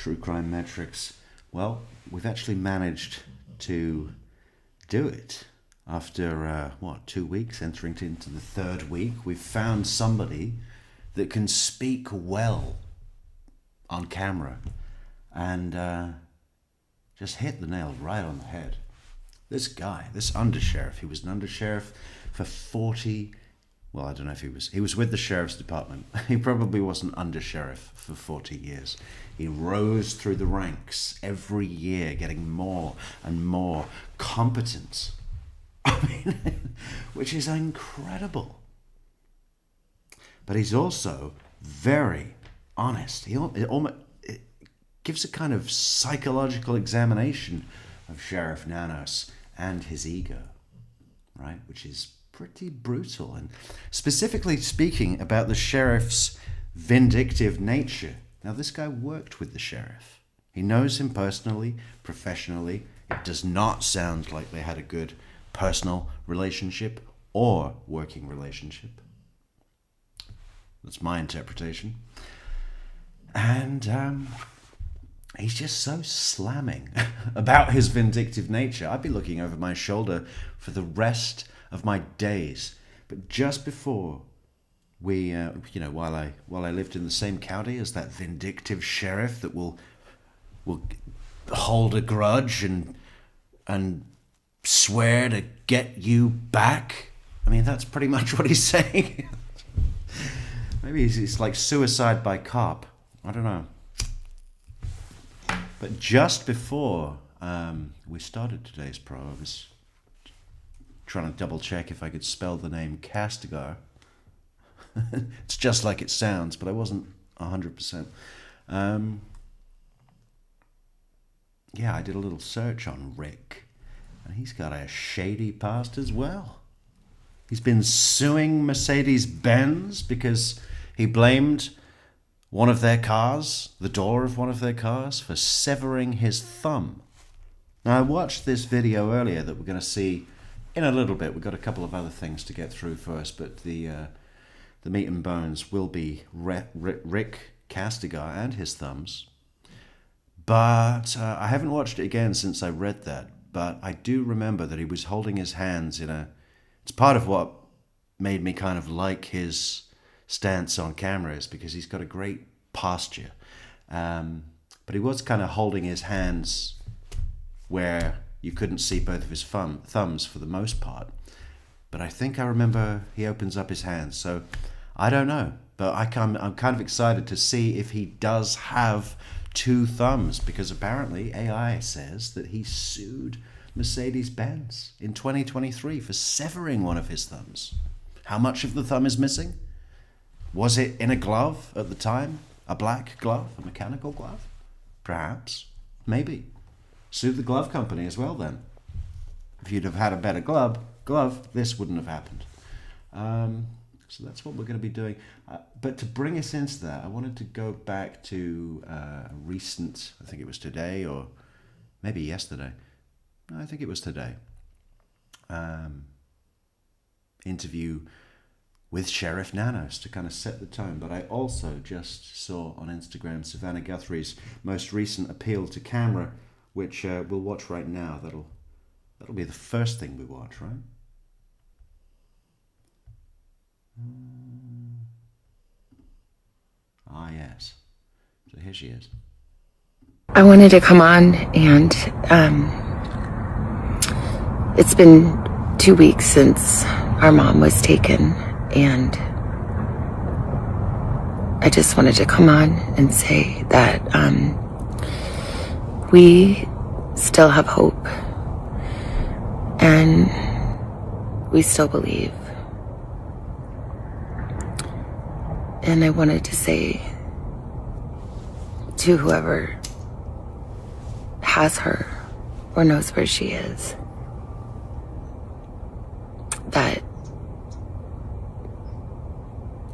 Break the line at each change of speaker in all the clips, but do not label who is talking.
True Crime Metrix. Well, we've actually managed to do it. After, 2 weeks, entering into the third week, we've found somebody that can speak well on camera and just hit the nail right on the head. This guy, this Undersheriff, he was an Undersheriff for 40... Well, I don't know if he was with the Sheriff's Department. He probably wasn't Undersheriff for 40 years. He rose through the ranks every year, getting more and more competent. I mean, which is incredible. But he's also very honest. It gives a kind of psychological examination of Sheriff Nanos and his ego, right? Which is pretty brutal, and specifically speaking about the sheriff's vindictive nature. Now, this guy worked with the sheriff. He knows him personally, professionally. It does not sound like they had a good personal relationship or working relationship. That's my interpretation. And he's just so slamming about his vindictive nature. I'd be looking over my shoulder for the rest of my days. But just before we, while I lived in the same county as that vindictive sheriff that will hold a grudge and swear to get you back. I mean, that's pretty much what he's saying. Maybe it's like suicide by cop. I don't know. But just before we started today's program, I was trying to double check if I could spell the name Kastigar. It's just like it sounds, but I wasn't 100%. Yeah, I did a little search on Rick, and he's got a shady past as well. He's been suing Mercedes-Benz because he blamed one of their cars, the door of one of their cars, for severing his thumb. Now, I watched this video earlier that we're going to see in a little bit. We've got a couple of other things to get through first, but the meat and bones will be Rick Kastigar and his thumbs. But I haven't watched it again since I read that, but I do remember that he was holding his hands in a... It's part of what made me kind of like his stance on camera, is because he's got a great posture. But he was kind of holding his hands where you couldn't see both of his thumbs for the most part. But I think I remember he opens up his hands. So I don't know. But I'm kind of excited to see if he does have two thumbs, because apparently AI says that he sued Mercedes-Benz in 2023 for severing one of his thumbs. How much of the thumb is missing? Was it in a glove at the time? A black glove? A mechanical glove? Perhaps. Maybe. Sue the glove company as well then. If you'd have had a better glove, this wouldn't have happened. So that's what we're going to be doing. But to bring us into that, I wanted to go back to a recent, I think it was today or maybe yesterday. No, I think it was today. Interview with Sheriff Nanos to kind of set the tone. But I also just saw on Instagram Nancy Guthrie's most recent appeal to camera, which we'll watch right now. That'll be the first thing we watch, right? Yes. So here she is.
I wanted to come on, and it's been 2 weeks since our mom was taken, and I just wanted to come on and say that we still have hope, and we still believe. And I wanted to say to whoever has her or knows where she is that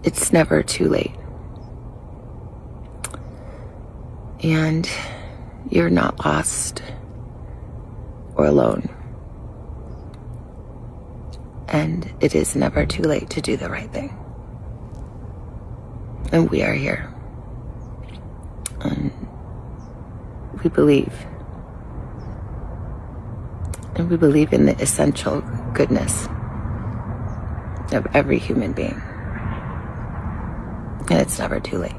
it's never too late. And you're not lost or alone. And it is never too late to do the right thing. And we are here. And we believe. And we believe in the essential goodness of every human being. And it's never too late.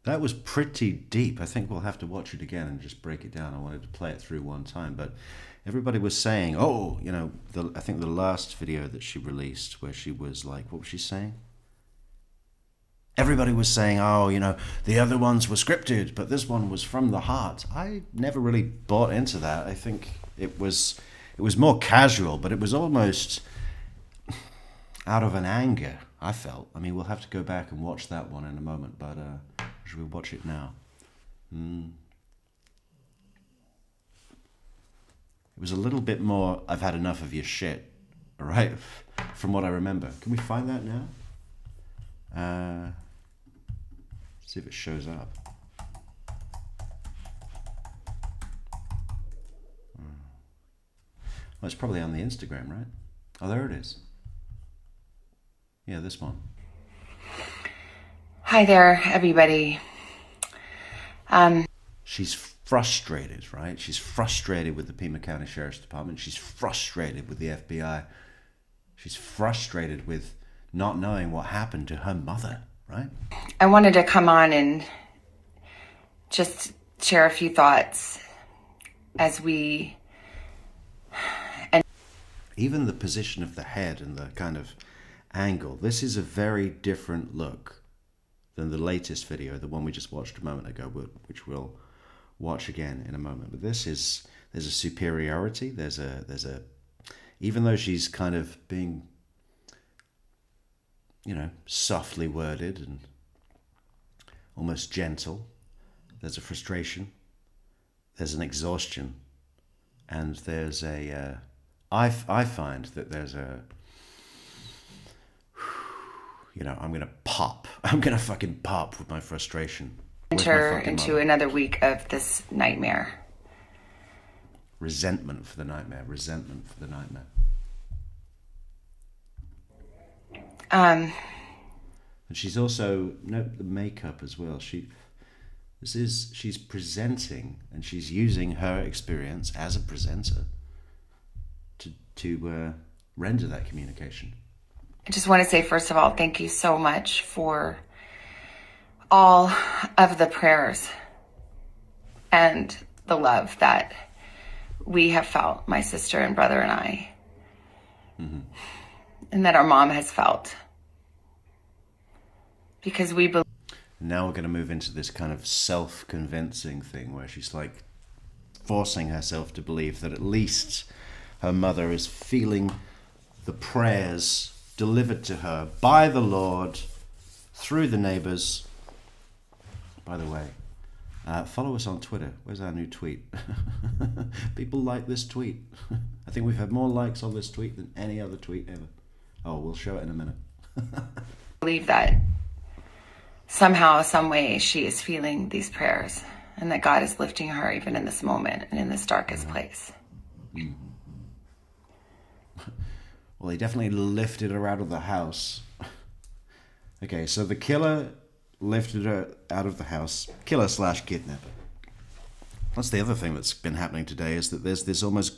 That was pretty deep. I think we'll have to watch it again and just break it down. I wanted to play it through one time, but everybody was saying, oh, you know, I think the last video that she released where she was like, what was she saying? Everybody was saying, oh, you know, the other ones were scripted, but this one was from the heart. I never really bought into that. I think it was more casual, but it was almost out of an anger, I felt. I mean, we'll have to go back and watch that one in a moment, but should we watch it now? It was a little bit more, I've had enough of your shit, all right, from what I remember. Can we find that now? See if it shows up. Well, it's probably on the Instagram, right? Oh, there it is. Yeah, this one.
Hi there, everybody.
She's frustrated, right? She's frustrated with the Pima County Sheriff's Department. She's frustrated with the FBI. She's frustrated with not knowing what happened to her mother, right?
I wanted to come on and just share a few thoughts as we...
Even the position of the head and the kind of angle. This is a very different look than the latest video, the one we just watched a moment ago, which we'll watch again in a moment. But there's a superiority. There's a even though she's kind of being, you know, softly worded and almost gentle, there's a frustration, there's an exhaustion, and there's a I find that there's a, you know, I'm going to fucking pop with my frustration.
Enter into another week of this nightmare.
Resentment for the nightmare. Resentment for the nightmare. And she's also, note the makeup as well. She's presenting, and she's using her experience as a presenter to render that communication.
I just want to say, first of all, thank you so much for all of the prayers and the love that we have felt, my sister and brother and I, and that our mom has felt. Because we believe.
Now we're going to move into this kind of self-convincing thing where she's like forcing herself to believe that at least her mother is feeling the prayers delivered to her by the Lord through the neighbors. By the way, follow us on Twitter. Where's our new tweet? People like this tweet. I think we've had more likes on this tweet than any other tweet ever. Oh, we'll show it in a minute.
Believe that somehow, some way, she is feeling these prayers, and that God is lifting her even in this moment and in this darkest place.
Well, he definitely lifted her out of the house. Okay, so the killer lifted her out of the house. Killer/kidnapper. That's the other thing that's been happening today, is that there's this almost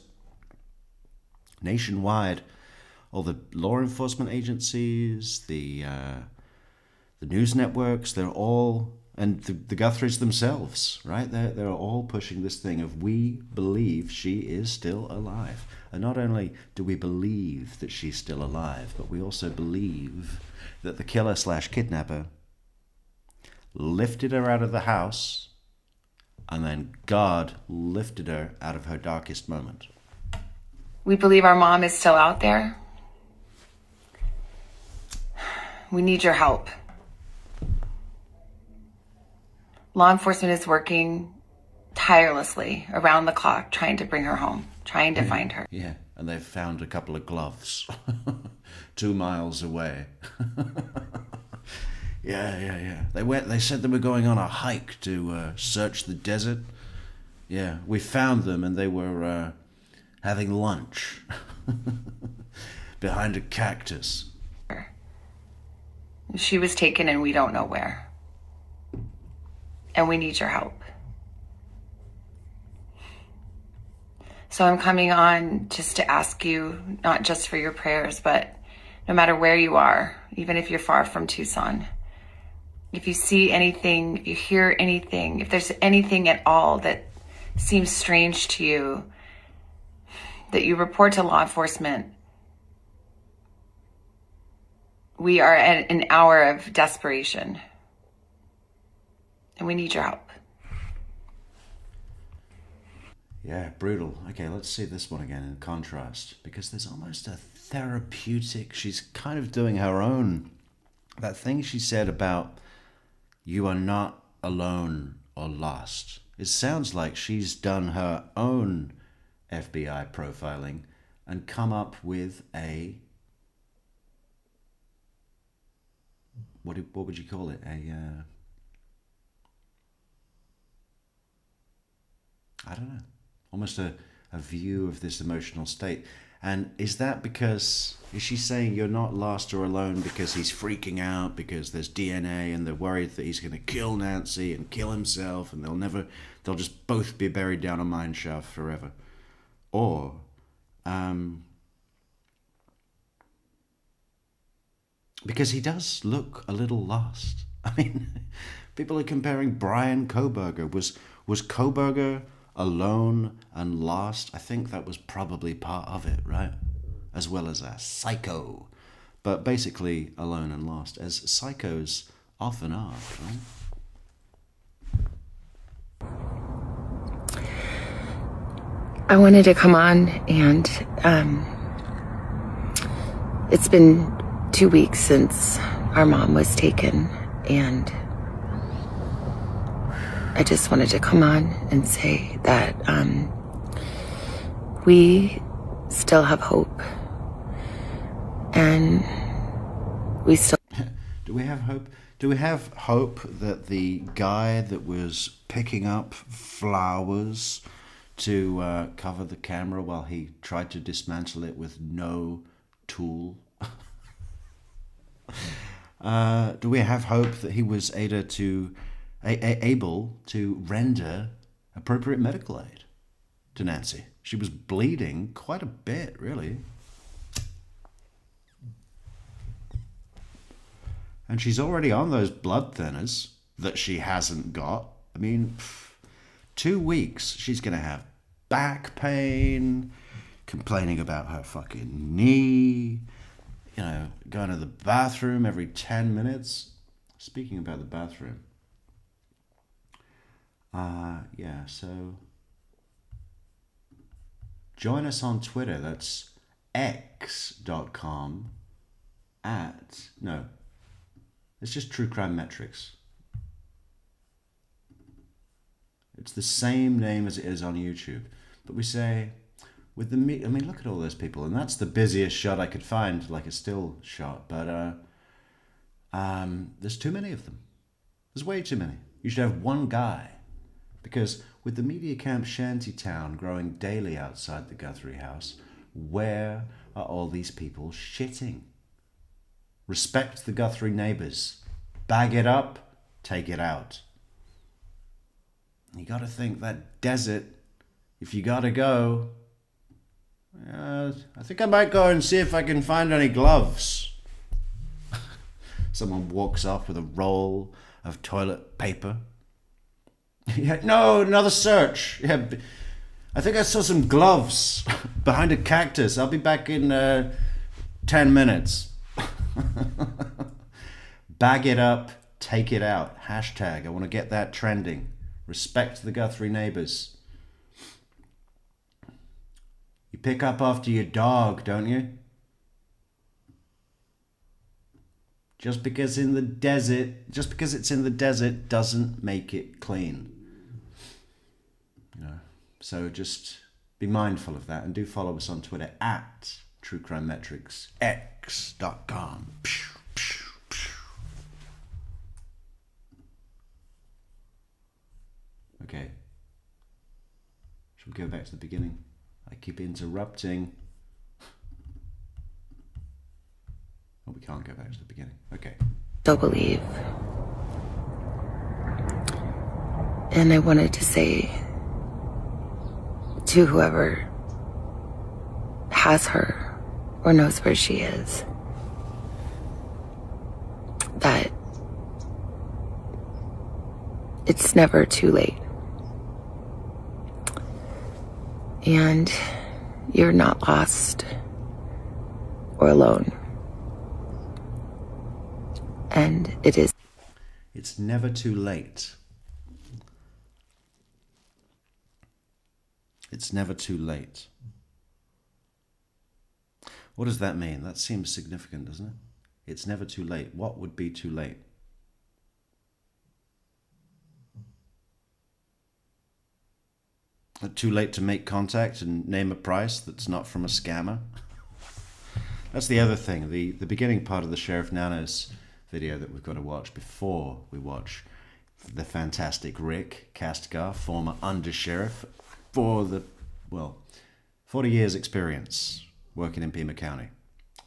nationwide, all the law enforcement agencies, the news networks, they're all, and the Guthries themselves, right? They're all pushing this thing of, we believe she is still alive. And not only do we believe that she's still alive, but we also believe that the killer/kidnapper lifted her out of the house, and then God lifted her out of her darkest moment.
We believe our mom is still out there. We need your help. Law enforcement is working tirelessly around the clock trying to bring her home, trying to find her.
Yeah, and they've found a couple of gloves 2 miles away. Yeah. They said they were going on a hike to search the desert. Yeah, we found them, and they were having lunch behind a cactus.
She was taken and we don't know where. And we need your help. So I'm coming on just to ask you, not just for your prayers, but no matter where you are, even if you're far from Tucson, if you see anything, if you hear anything, if there's anything at all that seems strange to you, that you report to law enforcement. We are at an hour of desperation, and we need your help.
Yeah, brutal. Okay, let's see this one again in contrast, because there's almost a therapeutic, she's kind of doing her own, that thing she said about you are not alone or lost. It sounds like she's done her own FBI profiling and come up with a, what would you call it? I don't know, almost a view of this emotional state. And is she saying you're not lost or alone because he's freaking out because there's DNA and they're worried that he's going to kill Nancy and kill himself and they'll just both be buried down a mine shaft forever? Or, because he does look a little lost. I mean, people are comparing Brian Koberger. Was Koberger alone and lost? I think that was probably part of it, right? As well as a psycho. But basically alone and lost, as psychos often are, right?
I wanted to come on, and it's been 2 weeks since our mom was taken, and I just wanted to come on and say that we still have hope, and we still...
Do we have hope? Do we have hope that the guy that was picking up flowers to cover the camera while he tried to dismantle it with no tool? Do we have hope that he was able to render appropriate medical aid to Nancy? She was bleeding quite a bit, really. And she's already on those blood thinners that she hasn't got. I mean, 2 weeks, she's going to have back pain, complaining about her fucking knee, going to the bathroom every 10 minutes. Speaking about the bathroom. So join us on Twitter. That's x.com it's just True Crime Metrix. It's the same name as it is on YouTube. But we say, look at all those people. And that's the busiest shot I could find, like a still shot. But there's too many of them. There's way too many. You should have one guy. Because with the media camp shantytown growing daily outside the Guthrie house, where are all these people shitting? Respect the Guthrie neighbors. Bag it up, take it out. You got to think that desert, if you got to go, I think I might go and see if I can find any gloves. Someone walks off with a roll of toilet paper. Yeah, no, another search. Yeah, I think I saw some gloves behind a cactus. I'll be back in 10 minutes. Bag it up, take it out. Hashtag, I want to get that trending. Respect the Guthrie neighbors. You pick up after your dog, don't you? Just because it's in the desert doesn't make it clean. So just be mindful of that, and do follow us on Twitter at True Crime Metrix, x.com. Okay. Should we go back to the beginning? I keep interrupting. Oh, we can't go back to the beginning. Okay.
still believe. And I wanted to say to whoever has her or knows where she is that it's never too late. And you're not lost or alone. And it is.
It's never too late. It's never too late. What does that mean? That seems significant, doesn't it? It's never too late. What would be too late? Too late to make contact and name a price that's not from a scammer? That's the other thing. The beginning part of the Sheriff Nanos video that we've got to watch before we watch the fantastic Rick Kastigar, former Undersheriff, for 40 years experience working in Pima County,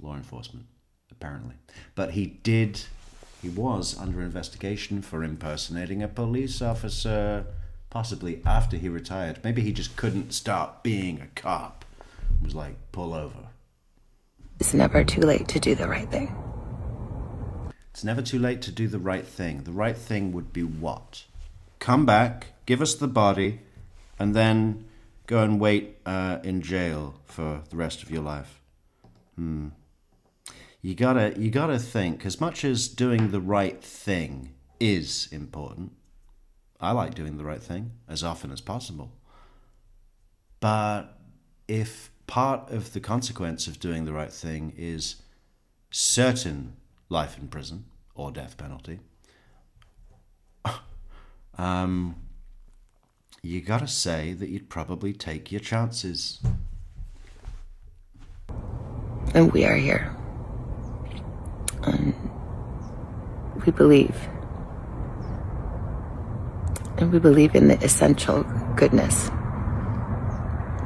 law enforcement, apparently. But he was under investigation for impersonating a police officer, possibly after he retired. Maybe he just couldn't stop being a cop. It was like, pull over.
It's never too late to do the right thing.
It's never too late to do the right thing. The right thing would be what? Come back, give us the body, and then go and wait in jail for the rest of your life. You gotta think. As much as doing the right thing is important, I like doing the right thing as often as possible. But if part of the consequence of doing the right thing is certain life in prison or death penalty, you gotta say that you'd probably take your chances.
And we are here. And we believe. And we believe in the essential goodness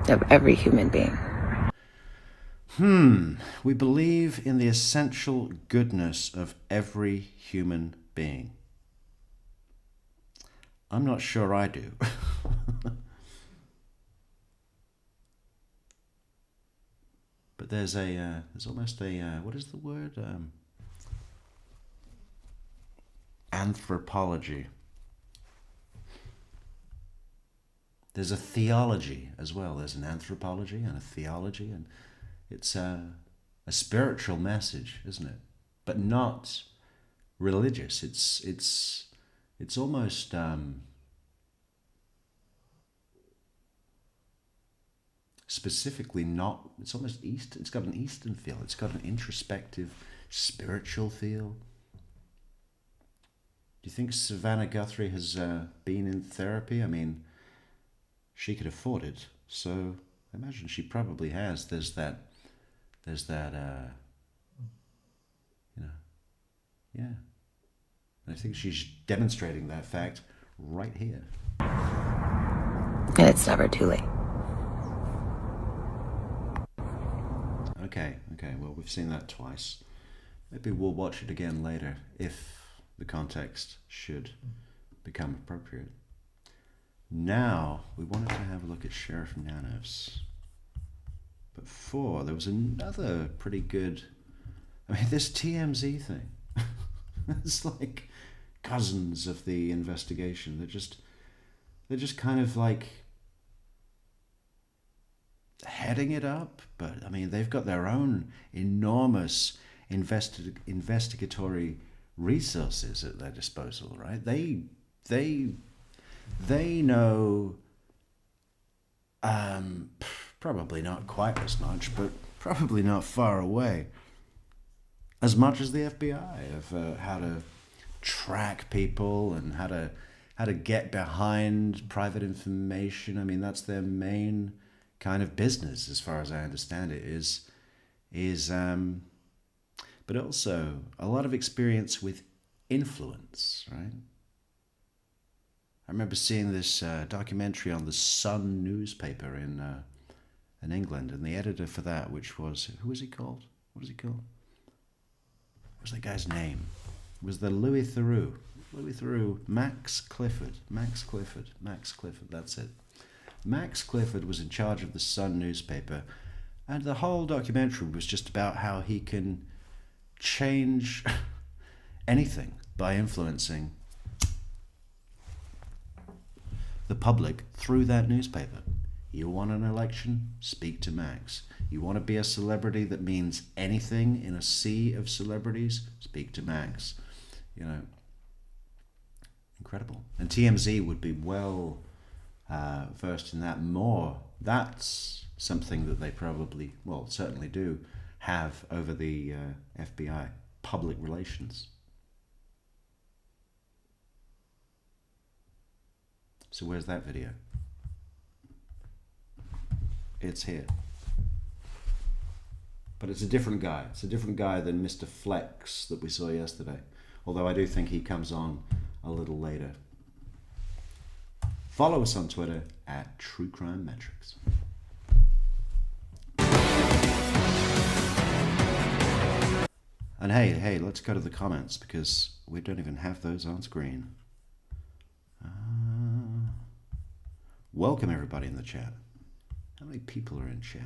of every human being.
We believe in the essential goodness of every human being. I'm not sure I do. But there's almost a, what is the word? Anthropology. There's a theology as well. There's an anthropology and a theology, and it's a spiritual message, isn't it? But not religious. It's almost specifically not. It's almost Eastern. It's got an Eastern feel. It's got an introspective, spiritual feel. Do you think Savannah Guthrie has been in therapy? I mean, she could afford it, so I imagine she probably has. There's that, yeah. And I think she's demonstrating that fact right here.
And it's never too late.
Okay, well, we've seen that twice. Maybe we'll watch it again later if the context should become appropriate. Now, we wanted to have a look at Sheriff Nanos. But before, there was another pretty good... I mean, this TMZ thing. It's like cousins of the investigation. They're just kind of like heading it up. But, I mean, they've got their own enormous investigatory resources at their disposal, right? They know, probably not quite as much, but probably not far away, as much as the FBI of how to track people and how to get behind private information. I mean, that's their main kind of business, as far as I understand it, is but also a lot of experience with influence, right? I remember seeing this documentary on the Sun newspaper in England, and the editor for that, which was, who was he called? What was he called? What was that guy's name? was the Louis Theroux. Louis Theroux, Max Clifford, that's it. Max Clifford was in charge of the Sun newspaper, and the whole documentary was just about how he can change anything by influencing the public through that newspaper. You want an election? Speak to Max. You want to be a celebrity that means anything in a sea of celebrities? Speak to Max. You know, incredible. And TMZ would be well versed in that more. That's something that they probably, well, certainly do have over the FBI, public relations. So where's that video? It's here. But it's a different guy. It's a different guy than Mr. Flex that we saw yesterday. Although I do think he comes on a little later. Follow us on Twitter at True Crime Metrix. And hey, let's go to the comments because we don't even have those on screen. Welcome everybody in the chat. How many people are in chat?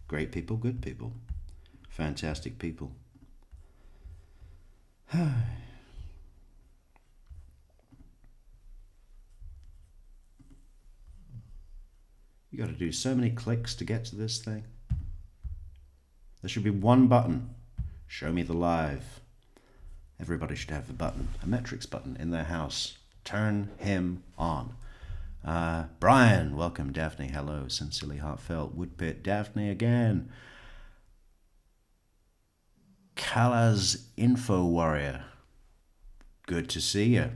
Great people, good people, fantastic people. You got to do so many clicks to get to this thing. There should be one button. Show me the live. Everybody should have the button, a Metrix button in their house. Turn him on. Brian, welcome. Daphne, hello. Sincerely heartfelt. Woodpit, Daphne again. Kala's Info Warrior. Good to see you.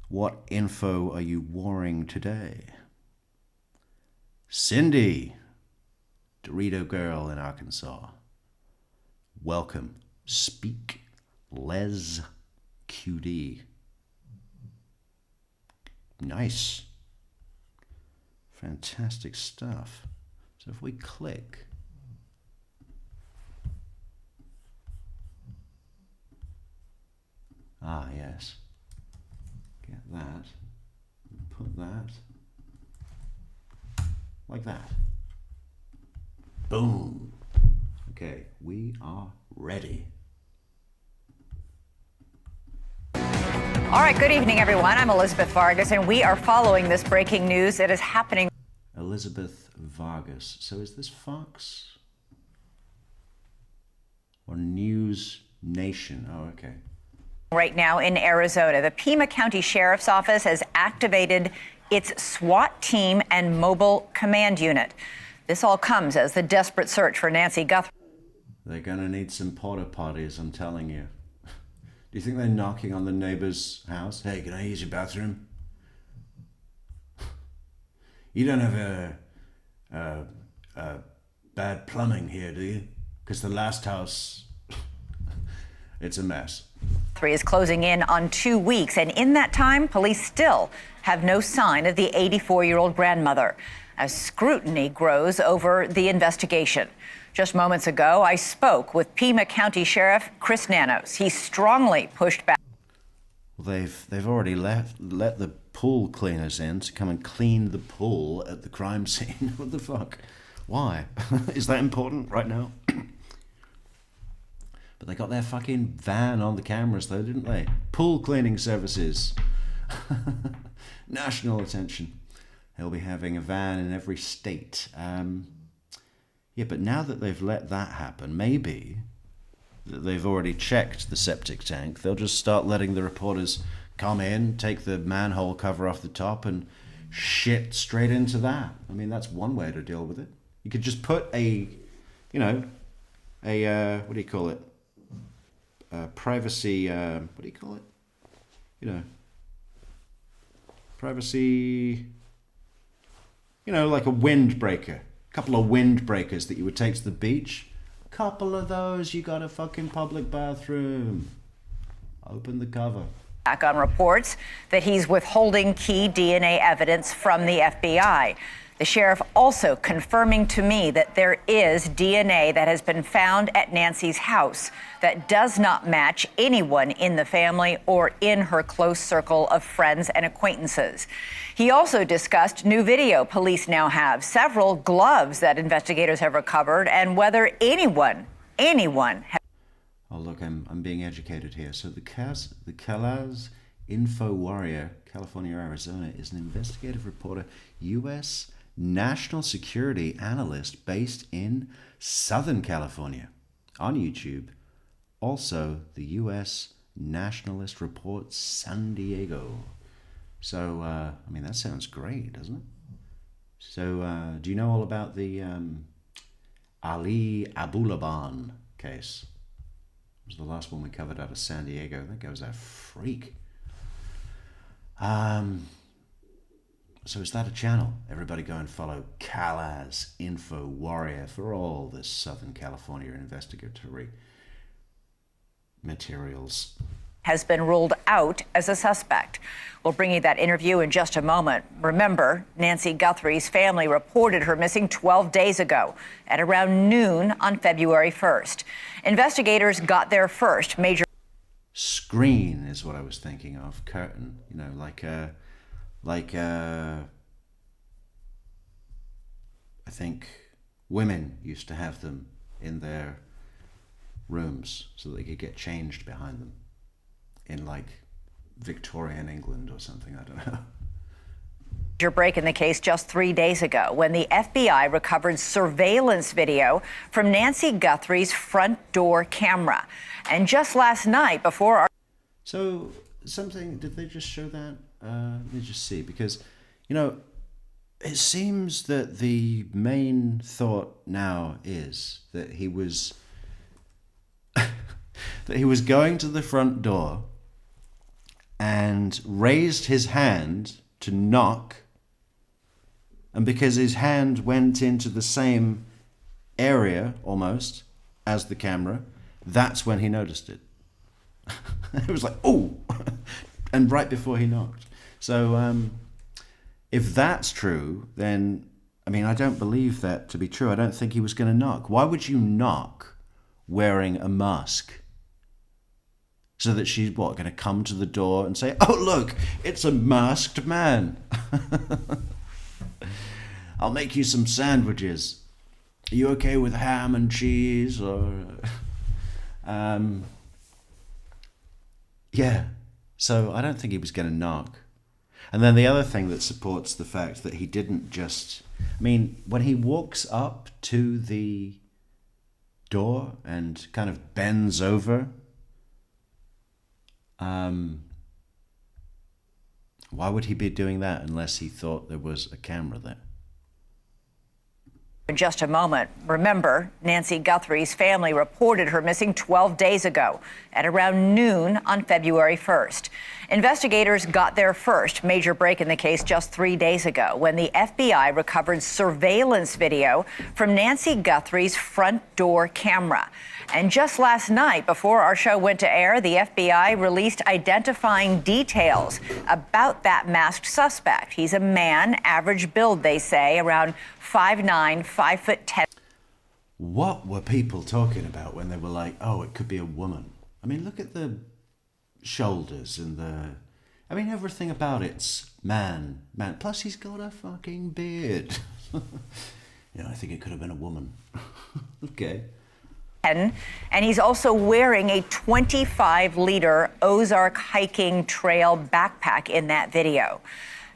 What info are you warring today? Cindy, Dorito Girl in Arkansas. Welcome. Speak Les QD. Nice. Fantastic stuff. So if we click, yes, get that, put that, like that. Boom. Okay, we are ready.
All right, good evening, everyone. I'm Elizabeth Vargas, and we are following this breaking news that is happening.
Elizabeth Vargas. So is this Fox? Or News Nation? Oh, okay.
Right now in Arizona, the Pima County Sheriff's Office has activated its SWAT team and mobile command unit. This all comes as the desperate search for Nancy Guthrie.
They're going to need some porta potties, I'm telling you. Do you think they're knocking on the neighbor's house? Hey, can I use your bathroom? You don't have bad plumbing here, do you? Because the last house, it's a mess.
Is closing in on 2 weeks, and in that time, police still have no sign of the 84-year-old grandmother as scrutiny grows over the investigation. Just moments ago, I spoke with Pima County Sheriff Chris Nanos. He strongly pushed back.
Well, they've already let the pool cleaners in to come and clean the pool at the crime scene. What the fuck? Why? Is that important right now? But they got their fucking van on the cameras though, didn't they? Pool cleaning services. National attention. They'll be having a van in every state. Yeah, but now that they've let that happen, maybe they've already checked the septic tank. They'll just start letting the reporters come in, take the manhole cover off the top and shit straight into that. I mean, that's one way to deal with it. You could just put what do you call it? Privacy, what do you call it? Privacy, like a windbreaker. A couple of windbreakers that you would take to the beach. A couple of those, you got a fucking public bathroom. Open the cover.
Back on reports that he's withholding key DNA evidence from the FBI. The sheriff also confirming to me that there is DNA that has been found at Nancy's house that does not match anyone in the family or in her close circle of friends and acquaintances. He also discussed new video police now have, several gloves that investigators have recovered, and whether anyone has.
Oh, look, I'm being educated here. So the Calaz Info Warrior, California, Arizona, is an investigative reporter, U.S. national security analyst based in Southern California on YouTube. Also, the U.S. Nationalist Report San Diego. So, I mean, that sounds great, doesn't it? So, do you know all about the Ali Abulaban case? It was the last one we covered out of San Diego. That guy was a freak. So is that a channel? Everybody go and follow Calaz Info Warrior for all this Southern California investigatory materials.
Has been ruled out as a suspect. We'll bring you that interview in just a moment. Remember, Nancy Guthrie's family reported her missing 12 days ago at around noon on February 1st. Investigators got their first major
screen is what I was thinking of. Curtain, you know, like I think women used to have them in their rooms so that they could get changed behind them in like Victorian England or something, I don't know.
Major break in the case just 3 days ago when the FBI recovered surveillance video from Nancy Guthrie's front door camera. And just last night before our...
So something, did they just show that? Let me just see, because, you know, it seems that the main thought now is that he was that he was going to the front door and raised his hand to knock, and because his hand went into the same area almost as the camera, that's when he noticed it. It was like, oh, and right before he knocked. So if that's true, then, I mean, I don't believe that to be true. I don't think he was going to knock. Why would you knock wearing a mask? So that she's, what, going to come to the door and say, oh, look, it's a masked man. I'll make you some sandwiches. Are you okay with ham and cheese? Or, yeah. So I don't think he was going to knock. And then the other thing that supports the fact that he didn't just... I mean, when he walks up to the door and kind of bends over... why would he be doing that unless he thought there was a camera there?
In just a moment, remember, Nancy Guthrie's family reported her missing 12 days ago at around noon on February 1st. Investigators got their first major break in the case just 3 days ago when the FBI recovered surveillance video from Nancy Guthrie's front door camera. And just last night, before our show went to air, the FBI released identifying details about that masked suspect. He's a man, average build, they say, around 5'9", 5'10".
What were people talking about when they were like, oh, it could be a woman? I mean, look at the shoulders and the... I mean, everything about it's man. Plus, he's got a fucking beard. Yeah, I think it could have been a woman. Okay.
And he's also wearing a 25-liter Ozark hiking trail backpack in that video.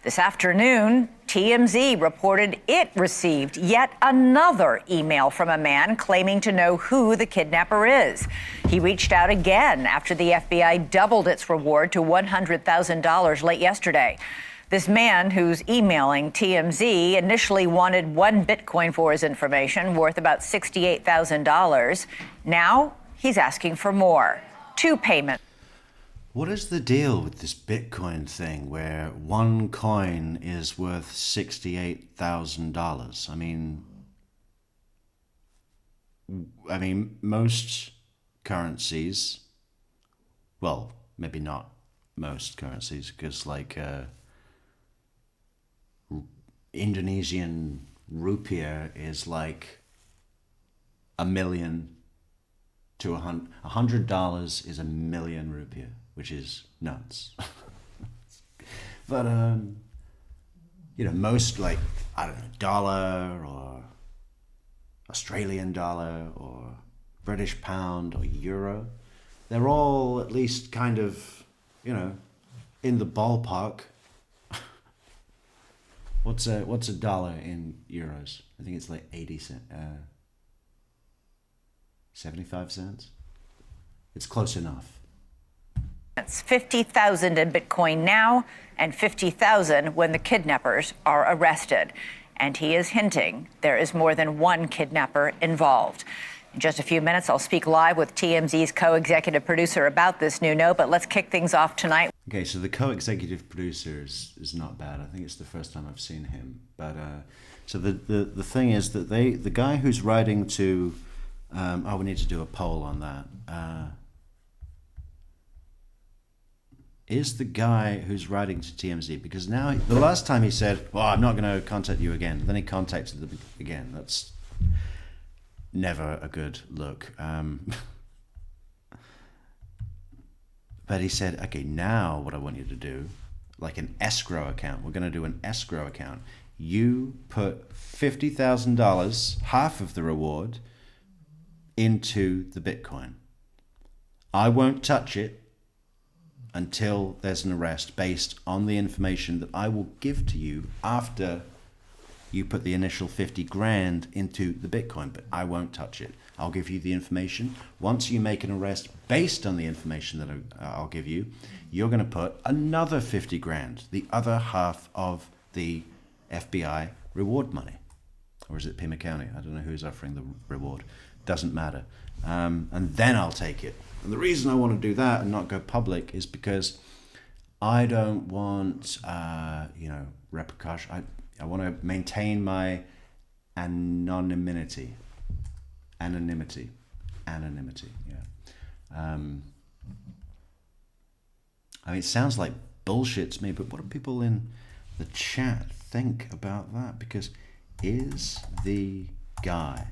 This afternoon, TMZ reported it received yet another email from a man claiming to know who the kidnapper is. He reached out again after the FBI doubled its reward to $100,000 late yesterday. This man, who's emailing TMZ, initially wanted 1 Bitcoin for his information, worth about $68,000. Now he's asking for more. 2 payments.
What is the deal with this Bitcoin thing where 1 coin is worth $68,000? I mean, most currencies, well, maybe not most currencies, because like Indonesian rupiah is like $1 million to $100 is 1 million rupiah, which is nuts. But most, like, I don't know, dollar or Australian dollar or British pound or euro, they're all at least kind of, in the ballpark. What's a dollar in euros? I think it's like 75 cents. It's close enough.
That's 50,000 in Bitcoin now and 50,000 when the kidnappers are arrested. And he is hinting there is more than one kidnapper involved. In just a few minutes, I'll speak live with TMZ's co-executive producer about this new note, but let's kick things off tonight.
Okay, so the co-executive producer is not bad. I think it's the first time I've seen him. But so the thing is that the guy who's writing to, we need to do a poll on that. Is the guy who's writing to TMZ, because now the last time he said, well, I'm not going to contact you again. Then he contacted them again. That's never a good look. But he said, okay, now what I want you to do, like an escrow account. We're going to do an escrow account. You put $50,000, half of the reward, into the Bitcoin. I won't touch it until there's an arrest based on the information that I will give to you after you put the initial 50 grand into the Bitcoin, but I won't touch it. I'll give you the information. Once you make an arrest based on the information that I'll give you, you're going to put another 50 grand, the other half of the FBI reward money. Or is it Pima County? I don't know who's offering the reward. Doesn't matter. And then I'll take it. And the reason I want to do that and not go public is because I don't want, repercussion. I want to maintain my anonymity. Anonymity, yeah. I mean, it sounds like bullshit to me, but what do people in the chat think about that? Because is the guy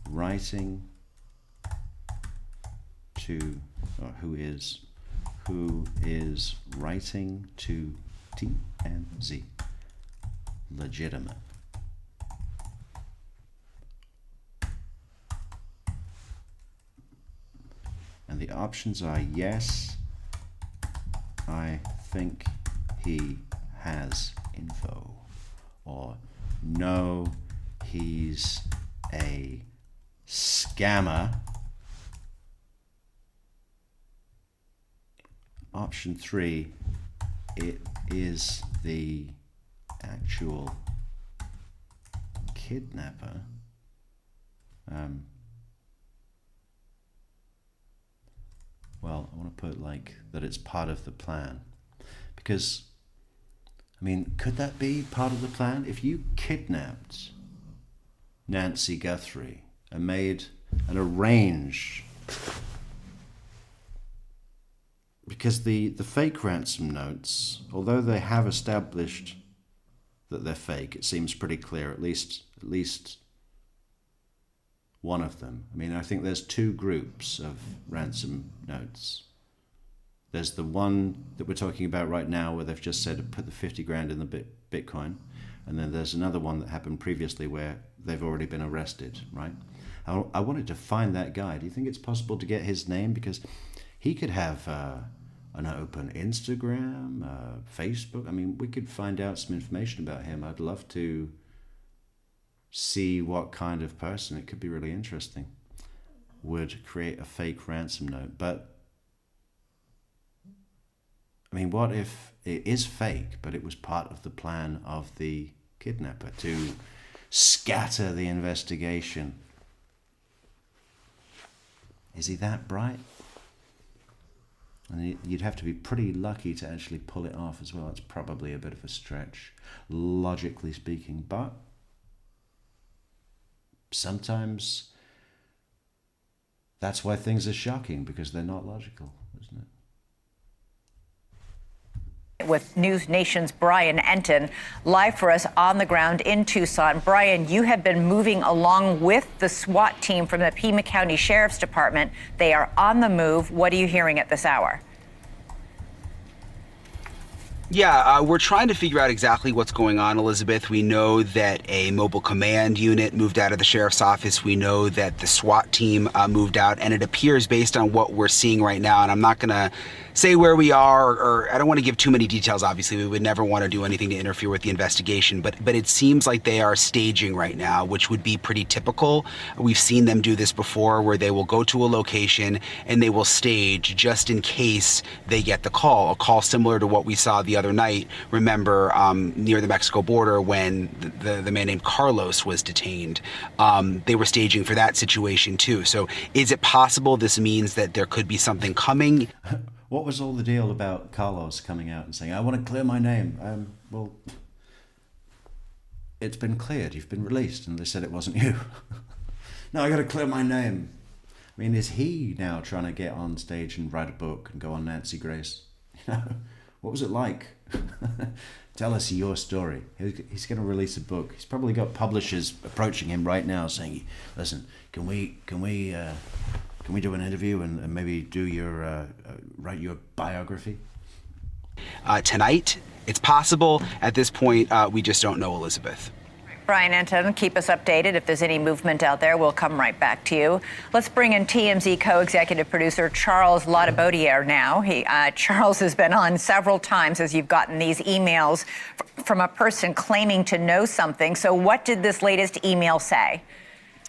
writing to, or who is writing to TMZ legitimate? And the options are yes, I think he has info, or no, he's a scammer. Option 3, it is the actual kidnapper. Well, I want to put like that it's part of the plan, because I mean, could that be part of the plan? If you kidnapped Nancy Guthrie and made and arranged, because the fake ransom notes, although they have established that they're fake, it seems pretty clear, at least one of them. I mean, I think there's 2 groups of ransom notes. There's the one that we're talking about right now where they've just said put the 50 grand in the Bitcoin. And then there's another one that happened previously where they've already been arrested, right? I wanted to find that guy. Do you think it's possible to get his name? Because he could have an open Instagram, Facebook. I mean, we could find out some information about him. I'd love to see what kind of person, it could be really interesting, would create a fake ransom note. But I mean, what if it is fake, but it was part of the plan of the kidnapper to scatter the investigation? Is he that bright? And you'd have to be pretty lucky to actually pull it off as well. It's probably a bit of a stretch, logically speaking, but sometimes that's why things are shocking, because they're not logical, isn't it?
With News Nation's Brian Enton, live for us on the ground in Tucson. Brian, you have been moving along with the SWAT team from the Pima County Sheriff's Department. They are on the move. What are you hearing at this hour?
Yeah, we're trying to figure out exactly what's going on, Elizabeth. We know that a mobile command unit moved out of the sheriff's office. We know that the SWAT team moved out, and it appears based on what we're seeing right now, and I'm not going to say where we are, or I don't want to give too many details. Obviously, we would never want to do anything to interfere with the investigation, but it seems like they are staging right now, which would be pretty typical. We've seen them do this before, where they will go to a location and they will stage just in case they get the call, a call similar to what we saw the other night. Remember, near the Mexico border when the man named Carlos was detained. They were staging for that situation too. So is it possible this means that there could be something coming?
What was all the deal about Carlos coming out and saying, I want to clear my name? Well, it's been cleared. You've been released. And they said it wasn't you. No, I got to clear my name. I mean, is he now trying to get on stage and write a book and go on Nancy Grace? You know, what was it like? Tell us your story. He's going to release a book. He's probably got publishers approaching him right now saying, listen, can we do an interview and maybe do your write your biography?
Tonight, it's possible. At this point, we just don't know, Elizabeth.
Brian Enton, keep us updated. If there's any movement out there, we'll come right back to you. Let's bring in TMZ co-executive producer Charles Laudabaudiere now. Charles has been on several times as you've gotten these emails from a person claiming to know something. So what did this latest email say?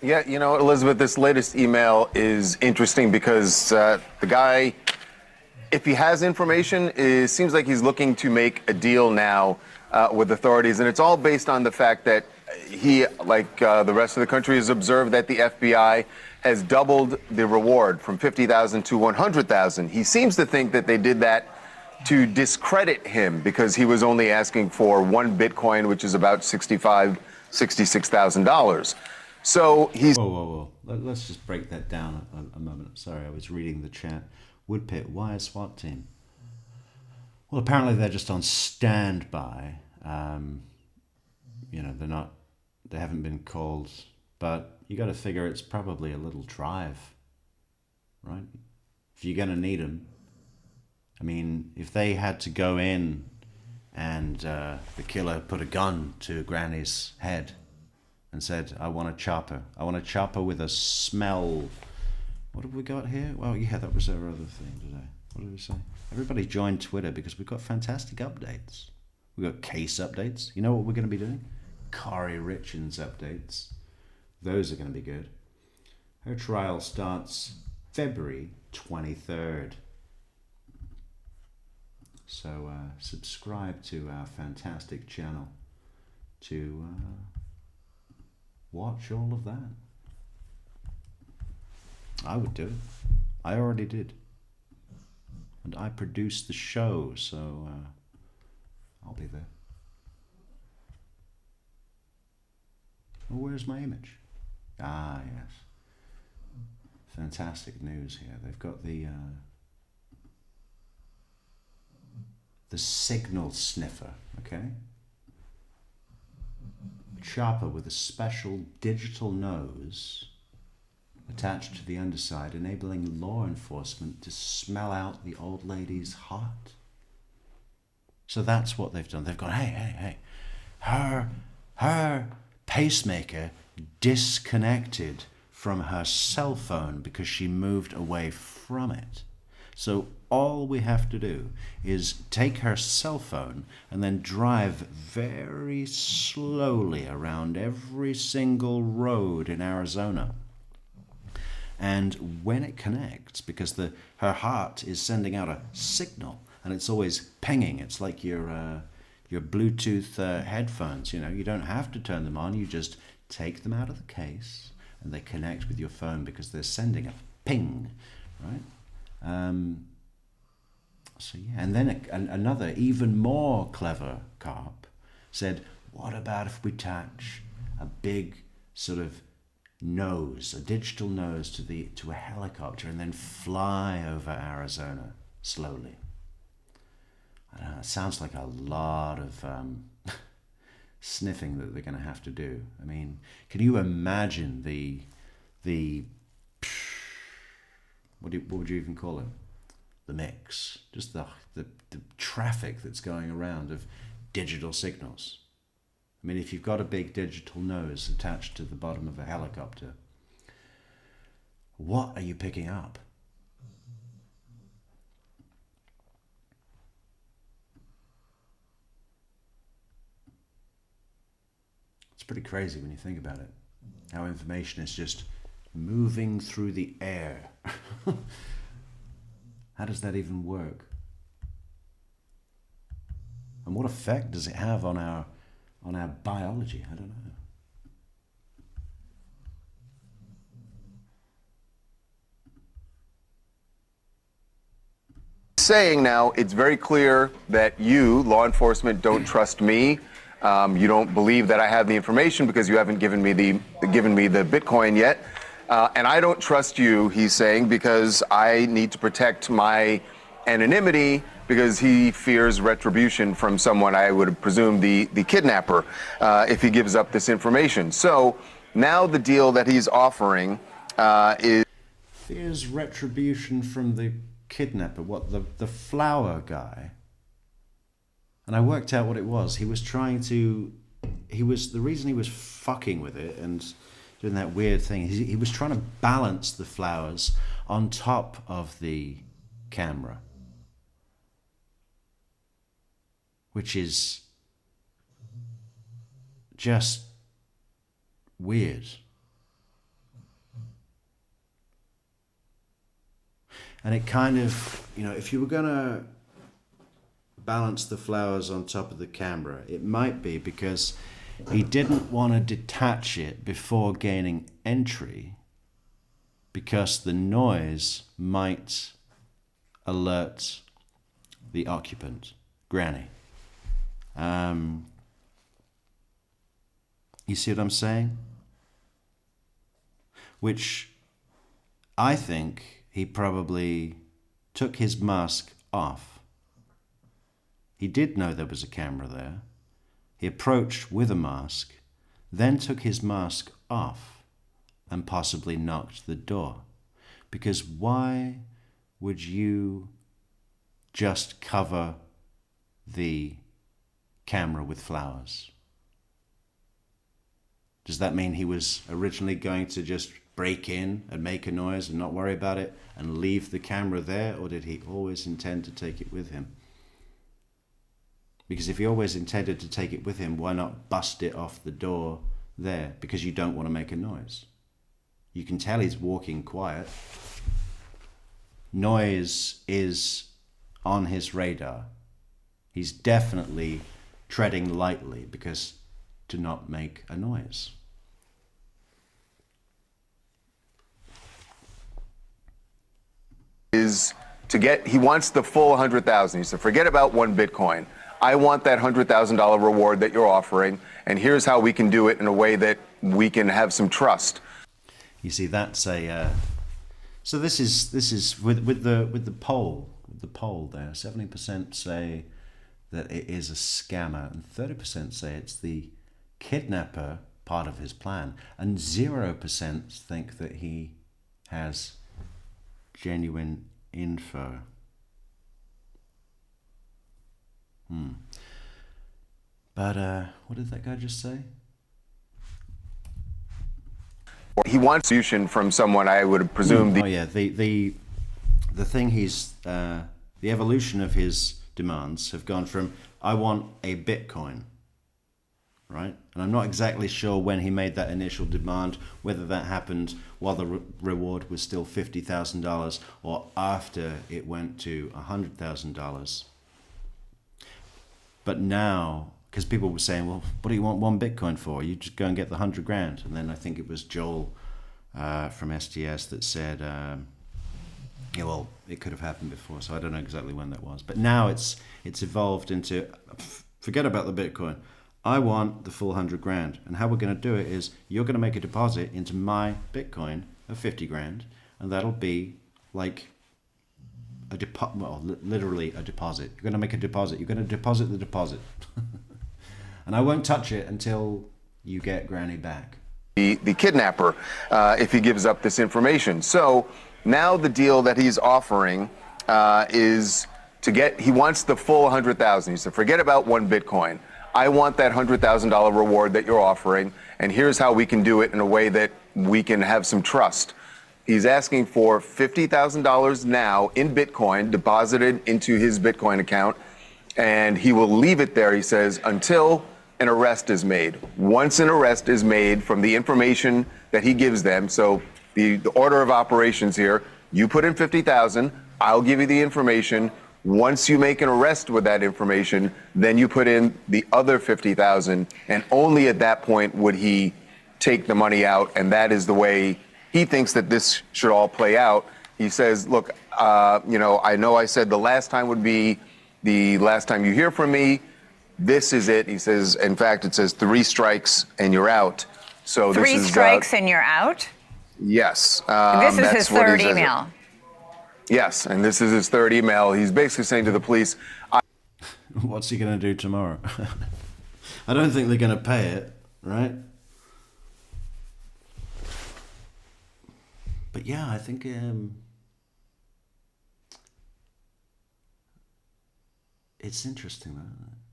Yeah, you know, Elizabeth, this latest email is interesting because the guy, if he has information, it seems like he's looking to make a deal now with authorities. And it's all based on the fact that he, like the rest of the country, has observed that the FBI has doubled the reward from $50,000 to $100,000. He seems to think that they did that to discredit him because he was only asking for one Bitcoin, which is about $66,000. So he's...
Whoa. Let's just break that down a moment. Sorry, I was reading the chat. Woodpit, why a SWAT team? Well, apparently they're just on standby. You know, they haven't been called, but you got to figure it's probably a little drive, right? If you're going to need them. I mean, if they had to go in and the killer put a gun to Granny's head and said, I want a chopper. I want a chopper with a smell. What have we got here? Well, yeah, that was our other thing today. What did we say? Everybody join Twitter because we've got fantastic updates. We've got case updates. You know what we're going to be doing? Kari Richins updates. Those are going to be good. Her trial starts February 23rd. So subscribe to our fantastic channel to watch all of that. I would do it. I already did. And I produce the show, so I'll be there. Oh, where's my image? Ah, yes. Fantastic news here. They've got the signal sniffer, okay? A chopper with a special digital nose attached to the underside, enabling law enforcement to smell out the old lady's heart. So that's what they've done. They've gone, hey, her pacemaker disconnected from her cell phone because she moved away from it. So all we have to do is take her cell phone and then drive very slowly around every single road in Arizona. And when it connects, because her heart is sending out a signal, and it's always pinging. It's like your Bluetooth headphones. You know, you don't have to turn them on. You just take them out of the case, and they connect with your phone because they're sending a ping, right? So yeah, and then another even more clever cop said, "What about if we attach a big sort of nose, a digital nose to a helicopter, and then fly over Arizona slowly?" I don't know, it sounds like a lot of sniffing that they're going to have to do. I mean, can you imagine the what would you even call it? The mix, just the traffic that's going around of digital signals. I mean, if you've got a big digital nose attached to the bottom of a helicopter, what are you picking up? It's pretty crazy when you think about it, how information is just moving through the air. How does that even work? And what effect does it have on our biology? I don't know.
Saying now, it's very clear that you, law enforcement, don't trust me. You don't believe that I have the information because you haven't given me the Bitcoin yet. And I don't trust you, he's saying, because I need to protect my anonymity because he fears retribution from someone, I would presume the kidnapper, if he gives up this information. So now the deal that he's offering is...
Fears retribution from the kidnapper. What, the flower guy? And I worked out what it was. He was trying to... the reason he was fucking with it and doing that weird thing, he was trying to balance the flowers on top of the camera, which is just weird. And it kind of, if you were going to balance the flowers on top of the camera, it might be because he didn't want to detach it before gaining entry because the noise might alert the occupant, Granny. You see what I'm saying? Which I think he probably took his mask off. He did know there was a camera there. He approached with a mask, then took his mask off and possibly knocked the door. Because why would you just cover the camera with flowers? Does that mean he was originally going to just break in and make a noise and not worry about it and leave the camera there? Or did he always intend to take it with him? Because if he always intended to take it with him, why not bust it off the door there? Because you don't want to make a noise. You can tell he's walking quiet. Noise is on his radar. He's definitely treading lightly because to not make a noise.
He wants the full 100,000. He said, forget about one Bitcoin. I want that $100,000 reward that you're offering, and here's how we can do it in a way that we can have some trust.
You see, that's a. So this is with the poll there. 70% say that it is a scammer, and 30% say it's the kidnapper part of his plan, and 0% think that he has genuine info. But what did that guy just say?
He wants solution from someone, I would presume.
Oh yeah, the thing the evolution of his demands have gone from I want a Bitcoin, right? And I'm not exactly sure when he made that initial demand, whether that happened while the reward was still $50,000 or after it went to $100,000. But now, because people were saying, well, what do you want one Bitcoin for? You just go and get the 100 grand. And then I think it was Joel from STS that said, yeah, well, it could have happened before. So I don't know exactly when that was. But now it's evolved into, forget about the Bitcoin. I want the full 100 grand. And how we're going to do it is you're going to make a deposit into my Bitcoin of 50 grand. And that'll be like literally a deposit. You're going to make a deposit. You're going to deposit the deposit. And I won't touch it until you get Granny back.
The kidnapper, if he gives up this information. So now the deal that he's offering is to get, he wants the full 100,000. He said, forget about 1 Bitcoin. I want that $100,000 reward that you're offering, and here's how we can do it in a way that we can have some trust. He's asking for $50,000 now in Bitcoin deposited into his Bitcoin account, and he will leave it there, he says, until an arrest is made. Once an arrest is made from the information that he gives them, so the order of operations here, you put in 50,000, I'll give you the information. Once you make an arrest with that information, then you put in the other 50,000, and only at that point would he take the money out, and that is the way he thinks that this should all play out. He says, look, I know I said the last time would be the last time you hear from me. This is it. He says, in fact, it says 3 strikes and you're out. So this is
3 strikes and you're out?
Yes.
This is his third email.
Yes, and this is his third email. He's basically saying to the police,
what's he going to do tomorrow? I don't think they're going to pay it, right? But yeah, I think it's interesting, though.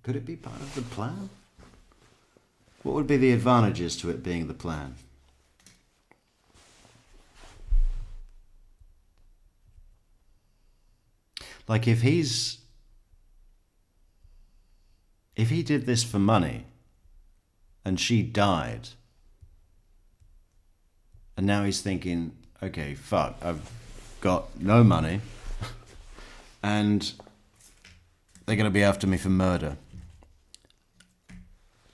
Could it be part of the plan? What would be the advantages to it being the plan? Like if he did this for money and she died, and now he's thinking, okay, fuck, I've got no money and they're going to be after me for murder.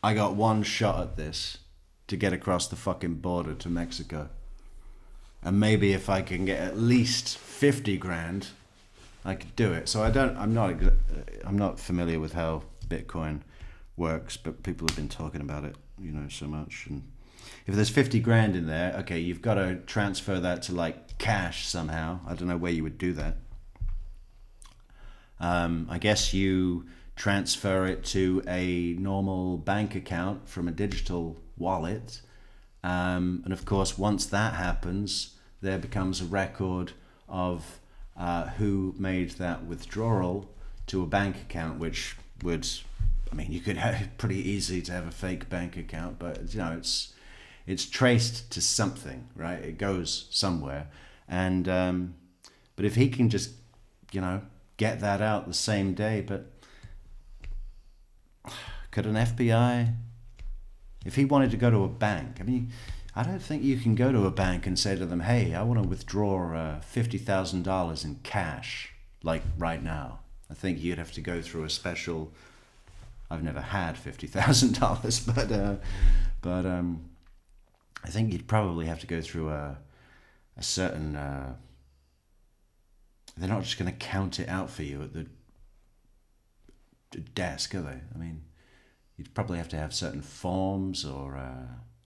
I got one shot at this to get across the fucking border to Mexico. And maybe if I can get at least 50 grand, I could do it. So I'm not familiar with how Bitcoin works, but people have been talking about it, so much. And if there's 50 grand in there, okay, you've got to transfer that to like cash somehow. I don't know where you would do that. I guess you transfer it to a normal bank account from a digital wallet. And of course, once that happens, there becomes a record of who made that withdrawal to a bank account, which would, you could have pretty easy to have a fake bank account, but it's traced to something, right? It goes somewhere. And but if he can just, get that out the same day, but could an FBI, if he wanted to go to a bank, I don't think you can go to a bank and say to them, hey, I want to withdraw $50,000 in cash, like right now. I think you'd have to go through a special, I've never had $50,000, but I think you'd probably have to go through a certain, they're not just going to count it out for you at the desk, are they? You'd probably have to have certain forms or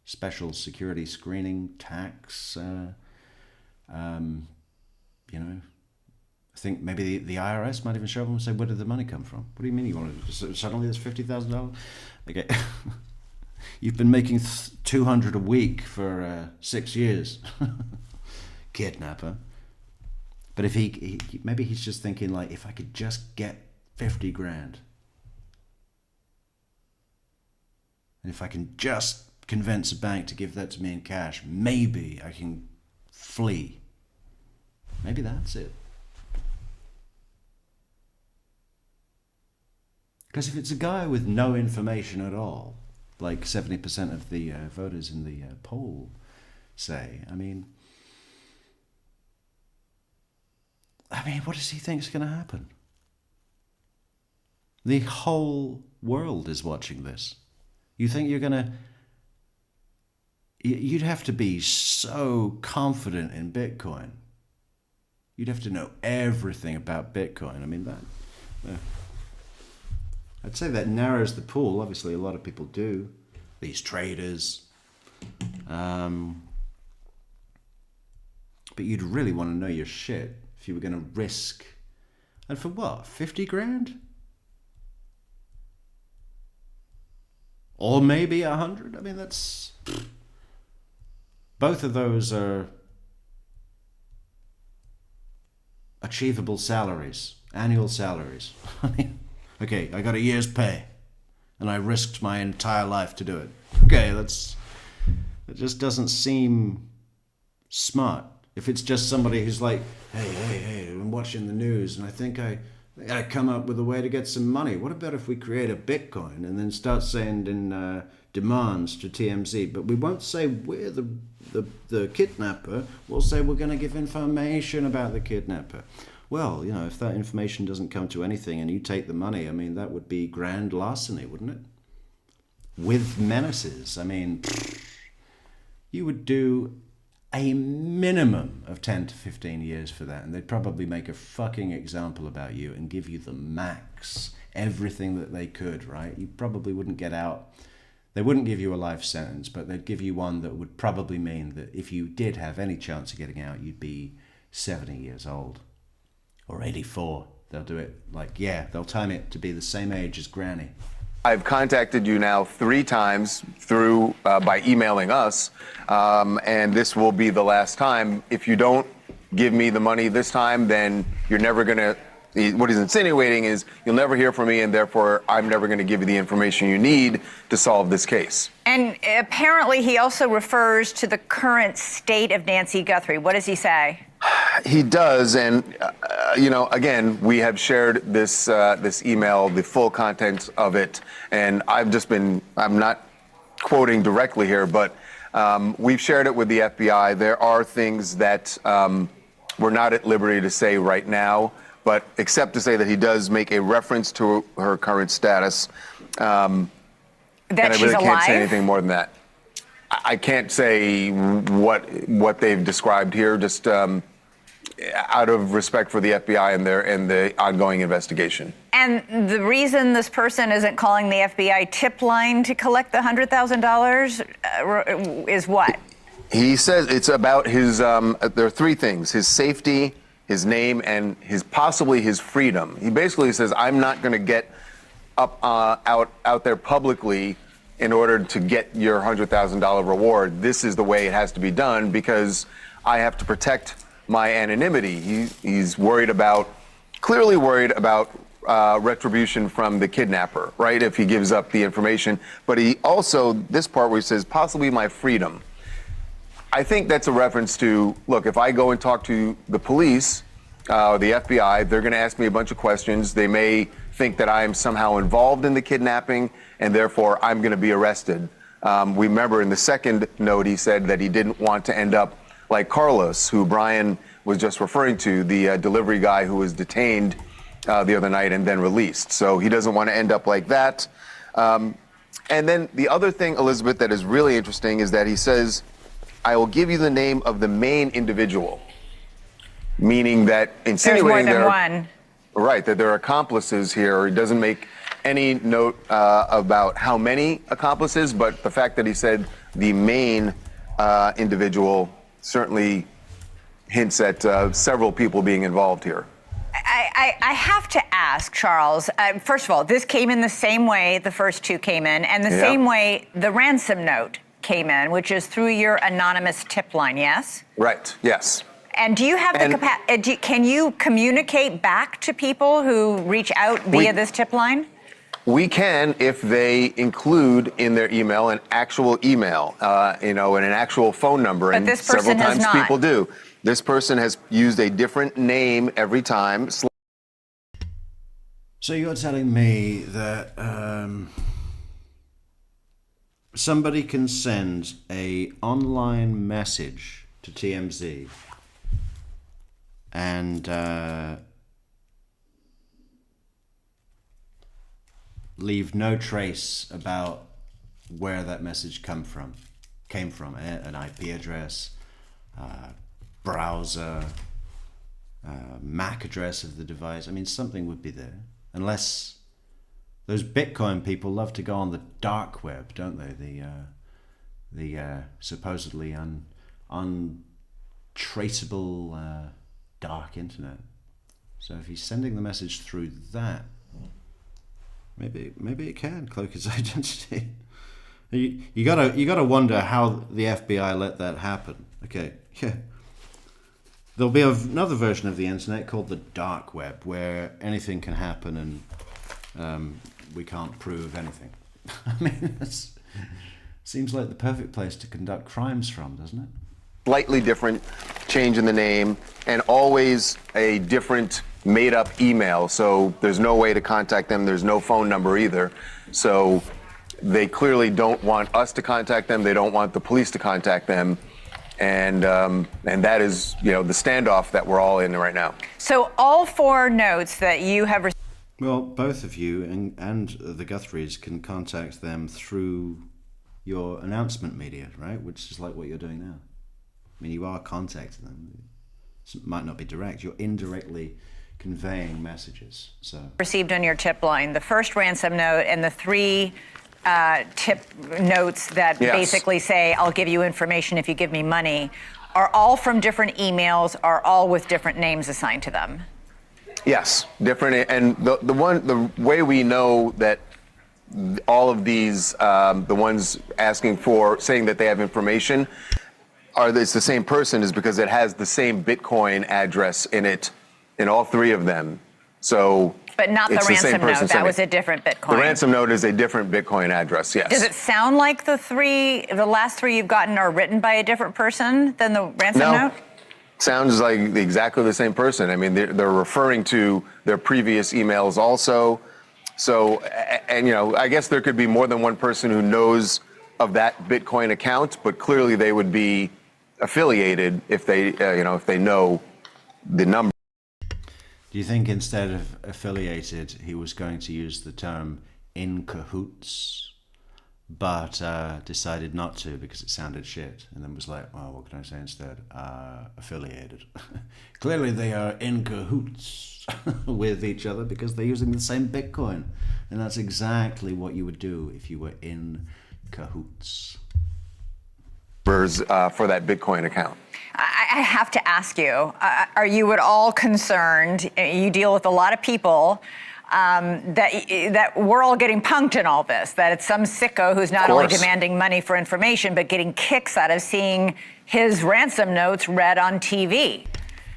special security screening, tax, I think maybe the IRS might even show up and say, where did the money come from? What do you mean you want to, suddenly there's $50,000? Okay. You've been making $200 a week for 6 years. Kidnapper. But if he maybe he's just thinking like, if I could just get 50 grand. And if I can just convince a bank to give that to me in cash, maybe I can flee. Maybe that's it. Because if it's a guy with no information at all, like 70% of the voters in the poll say, what does he think is going to happen? The whole world is watching this. You think you're going to... You'd have to be so confident in Bitcoin. You'd have to know everything about Bitcoin. I'd say that narrows the pool. Obviously, a lot of people do. These traders. But you'd really want to know your shit if you were going to risk And for what? 50 grand? Or maybe 100? I mean, that's... Both of those are achievable salaries, annual salaries. I mean, okay, I got a year's pay, and I risked my entire life to do it. Okay, it just doesn't seem smart. If it's just somebody who's like, hey, I'm watching the news, and I think I come up with a way to get some money. What about if we create a Bitcoin and then start sending demands to TMZ? But we won't say we're the kidnapper. We'll say we're going to give information about the kidnapper. Well, if that information doesn't come to anything and you take the money, I mean, that would be grand larceny, wouldn't it? With menaces. I mean, you would do a minimum of 10 to 15 years for that, and they'd probably make a fucking example about you and give you the max, everything that they could, right? You probably wouldn't get out. They wouldn't give you a life sentence, but they'd give you one that would probably mean that if you did have any chance of getting out, you'd be 70 years old or 84. They'll do it they'll time it to be the same age as Granny.
I've contacted you now 3 times through by emailing us, and this will be the last time. If you don't give me the money this time, then you're never going to. What he's insinuating is you'll never hear from me, and therefore I'm never going to give you the information you need to solve this case.
And apparently he also refers to the current state of Nancy Guthrie. What does he say?
He does, and again, we have shared this email, the full contents of it, and I'm not quoting directly here, but we've shared it with the FBI. There are things that we're not at liberty to say right now, but except to say that he does make a reference to her current status. And I really can't say anything more than that. I can't say what they've described here, just out of respect for the FBI and the ongoing investigation.
And the reason this person isn't calling the FBI tip line to collect the $100,000 is what?
He says it's about his, there are 3 things: his safety, his name, and possibly his freedom. He basically says, I'm not going to get out there publicly in order to get your $100,000 reward. This is the way it has to be done because I have to protect my anonymity. He's clearly worried about retribution from the kidnapper, right? If he gives up the information. But he also, this part where he says, possibly my freedom. I think that's a reference to, look, if I go and talk to the police, the FBI, they're going to ask me a bunch of questions. They may think that I am somehow involved in the kidnapping, and therefore I'm going to be arrested. We remember in the second note, he said that he didn't want to end up like Carlos, who Brian was just referring to, the delivery guy who was detained the other night and then released. So he doesn't want to end up like that. And then the other thing, Elizabeth, that is really interesting is that he says, I will give you the name of the main individual, meaning that insinuating
there's more than one.
Right, that there are accomplices here. He doesn't make any note about how many accomplices, but the fact that he said the main individual certainly hints at several people being involved here.
I have to ask, Charles, first of all, this came in the same way the first 2 came in, and the same way the ransom note came in, which is through your anonymous tip line, yes?
Right, yes.
And do you have the capacity, can you communicate back to people who reach out via this tip line?
We can if they include in their email an actual email, and an actual phone number.
But
and
this person
several times
has not.
people do. This person has used a different name every time.
So you're telling me that somebody can send a online message to TMZ and leave no trace about where that message came from, an IP address, browser, MAC address of the device. I mean, something would be there, unless those Bitcoin people love to go on the dark web, don't they? The supposedly untraceable dark internet. So if he's sending the message through that, maybe it can cloak his identity. You gotta wonder how the FBI let that happen. Okay, yeah. There'll be another version of the internet called the dark web, where anything can happen and we can't prove anything. I mean, it seems like the perfect place to conduct crimes from, doesn't it?
Slightly different change in the name, and always a different made-up email. So there's no way to contact them. There's no phone number either. So they clearly don't want us to contact them. They don't want the police to contact them. And that is, the standoff that we're all in right now.
So all 4 notes that you have received.
Well, both of you and the Guthries can contact them through your announcement media, right? Which is like what you're doing now. I mean, you are contacting them. It might not be direct. You're indirectly conveying messages. So
Received on your tip line, the first ransom note and the 3 tip notes that basically say, I'll give you information if you give me money, are all from different emails, are all with different names assigned to them?
Yes, different. And the way we know that all of these, the ones saying that they have information, it's the same person, is because it has the same Bitcoin address in it, in all 3 of them. So.
But not the ransom note. That was a different Bitcoin.
The ransom note is a different Bitcoin address, yes.
Does it sound like the last 3 you've gotten are written by a different person than the ransom note?
Sounds like exactly the same person. I mean, they're referring to their previous emails also. So, and I guess there could be more than one person who knows of that Bitcoin account, but clearly they would be affiliated if they, if they know the number.
Do you think instead of affiliated, he was going to use the term in cahoots, but decided not to because it sounded shit, and then was like, well, what can I say instead? Affiliated. Clearly they are in cahoots with each other because they're using the same Bitcoin. And that's exactly what you would do if you were in cahoots.
For that Bitcoin account.
I have to ask you, are you at all concerned? You deal with a lot of people that we're all getting punked in all this, that it's some sicko who's not only demanding money for information, but getting kicks out of seeing his ransom notes read on TV.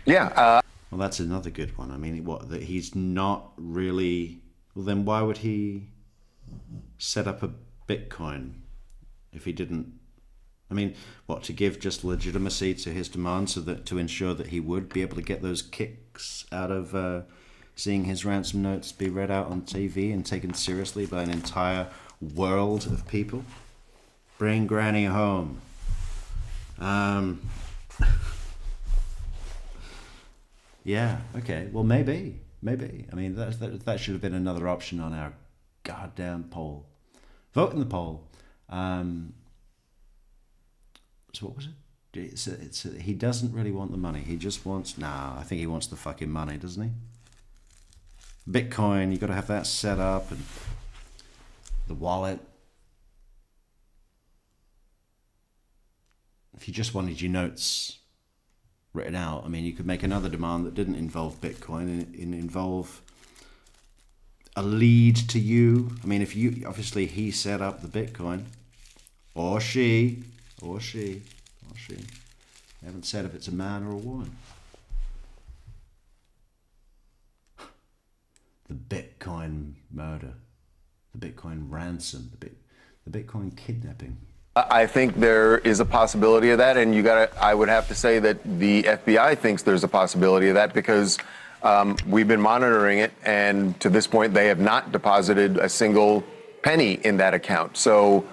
Yeah.
Well, that's another good one. I mean, that he's not really... Well, then why would he set up a Bitcoin if he didn't... I mean, to give just legitimacy to his demand so that to ensure that he would be able to get those kicks out of seeing his ransom notes be read out on TV and taken seriously by an entire world of people? Bring Granny home. Yeah, okay. Well, maybe. I mean, that should have been another option on our goddamn poll. Vote in the poll. So what was it? He doesn't really want the money. He just wants... I think he wants the fucking money, doesn't he? Bitcoin, you got to have that set up, and the wallet. If you just wanted your notes written out, I mean, you could make another demand that didn't involve Bitcoin and involve a lead to you. I mean, if you... Obviously, he set up the Bitcoin, or she... They haven't said if it's a man or a woman. The Bitcoin murder, the Bitcoin ransom, the Bitcoin kidnapping.
I think there is a possibility of that, and I would have to say that the FBI thinks there's a possibility of that because we've been monitoring it, and to this point, they have not deposited a single penny in that account. So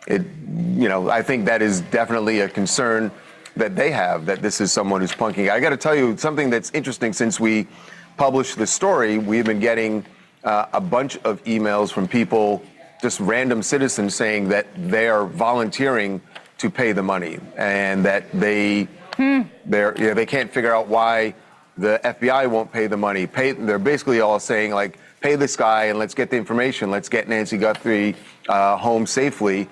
I think that is definitely a concern that they have, that this is someone who's punking. I got to tell you something that's interesting. Since we published this story, we've been getting a bunch of emails from people, just random citizens, saying that they are volunteering to pay the money and that they can't figure out why the FBI won't pay the money. They're basically all saying, like, pay this guy and let's get the information. Let's get Nancy Guthrie home safely.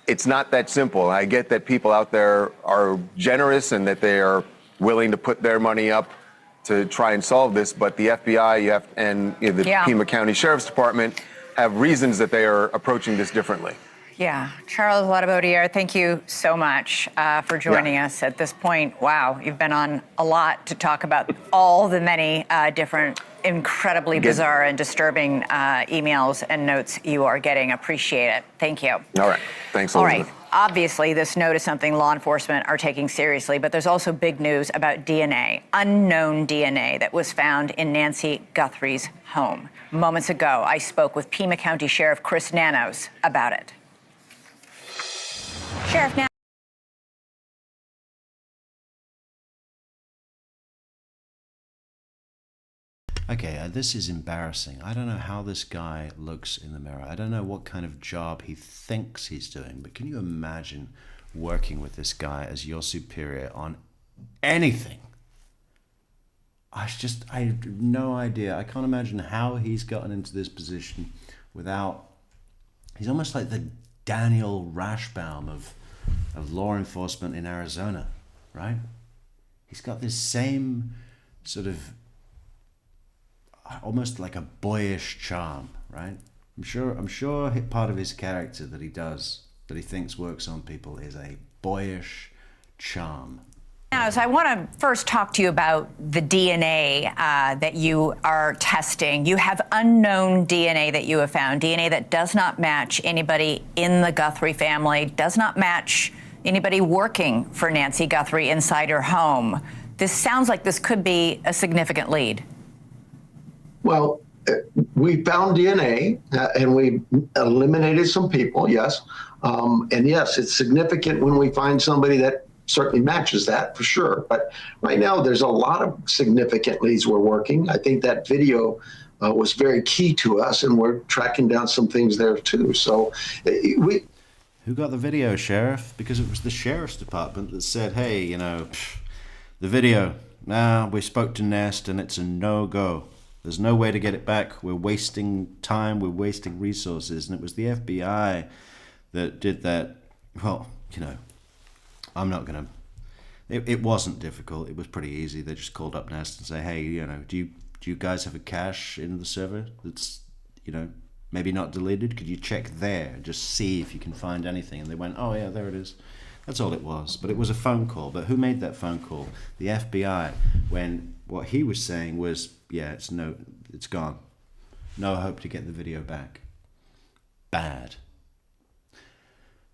It's not that simple. I get that people out there are generous and that they are willing to put their money up, to try and solve this, but the FBI and the Pima County Sheriff's Department have reasons that they are approaching this differently.
Yeah. Charles Ladabodiere, thank you so much for joining us at this point. Wow, you've been on a lot to talk about all the many different incredibly bizarre and disturbing emails and notes you are getting. Appreciate it. Thank you.
All right. Thanks, Elizabeth.
All right. Obviously, this note is something law enforcement are taking seriously, but there's also big news about DNA, unknown DNA that was found in Nancy Guthrie's home. Moments ago, I spoke with Pima County Sheriff Chris Nanos about it. Sheriff Nanos.
Okay, this is embarrassing. I don't know how this guy looks in the mirror. I don't know what kind of job he thinks he's doing, but can you imagine working with this guy as your superior on anything? I have no idea. I can't imagine how he's gotten into this position without... He's almost like the Daniel Rashbaum of law enforcement in Arizona, right? He's got this same sort of almost like a boyish charm, right? I'm sure part of his character that he thinks works on people is a boyish charm.
Now, so I want to first talk to you about the DNA that you are testing. You have unknown DNA that you have found, DNA that does not match anybody in the Guthrie family, does not match anybody working for Nancy Guthrie inside her home. This sounds like this could be a significant lead.
Well, we found DNA and we eliminated some people, yes. And yes, it's significant when we find somebody that certainly matches that for sure. But right now, there's a lot of significant leads we're working. I think that video was very key to us, and we're tracking down some things there too. So we...
Who got the video, Sheriff? Because it was the Sheriff's Department that said, hey, the video, we spoke to Nest and it's a no-go. There's no way to get it back. We're wasting time, we're wasting resources. And it was the FBI that did that. Well, I'm not going to... It wasn't difficult. It was pretty easy. They just called up Nest and say, hey, do you guys have a cache in the server that's, maybe not deleted? Could you check there? Just see if you can find anything. And they went, oh, yeah, there it is. That's all it was. But it was a phone call. But who made that phone call? The FBI. When what he was saying was, yeah, it's gone. No hope to get the video back. Bad.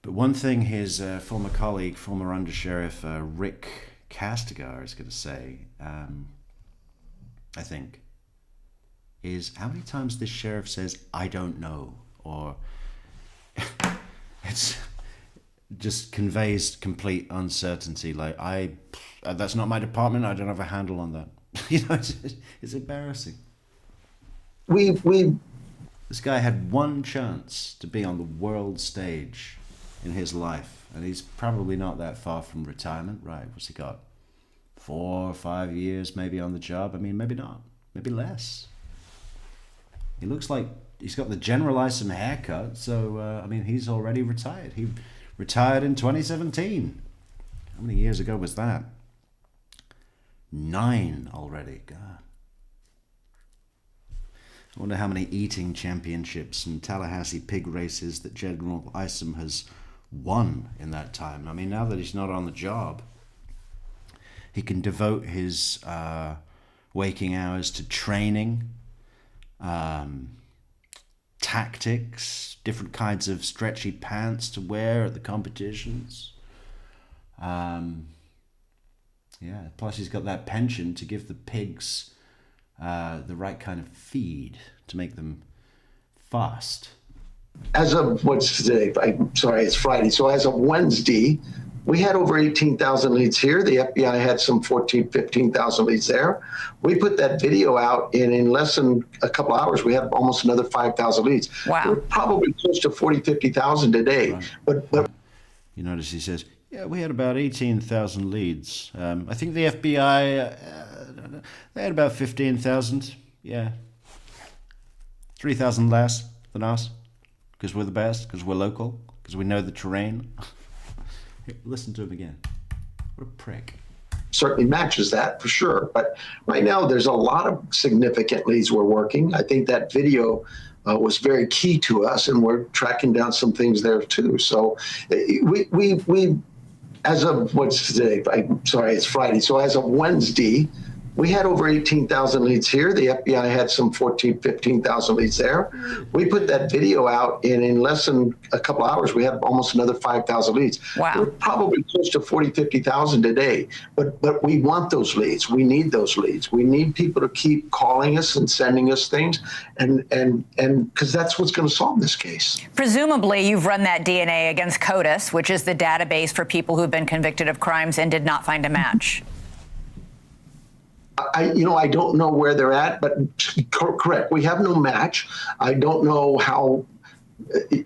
But one thing his former colleague, former Undersheriff Rick Kastigar is going to say, I think, is how many times this sheriff says, I don't know, or it's just conveys complete uncertainty. Like, that's not my department. I don't have a handle on that. It's embarrassing. This guy had one chance to be on the world stage in his life, and he's probably not that far from retirement, right? What's he got? 4 or 5 years maybe on the job? I mean, maybe not, maybe less. He looks like he's got the General Isom haircut, so he's already retired. He retired in 2017. How many years ago was that? 9 already. God. I wonder how many eating championships and Tallahassee pig races that General Isom has won in that time. I mean, now that he's not on the job, he can devote his waking hours to training, tactics, different kinds of stretchy pants to wear at the competitions. Plus he's got that pension to give the pigs the right kind of feed to make them fast.
As of what's today? It's Friday. So as of Wednesday, we had over 18,000 leads here. The FBI had some 15,000 leads there. We put that video out, and in less than a couple hours, we had almost another 5,000 leads.
Wow.
We're probably close to 50,000 today. Right. But
you notice he says, yeah, we had about 18,000 leads. I think the FBI, they had about 15,000. Yeah. 3,000 less than us, because we're the best, because we're local, because we know the terrain. Listen to him again. What a prick.
certainly matches that for sure. But right now, there's a lot of significant leads we're working. I think that video was very key to us, and we're tracking down some things there too. So we as of what's today? I'm sorry, it's Friday. So as of Wednesday, we had over 18,000 leads here. The FBI had some 14, 15,000 leads there. We put that video out, and in less than a couple hours, we had almost another 5,000 leads.
Wow.
We're probably close to 40, 50,000 today. But we want those leads. We need those leads. We need people to keep calling us and sending us things, and because that's what's going to solve this case.
Presumably, you've run that DNA against CODIS, which is the database for people who've been convicted of crimes and did not find a match.
I don't know where they're at, but correct. We have no match. I don't know how.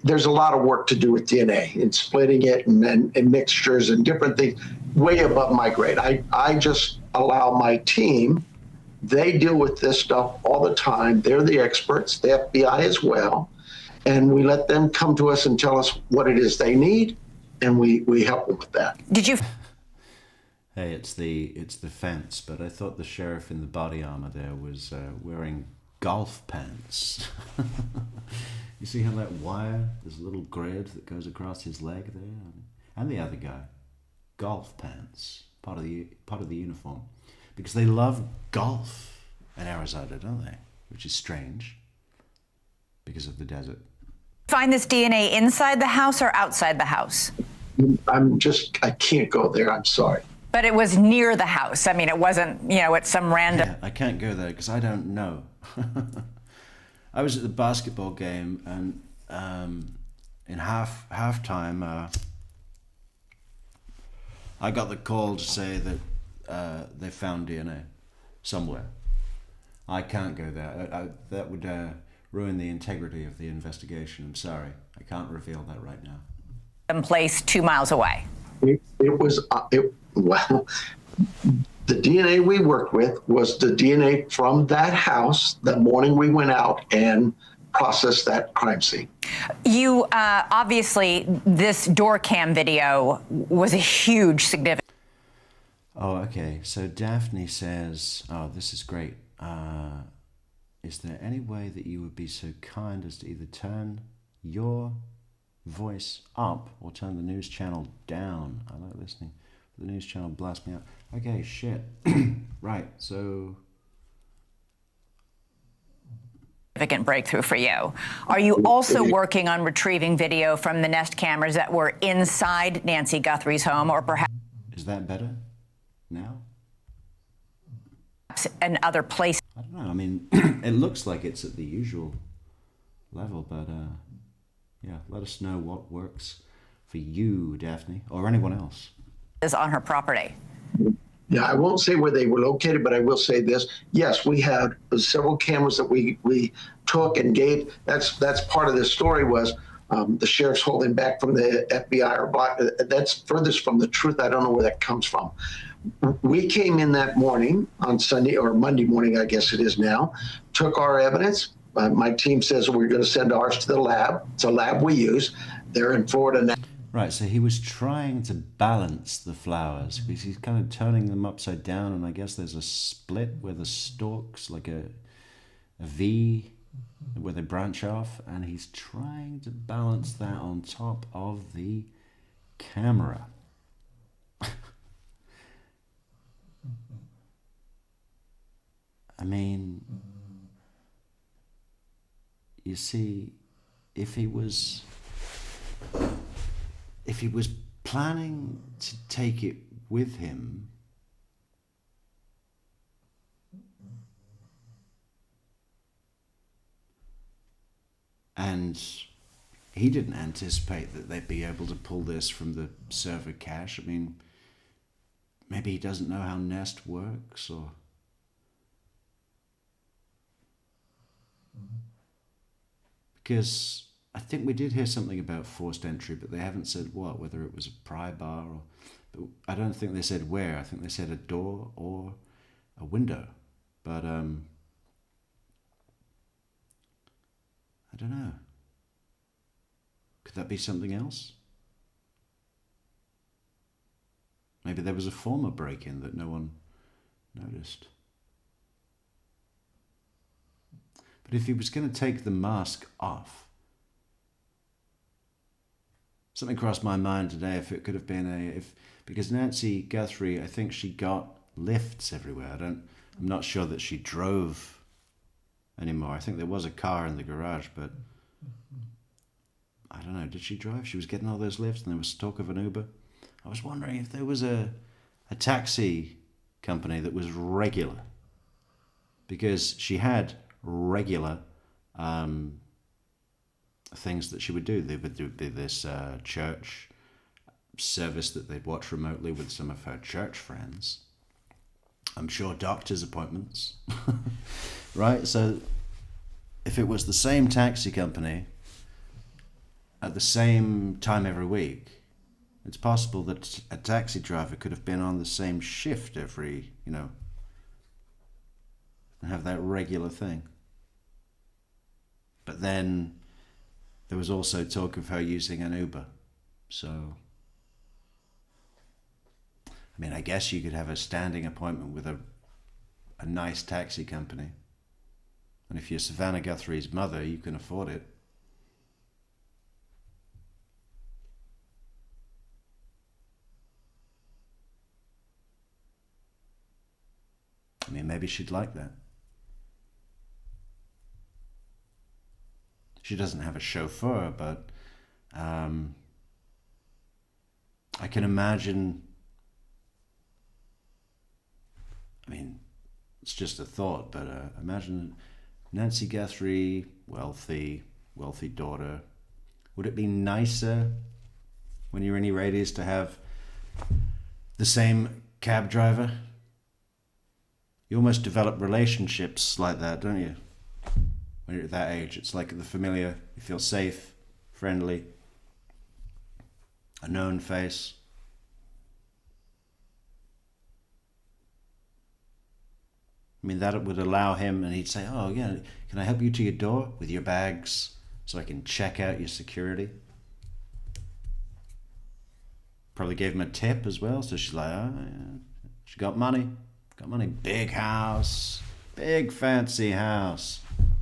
There's a lot of work to do with DNA and splitting it and mixtures and different things, way above my grade. I just allow my team. They deal with this stuff all the time. They're the experts, the FBI as well, and we let them come to us and tell us what it is they need, and we help them with that.
Did you?
Hey, it's the fence, but I thought the sheriff in the body armor there was wearing golf pants. You see how that wire, there's a little grid that goes across his leg there, and the other guy, golf pants, part of the uniform, because they love golf in Arizona, don't they? Which is strange because of the desert.
Find this DNA inside the house or outside the house?
I can't go there. I'm sorry.
But it was near the house. I mean, it wasn't, at some random.
Yeah, I can't go there because I don't know. I was at the basketball game, and in halftime, I got the call to say that they found DNA somewhere. I can't go there. That would ruin the integrity of the investigation. I'm sorry. I can't reveal that right now.
Place 2 miles away.
Well, the DNA we worked with was the DNA from that house the morning we went out and processed that crime scene.
You, obviously, this door cam video was a huge significance.
Oh, okay. So Daphne says, oh, this is great. Is there any way that you would be so kind as to either turn your voice up or turn the news channel down? I like listening. The news channel blasts me out. Okay, shit. Right, so...
Significant breakthrough for you. Are you also working on retrieving video from the Nest cameras that were inside Nancy Guthrie's home, or perhaps...
Is that better now?
...in other places?
I don't know. I mean, it looks like it's at the usual level, but yeah, let us know what works for you, Daphne, or anyone else.
...is on her property.
Yeah, I won't say where they were located, but I will say this. Yes, we had several cameras that we took and gave. That's part of this story was the sheriff's holding back from the FBI or block. That's furthest from the truth. I don't know where that comes from. We came in that morning on Sunday or Monday morning, I guess it is now, took our evidence. My team says we're going to send ours to the lab. It's a lab we use. They're in Florida now.
Right, so he was trying to balance the flowers because he's kind of turning them upside down, and I guess there's a split where the stalks, like a V, where they branch off, and he's trying to balance that on top of the camera. I mean, you see, if he was planning to take it with him, and he didn't anticipate that they'd be able to pull this from the server cache. I mean, maybe he doesn't know how Nest works, or... Because I think we did hear something about forced entry, but they haven't said what, whether it was a pry bar or... But I don't think they said where. I think they said a door or a window. But, I don't know. Could that be something else? Maybe there was a former break-in that no one noticed. But if he was going to take the mask off, something crossed my mind today if it could have been because Nancy Guthrie, I think she got lifts everywhere. I'm not sure that she drove anymore. I think there was a car in the garage, but I don't know. Did she drive? She was getting all those lifts, and there was talk of an Uber. I was wondering if there was a taxi company that was regular, because she had regular things that she would do. There would be this church service that they'd watch remotely with some of her church friends. I'm sure doctor's appointments, right? So if it was the same taxi company at the same time every week, it's possible that a taxi driver could have been on the same shift every, and have that regular thing. But then there was also talk of her using an Uber. So, I mean, I guess you could have a standing appointment with a nice taxi company. And if you're Savannah Guthrie's mother, you can afford it. I mean, maybe she'd like that. She doesn't have a chauffeur, but I can imagine, I mean, it's just a thought, but imagine Nancy Guthrie, wealthy daughter. Would it be nicer when you're in your 80s to have the same cab driver? You almost develop relationships like that, don't you? When you're at that age, it's like the familiar. You feel safe, friendly, a known face. I mean, that would allow him, and he'd say, "Oh, yeah, can I help you to your door with your bags so I can check out your security?" Probably gave him a tip as well, so she's like, "Oh, yeah. She got money. Big house, big fancy house."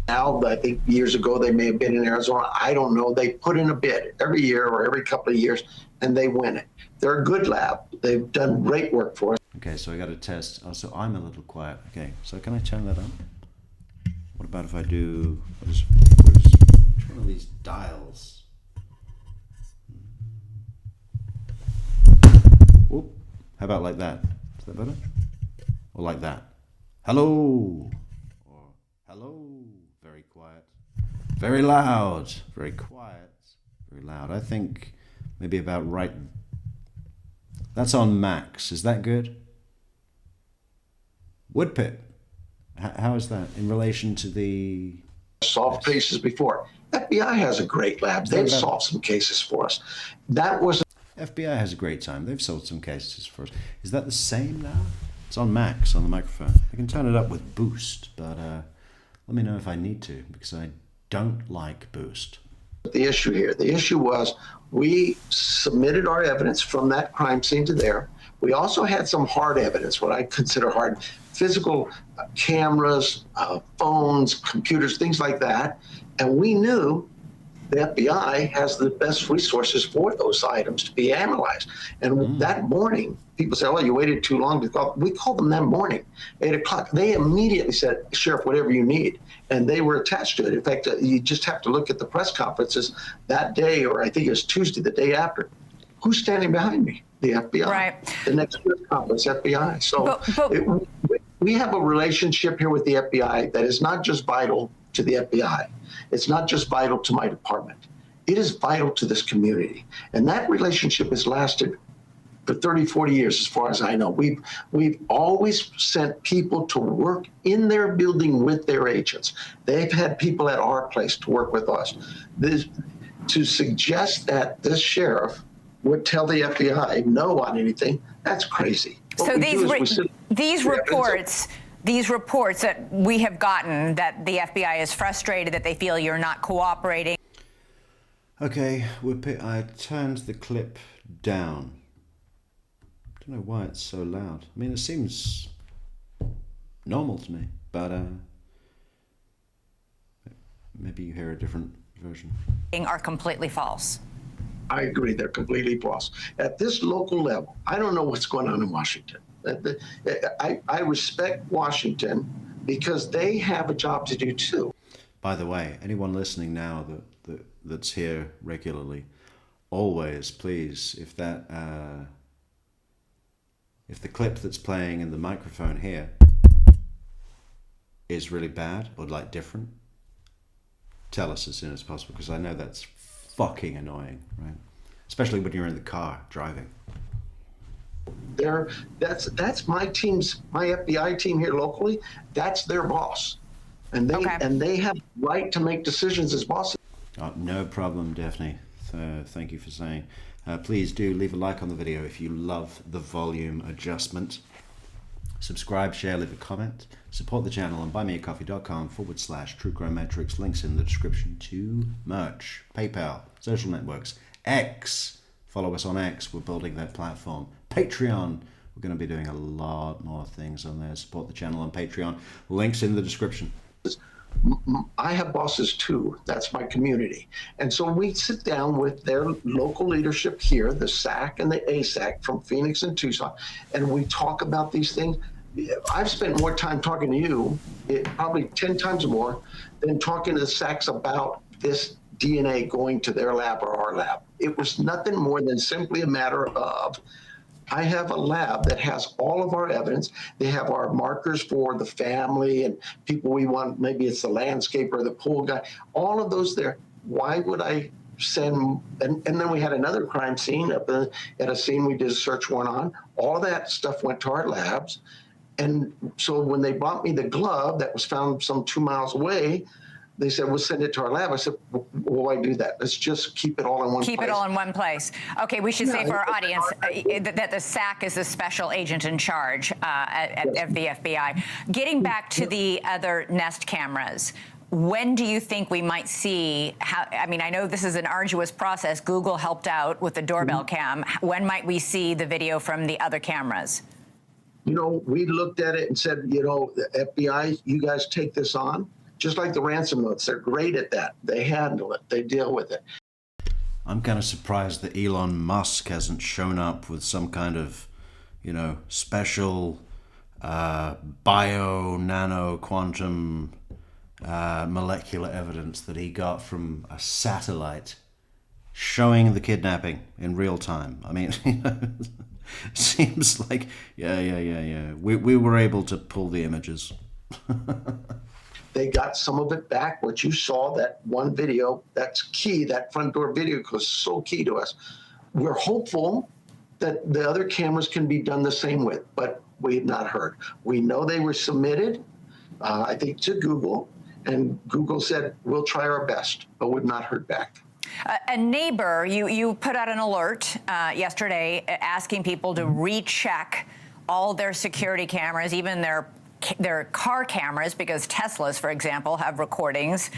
Now, I think years ago they may have been in Arizona. I don't know. They put in a bid every year or every couple of years, and they win it. They're a good lab. They've done great work for us.
Okay, so I got to test. Oh, so I'm a little quiet. Okay, so can I turn that on? What about if I do? Which one of these dials? Whoop. How about like that? Is that better? Or like that? Hello. Or hello. Very quiet. Very loud. Very quiet. Very loud. I think maybe about right. That's on max. Is that good? Woodpit. How is that in relation to the
Solved cases before. FBI has a great lab. They've solved some cases for us. That was
FBI has a great time. They've solved some cases for us. Is that the same now? It's on max on the microphone. I can turn it up with boost, but let me know if I need to, because I don't like boost.
the issue here. The issue was we submitted our evidence from that crime scene to there. We also had some hard evidence, what I consider hard, physical cameras, phones, computers, things like that. And we knew the FBI has the best resources for those items to be analyzed. And that morning, people say, oh, you waited too long to call. We called them that morning, 8 o'clock. They immediately said, Sheriff, whatever you need. And they were attached to it. In fact, you just have to look at the press conferences that day, or I think it was Tuesday, the day after. Who's standing behind me? The FBI. Right. The next press conference, FBI. So we have a relationship here with the FBI that is not just vital to the FBI. It's not just vital to my department. It is vital to this community. And that relationship has lasted for 30, 40 years, as far as I know. We've always sent people to work in their building with their agents. They've had people at our place to work with us. To suggest that this sheriff would tell the FBI no on anything, that's crazy.
So these reports that we have gotten, that the FBI is frustrated, that they feel you're not cooperating.
Okay, I turned the clip down. don't know why it's so loud. I mean, it seems normal to me, but maybe you hear a different version.
Are completely false.
I agree, they're completely false. At this local level, I don't know what's going on in Washington. I respect Washington because they have a job to do too.
By the way, anyone listening now that's here regularly, always please, if the clip that's playing in the microphone here is really bad or like different, tell us as soon as possible, because I know that's fucking annoying, right? Especially when you're in the car driving.
That's my team's, my FBI team here locally. That's their boss, and they have the right to make decisions as bosses.
No problem, Daphne. Thank you for saying. Please do leave a like on the video if you love the volume adjustment. Subscribe, share, leave a comment. Support the channel on buymeacoffee.com/truecrimemetrics. Links in the description to merch, PayPal, social networks, X. Follow us on X. We're building that platform. Patreon. We're going to be doing a lot more things on there. Support the channel on Patreon. Links in the description.
I have bosses too. That's my community. And so we sit down with their local leadership here, the SAC and the ASAC from Phoenix and Tucson, and we talk about these things. I've spent more time talking to you, probably 10 times more, than talking to the SACs about this DNA going to their lab or our lab. It was nothing more than simply a matter of, I have a lab that has all of our evidence. They have our markers for the family and people we want. Maybe it's the landscaper or the pool guy. All of those there. Why would I send? And then we had another crime scene up at a scene we did a search warrant on. All that stuff went to our labs. And so when they brought me the glove that was found some 2 miles away, they said, we'll send it to our lab. I said, well, why do that? Let's just keep it all in one place.
Keep it all in one place. Okay, we should say for our audience that the SAC is the special agent in charge at the FBI. Getting back to the other Nest cameras, when do you think we might see I mean, I know this is an arduous process. Google helped out with the doorbell cam. When might we see the video from the other cameras?
You know, we looked at it and said, you know, the FBI, you guys take this on. Just like the ransom notes, they're great at that. They handle it. They deal with it.
I'm kind of surprised that Elon Musk hasn't shown up with some kind of, you know, special nano, quantum, molecular evidence that he got from a satellite showing the kidnapping in real time. I mean, you know, it seems like, yeah. We were able to pull the images.
They got some of it back. What you saw, that one video, that's key. That front door video was so key to us. We're hopeful that the other cameras can be done the same with, but we have not heard. We know they were submitted, I think, to Google, and Google said, we'll try our best, but we've not heard back.
A neighbor, you put out an alert yesterday asking people to recheck all their security cameras, even their car cameras, because Teslas, for example, have recordings.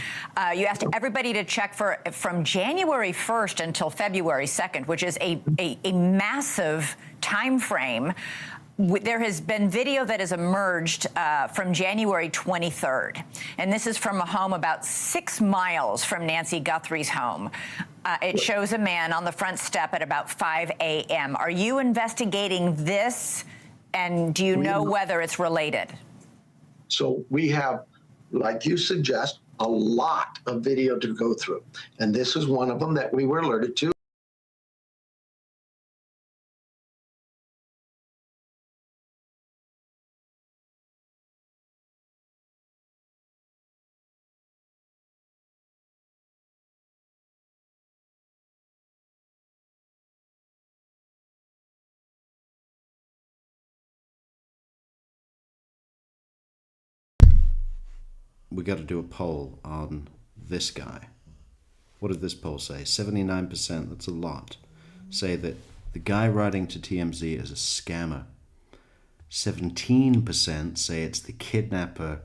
You asked everybody to check from January 1st until February 2nd, which is a massive time frame. There has been video that has emerged from January 23rd, and this is from a home about 6 miles from Nancy Guthrie's home. It shows a man on the front step at about 5 a.m. Are you investigating this, and do you know whether it's related?
So we have, like you suggest, a lot of video to go through. And this is one of them that we were alerted to.
We got to do a poll on this guy. What did this poll say? 79%, that's a lot, say that the guy writing to TMZ is a scammer. 17% say it's the kidnapper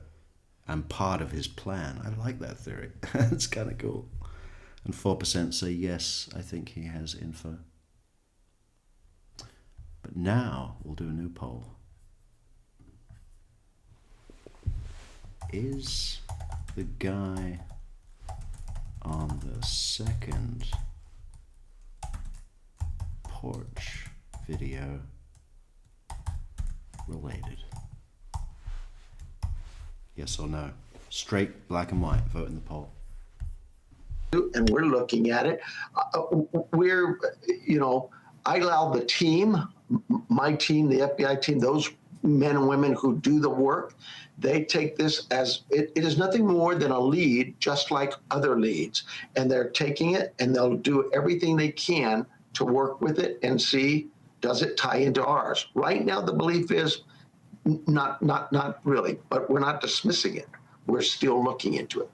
and part of his plan. I like that theory. That's kind of cool. And 4% say yes, I think he has info. But But now we'll do a new poll. Is the guy on the second porch video related? Yes or no? Straight, black and white. Vote in the poll.
And we're looking at it. We're, you know, I allow the team, my team, the FBI team, those men and women who do the work, they take this as it is nothing more than a lead, just like other leads. And they're taking it and they'll do everything they can to work with it and see, does it tie into ours? Right now, the belief is not really, but we're not dismissing it. We're still looking into it.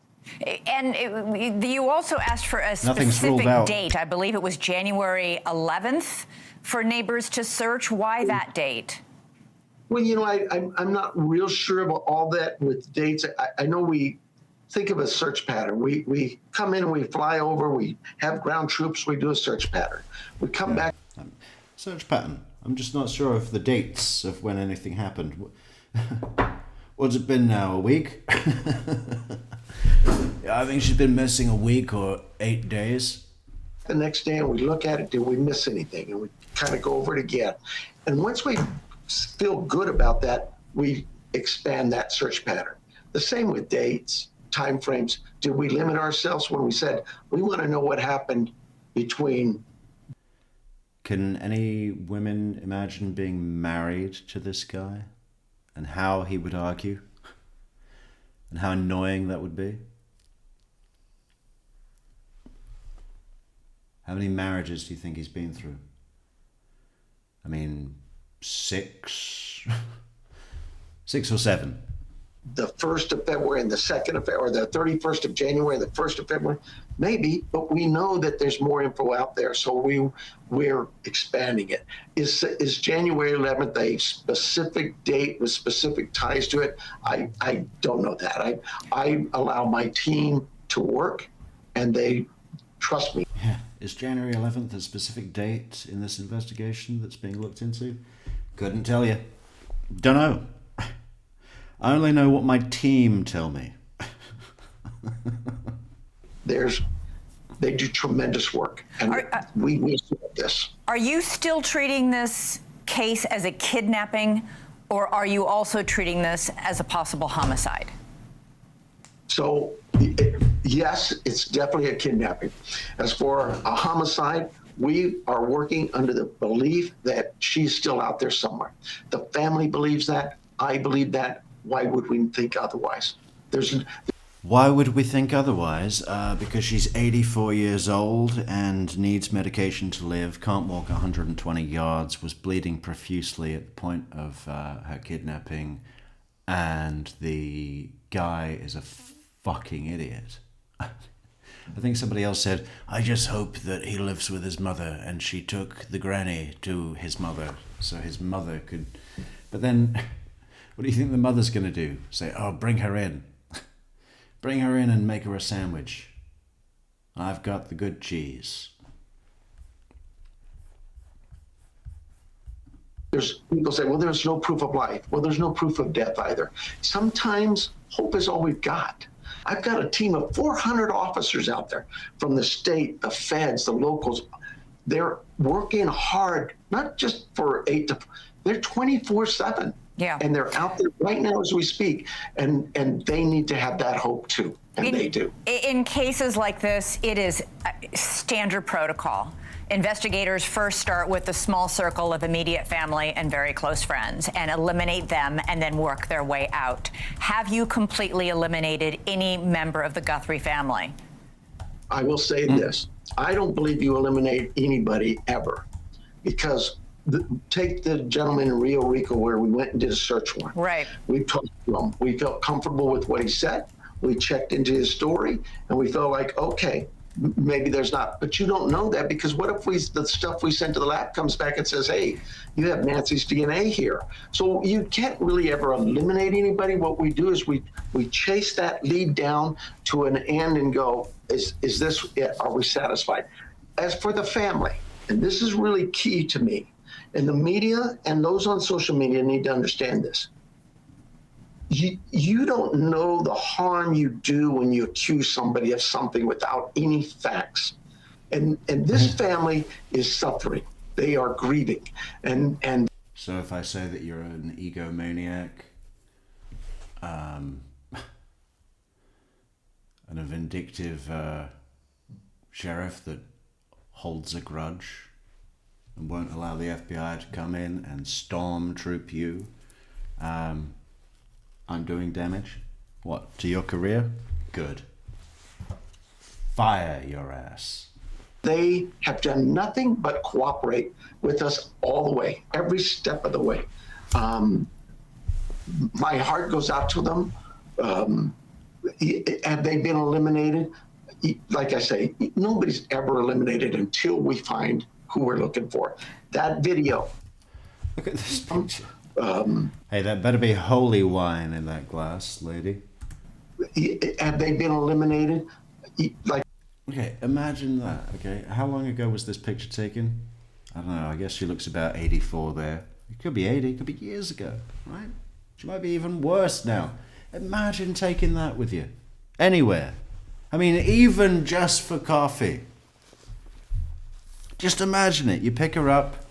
And you also asked for a
Nothing's ruled
specific
out.
date. I believe it was January 11th for neighbors to search. Why that date?
Well, you know, I'm not real sure about all that with dates. I know we think of a search pattern. We come in, we fly over, we have ground troops, we do a search pattern. We come back.
Search pattern. I'm just not sure of the dates of when anything happened. What's it been now, a week? Yeah, I think she's been missing a week or 8 days.
The next day and we look at it, did we miss anything? And we kind of go over it again. And once we feel good about that, we expand that search pattern. The same with dates, time frames. Did we limit ourselves when we said, we want to know what happened between...
Can any women imagine being married to this guy and how he would argue and how annoying that would be? How many marriages do you think he's been through? I mean, 6? 6 or 7?
The 1st of February and the 2nd of February, or the 31st of January and the 1st of February, maybe, but we know that there's more info out there, so we're expanding it. Is January 11th a specific date with specific ties to it? I don't know that. I allow my team to work, and they trust me.
Yeah. Is January 11th a specific date in this investigation that's being looked into? Couldn't tell you. Don't know. I only know what my team tell me.
They do tremendous work, and we support this.
Are you still treating this case as a kidnapping, or are you also treating this as a possible homicide?
So, yes, it's definitely a kidnapping. As for a homicide, we are working under the belief that she's still out there somewhere. The family believes that. I believe that. Why would we think otherwise?
Why would we think otherwise? Because she's 84 years old and needs medication to live, can't walk 120 yards, was bleeding profusely at the point of her kidnapping, and the guy is a fucking idiot. I think somebody else said, I just hope that he lives with his mother and she took the granny to his mother so his mother could... But then, what do you think the mother's going to do? Say, oh, bring her in. Bring her in and make her a sandwich. I've got the good cheese.
People say, well, there's no proof of life. Well, there's no proof of death either. Sometimes hope is all we've got. I've got a team of 400 officers out there from the state, the feds, the locals. They're working hard, not just for 8 to... They're 24/7.
Yeah.
And they're out there right now as we speak. And they need to have that hope too. And they do.
In cases like this, it is standard protocol. Investigators first start with a small circle of immediate family and very close friends and eliminate them and then work their way out. Have you completely eliminated any member of the Guthrie family?
I will say this. I don't believe you eliminate anybody ever, because take the gentleman in Rio Rico where we went and did a search warrant.
Right.
We talked to him. We felt comfortable with what he said. We checked into his story, and we felt like, okay, maybe there's not. But you don't know that, because what if the stuff we sent to the lab comes back and says, hey, you have Nancy's DNA here. So you can't really ever eliminate anybody. What we do is we chase that lead down to an end and go, is this it? Are we satisfied? As for the family, and this is really key to me, And the media and those on social media need to understand this. You don't know the harm you do when you accuse somebody of something without any facts. And this family is suffering. They are grieving. And
so if I say that you're an egomaniac, and a vindictive sheriff that holds a grudge and won't allow the FBI to come in and stormtroop you, I'm doing damage. What, to your career? Good. Fire your ass.
they have done nothing but cooperate with us all the way, every step of the way. My heart goes out to them. Have they been eliminated? Like I say, nobody's ever eliminated until we find who we're looking for. That video.
Look at this picture. Hey, that better be holy wine in that glass, lady.
Have they been eliminated? Like.
Okay, imagine that, okay? How long ago was this picture taken? I don't know, I guess she looks about 84 there. It could be 80, it could be years ago, right? She might be even worse now. Imagine taking that with you. Anywhere. I mean, even just for coffee. Just imagine it. You pick her up.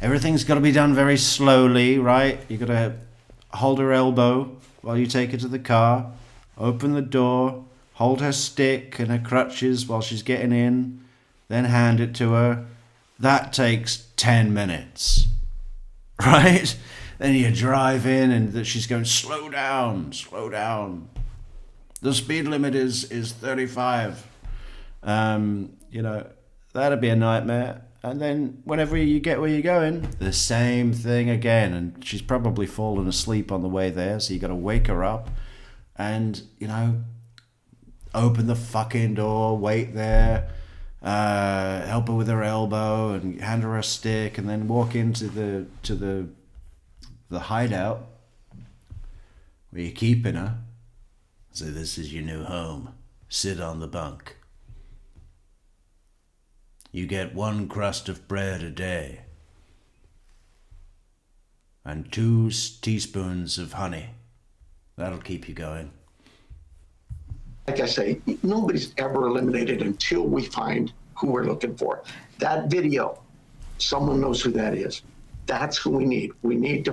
Everything's got to be done very slowly, right? You got to hold her elbow while you take her to the car. Open the door. Hold her stick and her crutches while she's getting in. Then hand it to her. That takes 10 minutes. Right? Then you drive in and she's going, slow down, slow down. The speed limit is 35. You know, that'd be a nightmare. And then whenever you get where you're going, the same thing again. And she's probably fallen asleep on the way there, so you got to wake her up and, you know, open the fucking door, wait there, help her with her elbow and hand her a stick, and then walk into the hideout where you're keeping her. So this is your new home. Sit on the bunk. You get 1 crust of bread a day and 2 teaspoons of honey. That'll keep you going.
Like I say, nobody's ever eliminated until we find who we're looking for. That video, someone knows who that is. That's who we need. We need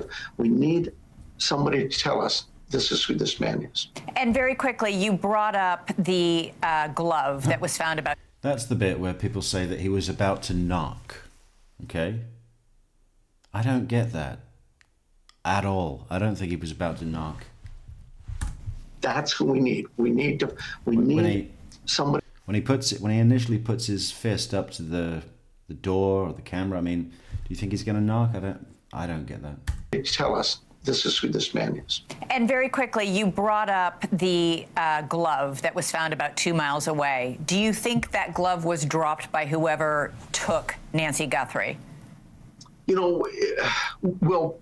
somebody to tell us this is who this man is.
And very quickly, you brought up the glove that was found about.
That's the bit where people say that he was about to knock. Okay? I don't get that at all. I don't think he was about to knock.
That's who we need. We need somebody.
When he initially puts his fist up to the door or the camera, I mean, do you think he's going to knock? I don't get that.
Tell us this is who this man is.
And very quickly, you brought up the glove that was found about 2 miles away. Do you think that glove was dropped by whoever took Nancy Guthrie?
You know, well,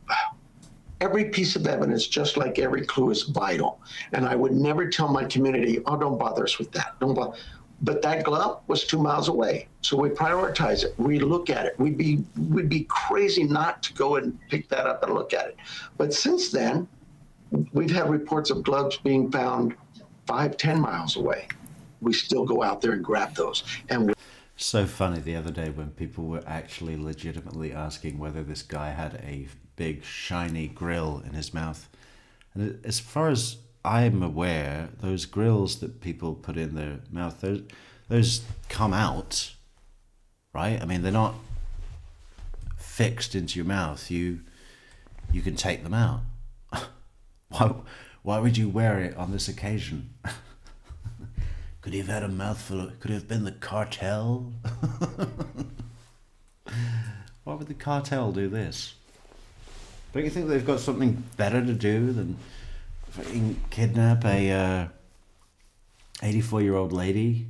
every piece of evidence, just like every clue, is vital. And I would never tell my community, oh, don't bother us with that. Don't bother. But that glove was 2 miles away. So we prioritize it. We look at it. We'd be crazy not to go and pick that up and look at it. But since then, we've had reports of gloves being found 5-10 miles away. We still go out there and grab those. And
so funny the other day when people were actually legitimately asking whether this guy had a big shiny grill in his mouth. And as far as I'm aware, those grills that people put in their mouth, those come out, right? I mean, they're not fixed into your mouth. You can take them out. Why would you wear it on this occasion? Could he have had a mouthful? Could it have been the cartel? Why would the cartel do this? Don't you think they've got something better to do than fucking kidnap a 84-year-old lady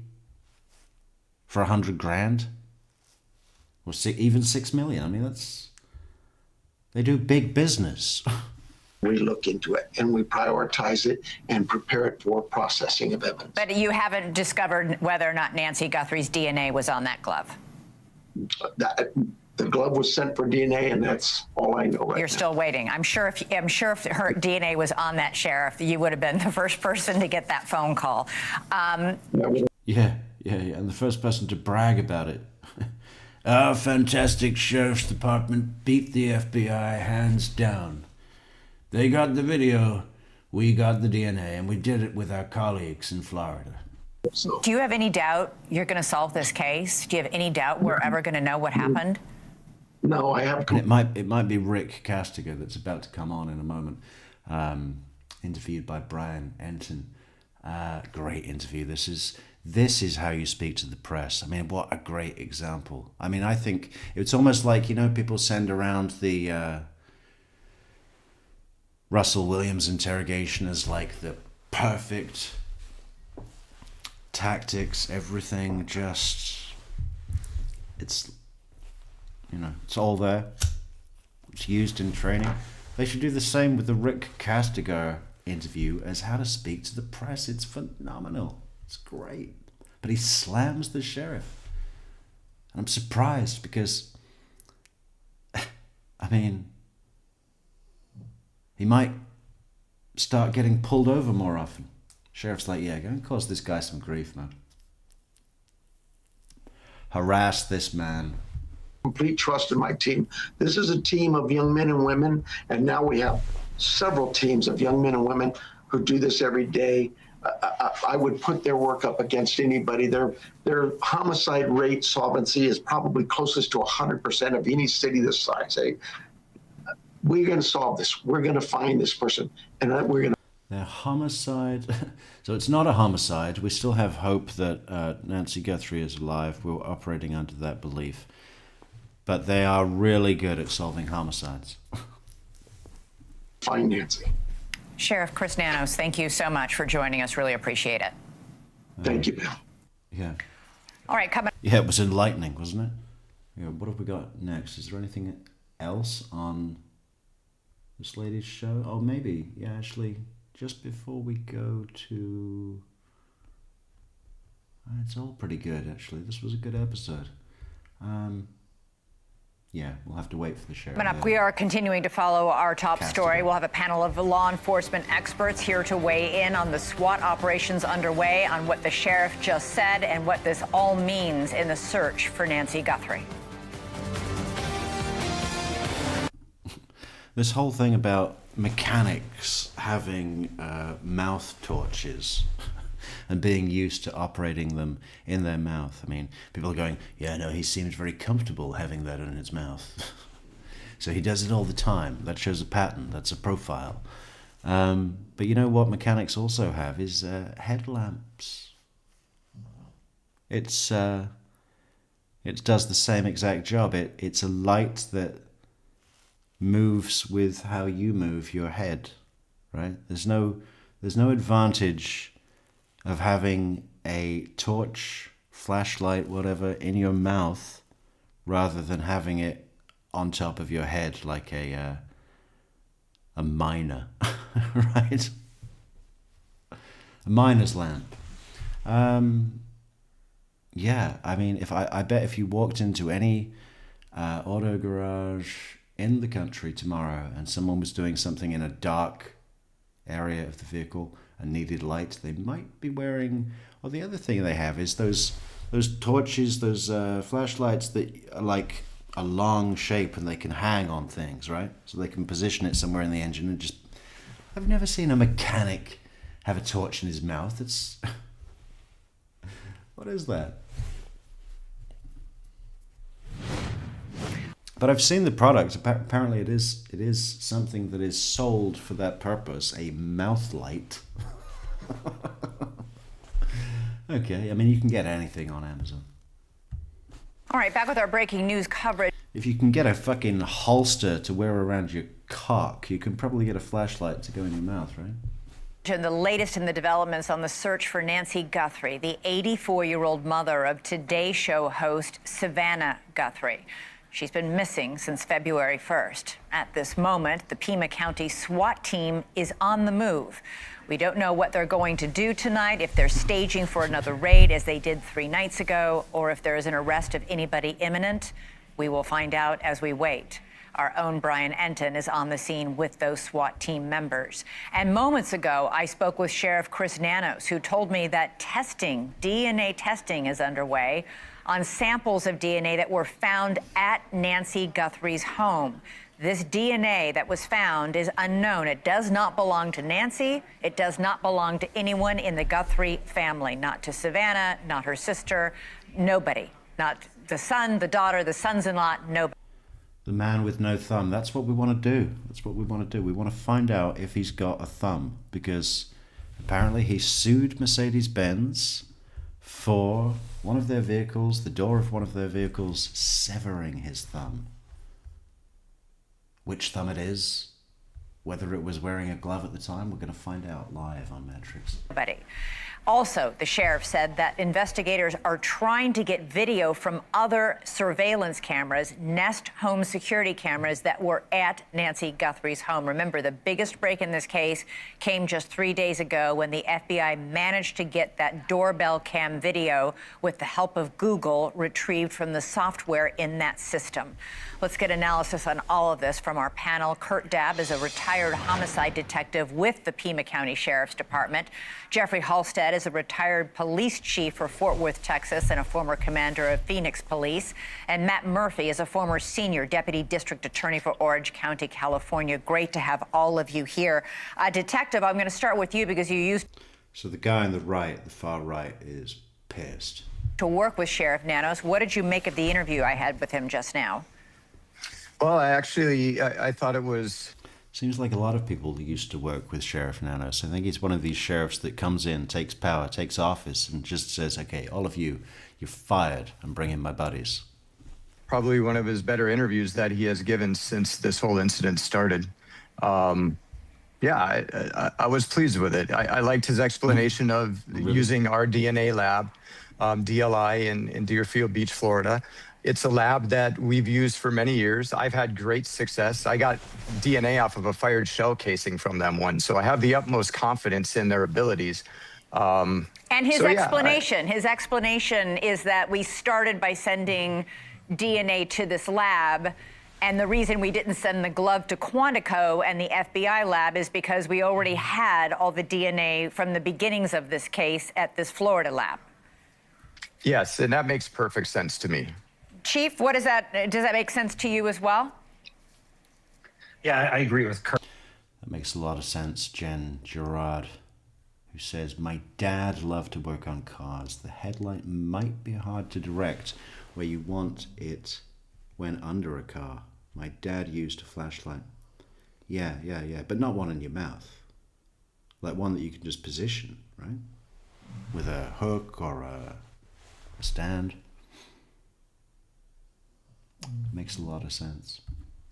for 100 grand? Or even 6 million? I mean, they do big business.
we look into it and we prioritize it and prepare it for processing of evidence.
But you haven't discovered whether or not Nancy Guthrie's DNA was on that glove?
The glove was sent for DNA, and that's all I know right now.
You're still waiting. I'm sure if her DNA was on that, Sheriff, you would have been the first person to get that phone call.
Yeah, and the first person to brag about it. Our fantastic Sheriff's Department beat the FBI hands down. They got the video, we got the DNA, and we did it with our colleagues in Florida.
Do you have any doubt you're going to solve this case? Do you have any doubt we're ever going to know what happened?
No, I have.
And it might be Rick Kastigar that's about to come on in a moment, interviewed by Brian Enton. Great interview. This is how you speak to the press. I mean, what a great example. I mean, I think it's almost like, people send around the Russell Williams interrogation as like the perfect tactics, everything just, it's all there. It's used in training. They should do the same with the Rick Kastigar interview as how to speak to the press. It's phenomenal. It's great. But he slams the sheriff. And I'm surprised because, I mean, he might start getting pulled over more often. Sheriff's like, yeah, go and cause this guy some grief, man. Harass this man.
Complete trust in my team. This is a team of young men and women, and now we have several teams of young men and women who do this every day. I would put their work up against anybody. Their homicide rate solvency is probably closest to 100% of any city this size. We're going to solve this. We're going to find this person, and we're going to.
Their homicide. So it's not a homicide. We still have hope that Nancy Guthrie is alive. We're operating under that belief. But they are really good at solving homicides.
Find Nancy.
Sheriff Chris Nanos, thank you so much for joining us. Really appreciate it.
Thank you, Bill.
Yeah.
All right, coming.
Yeah, it was enlightening, wasn't it? Yeah, what have we got next? Is there anything else on this lady's show? Oh, maybe. Yeah, actually, just before we go to... It's all pretty good, actually. This was a good episode. Yeah, we'll have to wait for the sheriff.
Coming up, we are continuing to follow our top story. We'll have a panel of law enforcement experts here to weigh in on the SWAT operations underway, on what the sheriff just said, and what this all means in the search for Nancy Guthrie.
This whole thing about mechanics having mouth torches and being used to operating them in their mouth. I mean, people are going, yeah, no, he seems very comfortable having that in his mouth. So he does it all the time. That shows a pattern. That's a profile. But you know what mechanics also have is headlamps. It does the same exact job. It's a light that moves with how you move your head, right? There's no advantage of having a torch, flashlight, whatever, in your mouth rather than having it on top of your head like a miner, right? A miner's lamp. Yeah, I mean, I bet if you walked into any auto garage in the country tomorrow and someone was doing something in a dark area of the vehicle and needed light, they might be wearing, or the other thing they have is those torches, those flashlights that are like a long shape and they can hang on things, right? So they can position it somewhere in the engine and just... I've never seen a mechanic have a torch in his mouth. It's... What is that? But I've seen the product. Apparently it is something that is sold for that purpose, a mouth light. Okay, I mean, you can get anything on Amazon.
All right, back with our breaking news coverage.
If you can get a fucking holster to wear around your cock, you can probably get a flashlight to go in your mouth, right?
And the latest in the developments on the search for Nancy Guthrie, the 84-year-old mother of Today Show host Savannah Guthrie. She's been missing since February 1st. At this moment, the Pima County SWAT team is on the move. We don't know what they're going to do tonight, if they're staging for another raid as they did 3 nights ago, or if there is an arrest of anybody imminent. We will find out as we wait. Our own Brian Enton is on the scene with those SWAT team members. And moments ago, I spoke with Sheriff Chris Nanos, who told me that DNA testing is underway on samples of DNA that were found at Nancy Guthrie's home. This DNA that was found is unknown. It does not belong to Nancy. It does not belong to anyone in the Guthrie family, not to Savannah, not her sister, nobody. Not the son, the daughter, the sons-in-law, nobody.
The man with no thumb. That's what we want to do. That's what we want to do. We want to find out if he's got a thumb, because apparently he sued Mercedes-Benz for one of their vehicles, the door of one of their vehicles, severing his thumb. Which thumb it is, whether it was wearing a glove at the time, we're going to find out live on Metrix.
Also, the sheriff said that investigators are trying to get video from other surveillance cameras, Nest home security cameras that were at Nancy Guthrie's home. Remember, the biggest break in this case came just 3 days ago when the FBI managed to get that doorbell cam video with the help of Google retrieved from the software in that system. Let's get analysis on all of this from our panel. Kurt Dabb is a retired homicide detective with the Pima County Sheriff's Department. Jeffrey Halstead is a retired police chief for Fort Worth, Texas, and a former commander of Phoenix Police. And Matt Murphy is a former senior deputy district attorney for Orange County, California. Great to have all of you here. Detective, I'm going to start with you because you used...
So the guy on the right, the far right, is pissed.
...to work with Sheriff Nanos. What did you make of the interview I had with him just now?
Well, I thought it was...
Seems like a lot of people used to work with Sheriff Nanos. I think he's one of these sheriffs that comes in, takes power, takes office, and just says, okay, all of you, you're fired. I'm bringing my buddies.
Probably one of his better interviews that he has given since this whole incident started. I was pleased with it. I liked his explanation of using our DNA lab, DLI in Deerfield Beach, Florida. It's a lab that we've used for many years. I've had great success. I got DNA off of a fired shell casing from them once, so I have the utmost confidence in their abilities.
And his explanation is that we started by sending DNA to this lab, and the reason we didn't send the glove to Quantico and the FBI lab is because we already had all the DNA from the beginnings of this case at this Florida lab.
Yes, and that makes perfect sense to me.
Chief, does that make sense to you as well?
Yeah, I agree with Kurt.
That makes a lot of sense. Jen Gerard, who says, my dad loved to work on cars. The headlight might be hard to direct where you want it when under a car. My dad used a flashlight. Yeah, but not one in your mouth. Like one that you can just position, right? With a hook or a stand. Makes a lot of sense.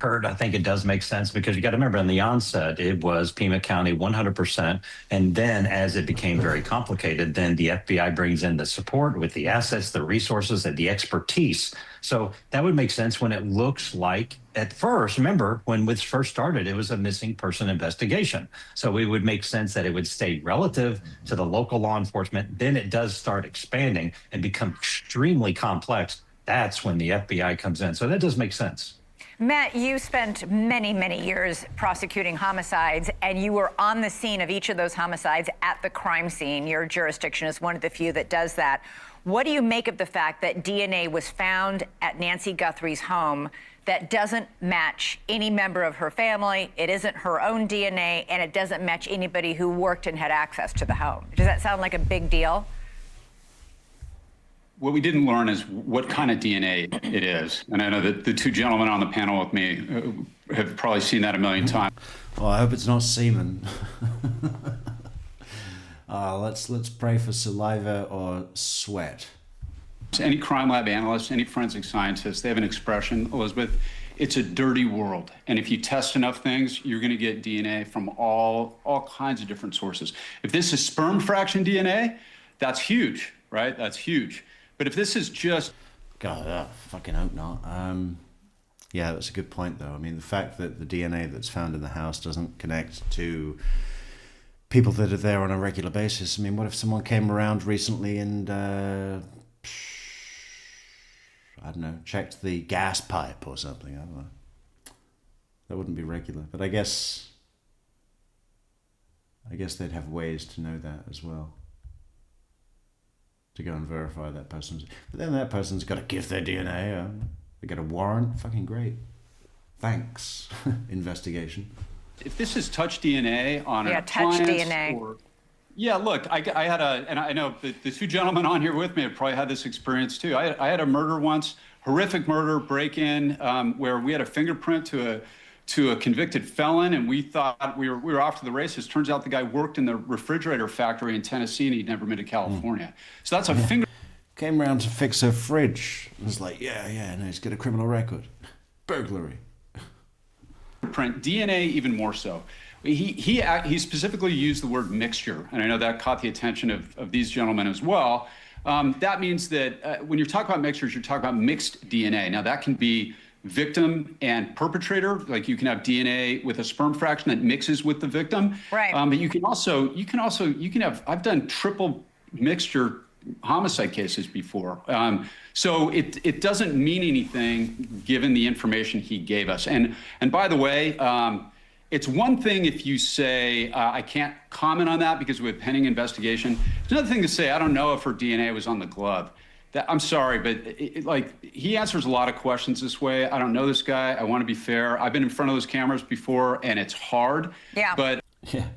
Kurt, I think it does make sense because you got to remember in the onset, it was Pima County 100%. And then as it became very complicated, then the FBI brings in the support with the assets, the resources, and the expertise. So that would make sense when it looks like at first, remember when this first started, it was a missing person investigation. So it would make sense that it would stay relative to the local law enforcement. Then it does start expanding and become extremely complex. That's when the FBI comes in. So that does make sense.
Matt, you spent many, many years prosecuting homicides, and you were on the scene of each of those homicides at the crime scene. Your jurisdiction is one of the few that does that. What do you make of the fact that DNA was found at Nancy Guthrie's home that doesn't match any member of her family, it isn't her own DNA, and it doesn't match anybody who worked and had access to the home? Does that sound like a big deal?
What we didn't learn is what kind of DNA it is. And I know that the two gentlemen on the panel with me have probably seen that a million times.
Well, I hope it's not semen. Let's pray for saliva or sweat.
Any crime lab analyst, any forensic scientist, they have an expression, Elizabeth, it's a dirty world. And if you test enough things, you're going to get DNA from all kinds of different sources. If this is sperm fraction DNA, that's huge, right? That's huge. But if this is just...
God, I fucking hope not. Yeah, that's a good point, though. I mean, the fact that the DNA that's found in the house doesn't connect to people that are there on a regular basis. I mean, what if someone came around recently and, I I don't know, checked the gas pipe or something. I don't know. That wouldn't be regular, but I guess they'd have ways to know that as well, to go and verify that person's. But then that person's got to give their DNA. They get a warrant. Fucking great. Thanks, investigation.
If this is touch DNA on
Yeah,
an
touch
appliance
DNA.
or yeah, look, I had and I know the two gentlemen on here with me have probably had this experience too. I had a murder once, horrific murder, break-in, where we had a fingerprint to a convicted felon, and we thought we were off to the races. Turns out the guy worked in the refrigerator factory in Tennessee, and he'd never been to California. So that's a finger.
Came round to fix her fridge. It was like, yeah, no, he's got a criminal record. Burglary.
Print DNA even more so. He specifically used the word mixture, and I know that caught the attention of these gentlemen as well. That means that when you're talking about mixtures, you're talking about mixed DNA. Now that can be victim and perpetrator, like you can have DNA with a sperm fraction that mixes with the victim.
Right.
But you can have. I've done triple mixture homicide cases before. So it doesn't mean anything given the information he gave us. And by the way, it's one thing if you say, I can't comment on that because we have pending investigation. It's another thing to say, I don't know if her DNA was on the glove. I'm sorry, but he answers a lot of questions this way. I don't know this guy. I want to be fair. I've been in front of those cameras before, and it's hard.
Yeah.
But
Yeah,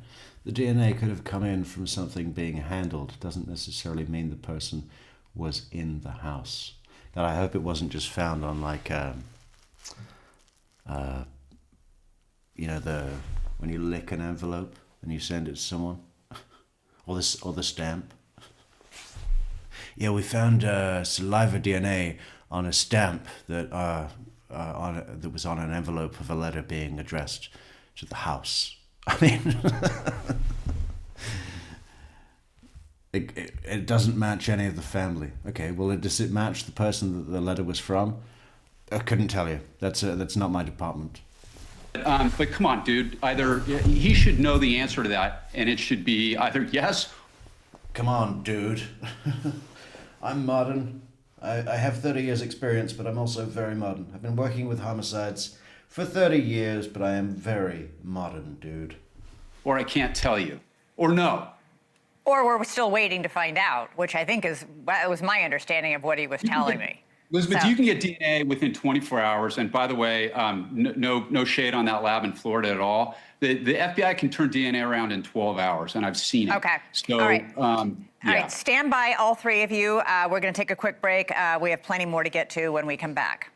the DNA could have come in from something being handled. Doesn't necessarily mean the person was in the house. And I hope it wasn't just found on when you lick an envelope and you send it to someone, or the stamp. Yeah, we found saliva DNA on a stamp that was on an envelope of a letter being addressed to the house. I mean, it doesn't match any of the family. Okay, well, does it match the person that the letter was from? I couldn't tell you. That's not my department.
But come on, dude. Either he should know the answer to that, and it should be either yes.
Come on, dude. I'm modern. I have 30 years experience, but I'm also very modern. I've been working with homicides for 30 years, but I am very modern, dude.
Or I can't tell you. Or no.
Or we're still waiting to find out, which I think was my understanding of what he was telling me.
Elizabeth,
So-
you can get DNA within 24 hours. And by the way, no shade on that lab in Florida at all. The FBI can turn DNA around in 12 hours, and I've seen it.
Okay.
So,
All right.
yeah.
All right, stand by, all three of you. We're going to take a quick break. We have plenty more to get to when we come back.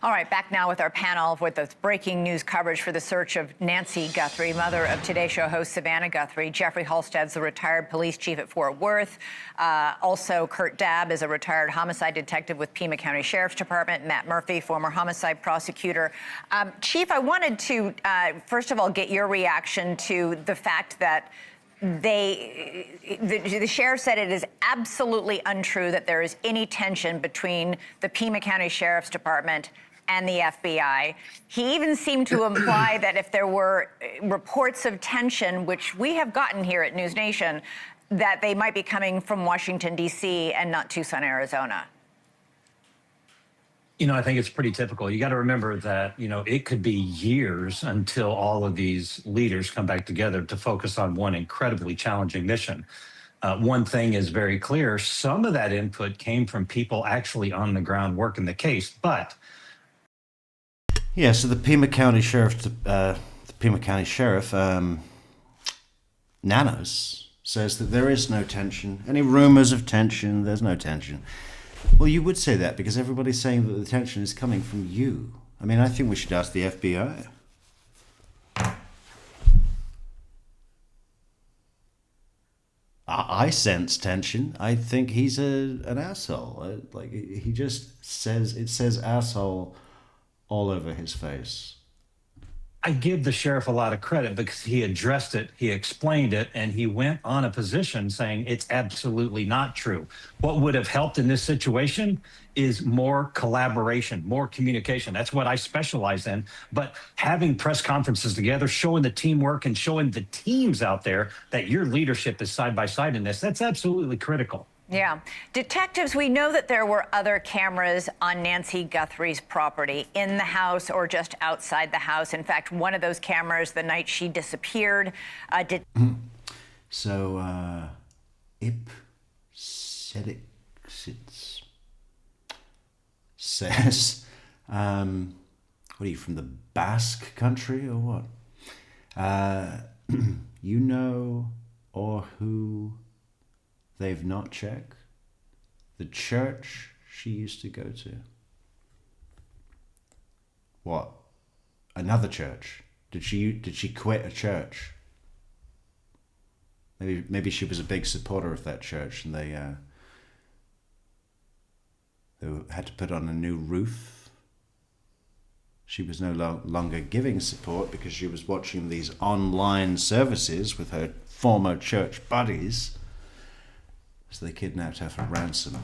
All right, back now with our panel with the breaking news coverage for the search of Nancy Guthrie, mother of Today Show host Savannah Guthrie. Jeffrey Halstead's the retired police chief at Fort Worth. Also, Kurt Dabb is a retired homicide detective with Pima County Sheriff's Department. Matt Murphy, former homicide prosecutor. Chief, I wanted to, first of all, get your reaction to the fact that the sheriff said it is absolutely untrue that there is any tension between the Pima County Sheriff's Department and the FBI. He even seemed to imply that if there were reports of tension, which we have gotten here at News Nation, that they might be coming from Washington, D.C. and not Tucson, Arizona.
You know, I think it's pretty typical. You got to remember that, it could be years until all of these leaders come back together to focus on one incredibly challenging mission. One thing is very clear. Some of that input came from people actually on the ground working the case, but
yeah, so the Pima County Sheriff, Nanos, says that there is no tension. Any rumors of tension, there's no tension. Well, you would say that because everybody's saying that the tension is coming from you. I mean, I think we should ask the FBI. I sense tension. I think he's an asshole. He just says, it says asshole all over his face.
I give the sheriff a lot of credit because he addressed it, he explained it, and he went on a position saying it's absolutely not true. What would have helped in this situation is more collaboration, more communication. That's what I specialize in. But having press conferences together, showing the teamwork and showing the teams out there that your leadership is side by side in this, that's absolutely critical.
Yeah. Detectives, we know that there were other cameras on Nancy Guthrie's property in the house or just outside the house. In fact, one of those cameras, the night she disappeared,
So, Ipsedixits says, what are you, from the Basque country or what? You know or who they've not checked? The church she used to go to. What? Another church? Did she quit a church? Maybe she was a big supporter of that church, and they had to put on a new roof. She was no longer giving support because she was watching these online services with her former church buddies. So they kidnapped her for ransom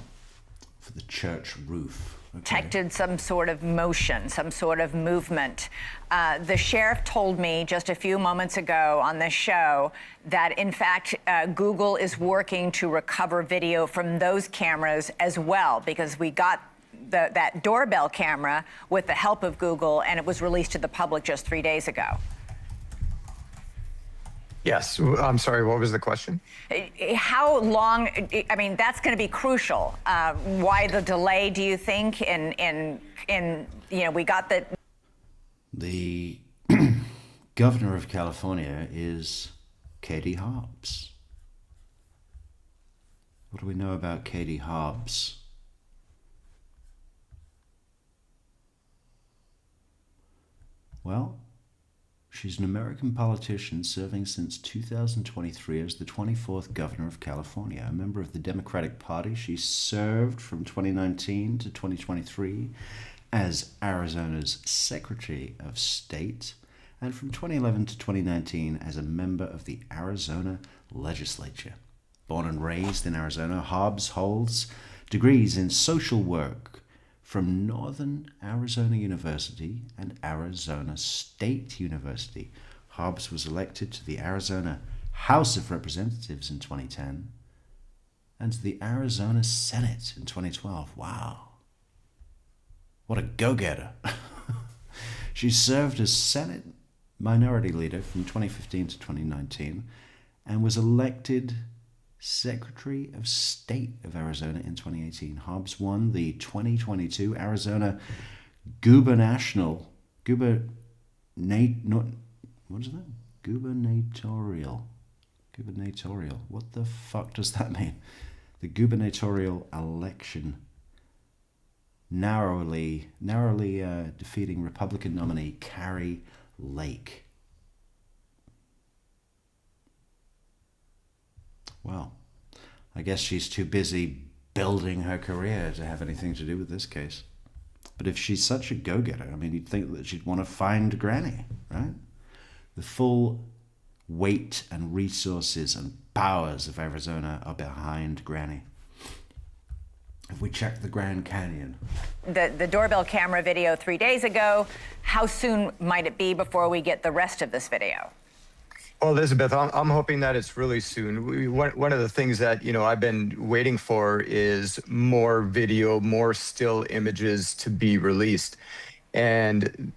for the church roof. Okay.
Detected some sort of motion, some sort of movement. The sheriff told me just a few moments ago on this show that, in fact, Google is working to recover video from those cameras as well, because we got that doorbell camera with the help of Google, and it was released to the public just 3 days ago.
Yes. I'm sorry, what was the question?
How long, I mean, that's going to be crucial. Why the delay, do you think? In we got
the governor of California is Katie Hobbs. What do we know about Katie Hobbs? Well, she's an American politician serving since 2023 as the 24th governor of California. A member of the Democratic Party, she served from 2019 to 2023 as Arizona's Secretary of State, and from 2011 to 2019 as a member of the Arizona legislature. Born and raised in Arizona, Hobbs holds degrees in social work from Northern Arizona University and Arizona State University. Hobbs was elected to the Arizona House of Representatives in 2010 and to the Arizona Senate in 2012. Wow. What a go-getter. She served as Senate Minority Leader from 2015 to 2019 and was elected Secretary of State of Arizona in 2018. Hobbs won the 2022 Arizona gubernatorial. What the fuck does that mean? The gubernatorial election, narrowly defeating Republican nominee Carrie Lake. Well, I guess she's too busy building her career to have anything to do with this case. But if she's such a go-getter, I mean, you'd think that she'd want to find Granny, right? The full weight and resources and powers of Arizona are behind Granny. If we check the Grand Canyon.
The doorbell camera video 3 days ago, how soon might it be before we get the rest of this video?
Well, Elizabeth, I'm hoping that it's really soon. One of the things that, I've been waiting for is more video, more still images to be released. And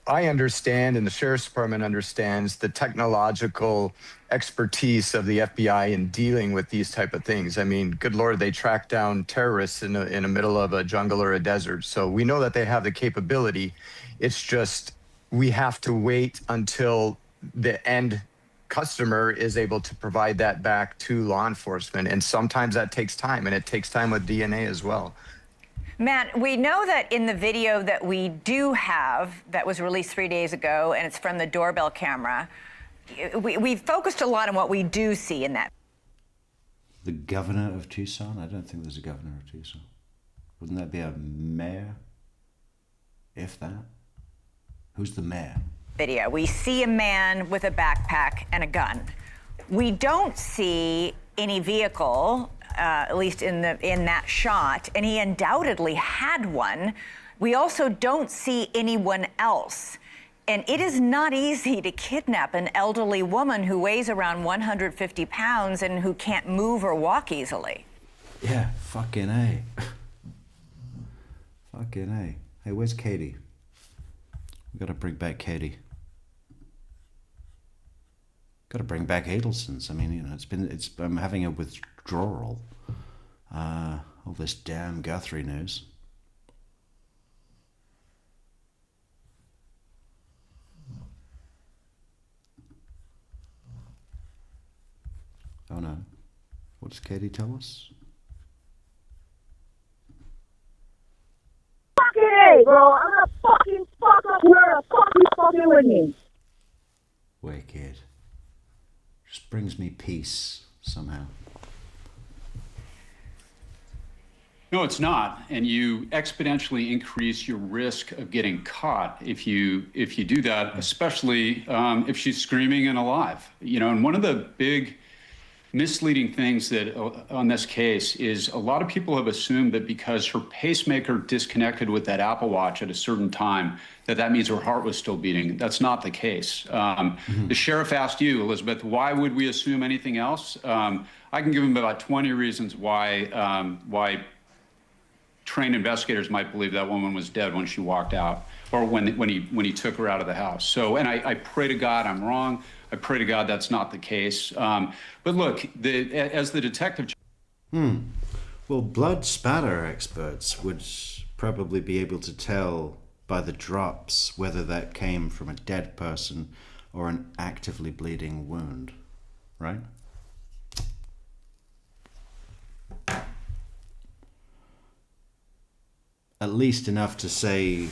I understand, and the Sheriff's Department understands, the technological expertise of the FBI in dealing with these type of things. I mean, good Lord, they track down terrorists in the middle of a jungle or a desert. So we know that they have the capability. It's just we have to wait until the end customer is able to provide that back to law enforcement. And sometimes that takes time, and it takes time with DNA as well.
Matt, we know that in the video that we do have that was released 3 days ago, and it's from the doorbell camera, we focused a lot on what we do see in that.
The governor of Tucson? I don't think there's a governor of Tucson. Wouldn't that be a mayor? If that? Who's the mayor?
video. We see a man with a backpack and a gun. We don't see any vehicle, at least in that shot, and he undoubtedly had one. We also don't see anyone else. And it is not easy to kidnap an elderly woman who weighs around 150 pounds and who can't move or walk easily.
Yeah, fucking A. Fucking A. Hey, where's Katie? We gotta bring back Katie. Gotta bring back Adelson's. I mean, you know, I'm having a withdrawal. All this damn Guthrie news. Oh no. What does Katie tell us?
Fucking A, bro. I'm gonna fucking fuck up whoever the fuck you fucking with me.
Wicked. Just brings me peace somehow.
No, it's not, and you exponentially increase your risk of getting caught if you do that, especially if she's screaming and alive. You know, and one of the big misleading things that on this case is a lot of people have assumed that because her pacemaker disconnected with that Apple Watch at a certain time, that means her heart was still beating. That's not the case. The sheriff asked you, Elizabeth, why would we assume anything else? I can give him about 20 reasons why trained investigators might believe that woman was dead when she walked out, or when he took her out of the house. So, and I pray to God I'm wrong. I pray to God that's not the case. But look, as the detective...
Well, blood spatter experts would probably be able to tell by the drops whether that came from a dead person or an actively bleeding wound, right? At least enough to say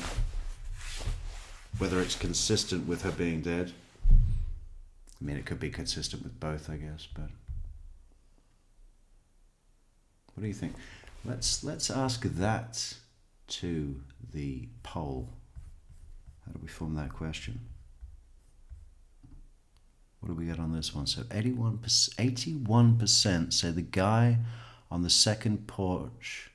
whether it's consistent with her being dead. I mean, it could be consistent with both, I guess, but what do you think? Let's ask that to the poll. How do we form that question? What do we get on this one? So 81% say the guy on the second porch.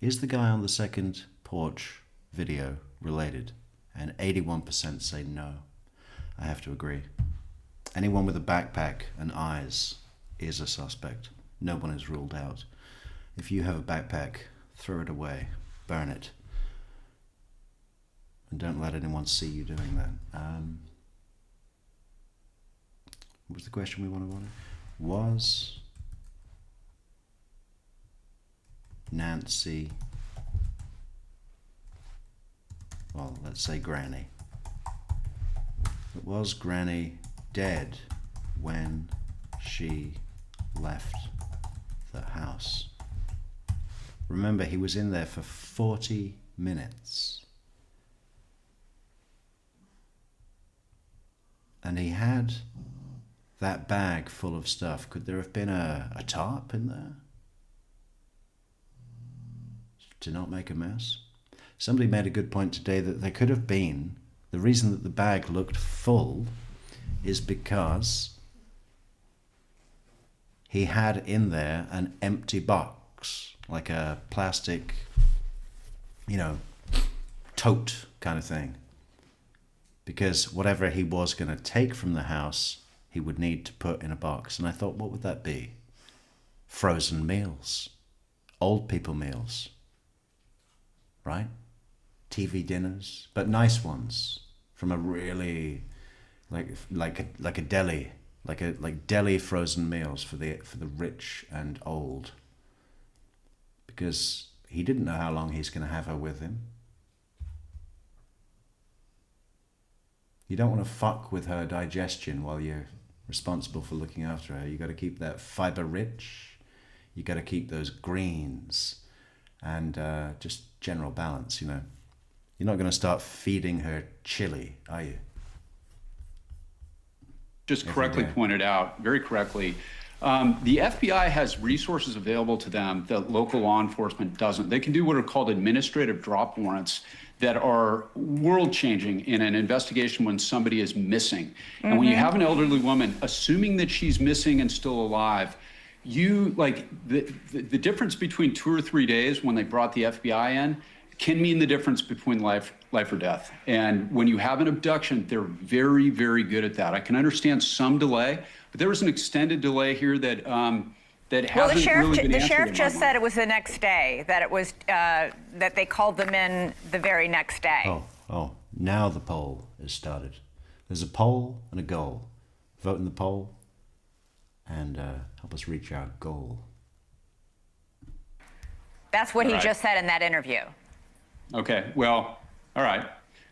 Is the guy on the second porch video related? And 81% say no. I have to agree. Anyone with a backpack and eyes is a suspect. No one is ruled out. If you have a backpack, throw it away, burn it, and don't let anyone see you doing that. What was the question we wanted? Was Nancy, well, let's say Granny. Was Granny dead when she left the house? Remember, he was in there for 40 minutes. And he had that bag full of stuff. Could there have been a tarp in there to not make a mess? Somebody made a good point today that there could have been, the reason that the bag looked full is because he had in there an empty box, like a plastic, tote kind of thing. Because whatever he was going to take from the house, he would need to put in a box. And I thought, what would that be? Frozen meals. Old people meals. Right? TV dinners, but nice ones from a really like a deli, like deli frozen meals for the rich and old. Because he didn't know how long he's going to have her with him. You don't want to fuck with her digestion while you're responsible for looking after her. You got to keep that fiber rich. You got to keep those greens and just general balance, You're not going to start feeding her chili, are you?
Just correctly pointed out, very correctly, the FBI has resources available to them that local law enforcement doesn't. They can do what are called administrative drop warrants that are world-changing in an investigation when somebody is missing. And when you have an elderly woman, assuming that she's missing and still alive, you like the difference between 2 or 3 days when they brought the FBI in can mean the difference between life or death. And when you have an abduction, they're very, very good at that. I can understand some delay, but there was an extended delay here that
Well, the
sheriff
sheriff just said it was the next day, that it was that they called them in the very next day.
Oh, now the poll is started. There's a poll and a goal. Vote in the poll and help us reach our goal.
That's what he just said in that interview.
Okay, well, all right.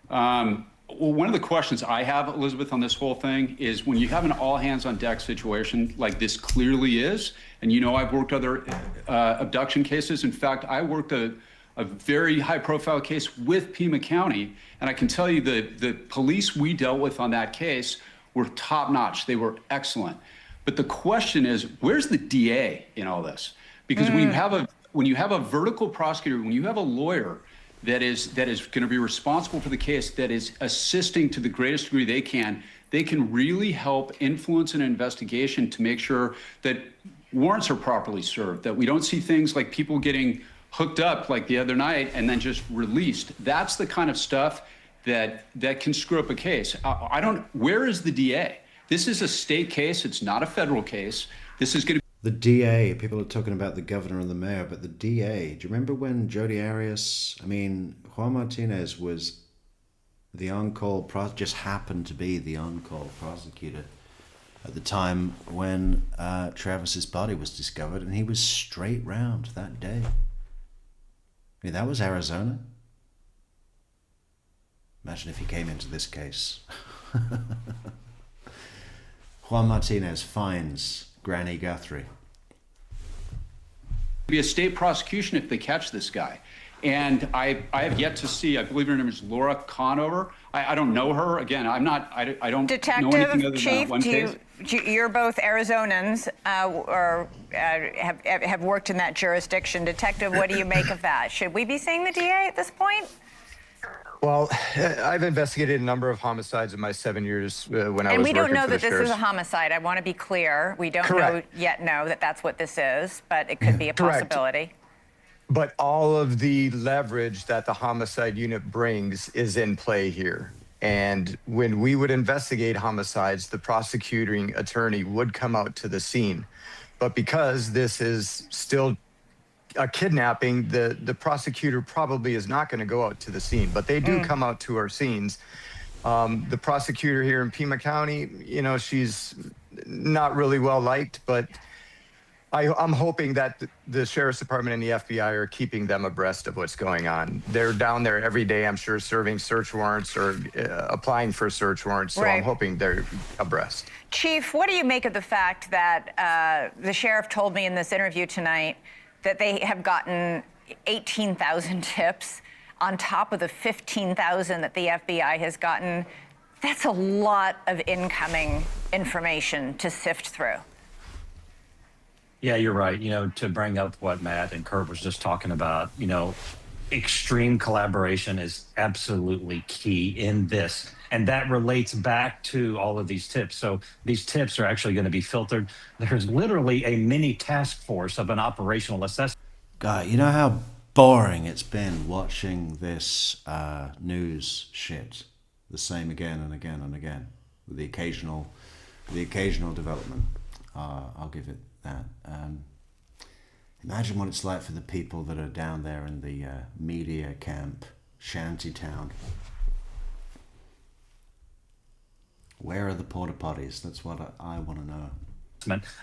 Well, one of the questions I have, Elizabeth, on this whole thing is when you have an all-hands-on-deck situation like this clearly is, and you know I've worked other abduction cases. In fact, I worked a very high-profile case with Pima County, and I can tell you the police we dealt with on that case were top-notch. They were excellent. But the question is, where's the DA in all this? Because when you have a vertical prosecutor, when you have a lawyer that is going to be responsible for the case, that is assisting to the greatest degree they can really help influence an investigation to make sure that warrants are properly served, that we don't see things like people getting hooked up like the other night and then just released. That's the kind of stuff that can screw up a case. Where is the DA? This is a state case. It's not a federal case. This is going to
The DA, people are talking about the governor and the mayor, but the DA, do you remember when Juan Martinez was the on-call, just happened to be the on-call prosecutor at the time when Travis's body was discovered, and he was straight round that day. I mean, that was Arizona. Imagine if he came into this case. Juan Martinez finds Granny Guthrie.
be a state prosecution if they catch this guy. And I have yet to see, I believe her name is Laura Conover. I don't know her. Again, I don't know anything other than that one case.
You're both Arizonans or have worked in that jurisdiction. Detective, what do you make of that? Should we be seeing the DA at this point?
Well, I've investigated a number of homicides in my 7 years when I was working for the sheriff.
And we don't know that this is a homicide. I want to be clear. We don't know that that's what this is, but it could be a possibility.
But all of the leverage that the homicide unit brings is in play here. And when we would investigate homicides, the prosecuting attorney would come out to the scene. But because this is still a kidnapping, the prosecutor probably is not going to go out to the scene, but they do come out to our scenes. The prosecutor here in Pima County, you know, she's not really well liked, but I'm hoping that the Sheriff's Department and the FBI are keeping them abreast of what's going on. They're down there every day, I'm sure, serving search warrants or applying for search warrants, so I'm hoping they're abreast.
Chief, what do you make of the fact that the sheriff told me in this interview tonight that they have gotten 18,000 tips on top of the 15,000 that the FBI has gotten? That's a lot of incoming information to sift through.
Yeah, you're right. You know, to bring up what Matt and Kurt was just talking about, you know, extreme collaboration is absolutely key in this. And that relates back to all of these tips. So these tips are actually going to be filtered. There's literally a mini task force of an operational assessment.
God, you know how boring it's been watching this news shit, the same again and again and again, with the occasional development. I'll give it that. Imagine what it's like for the people that are down there in the media camp, shantytown. Where are the porta potties? That's what I want to know.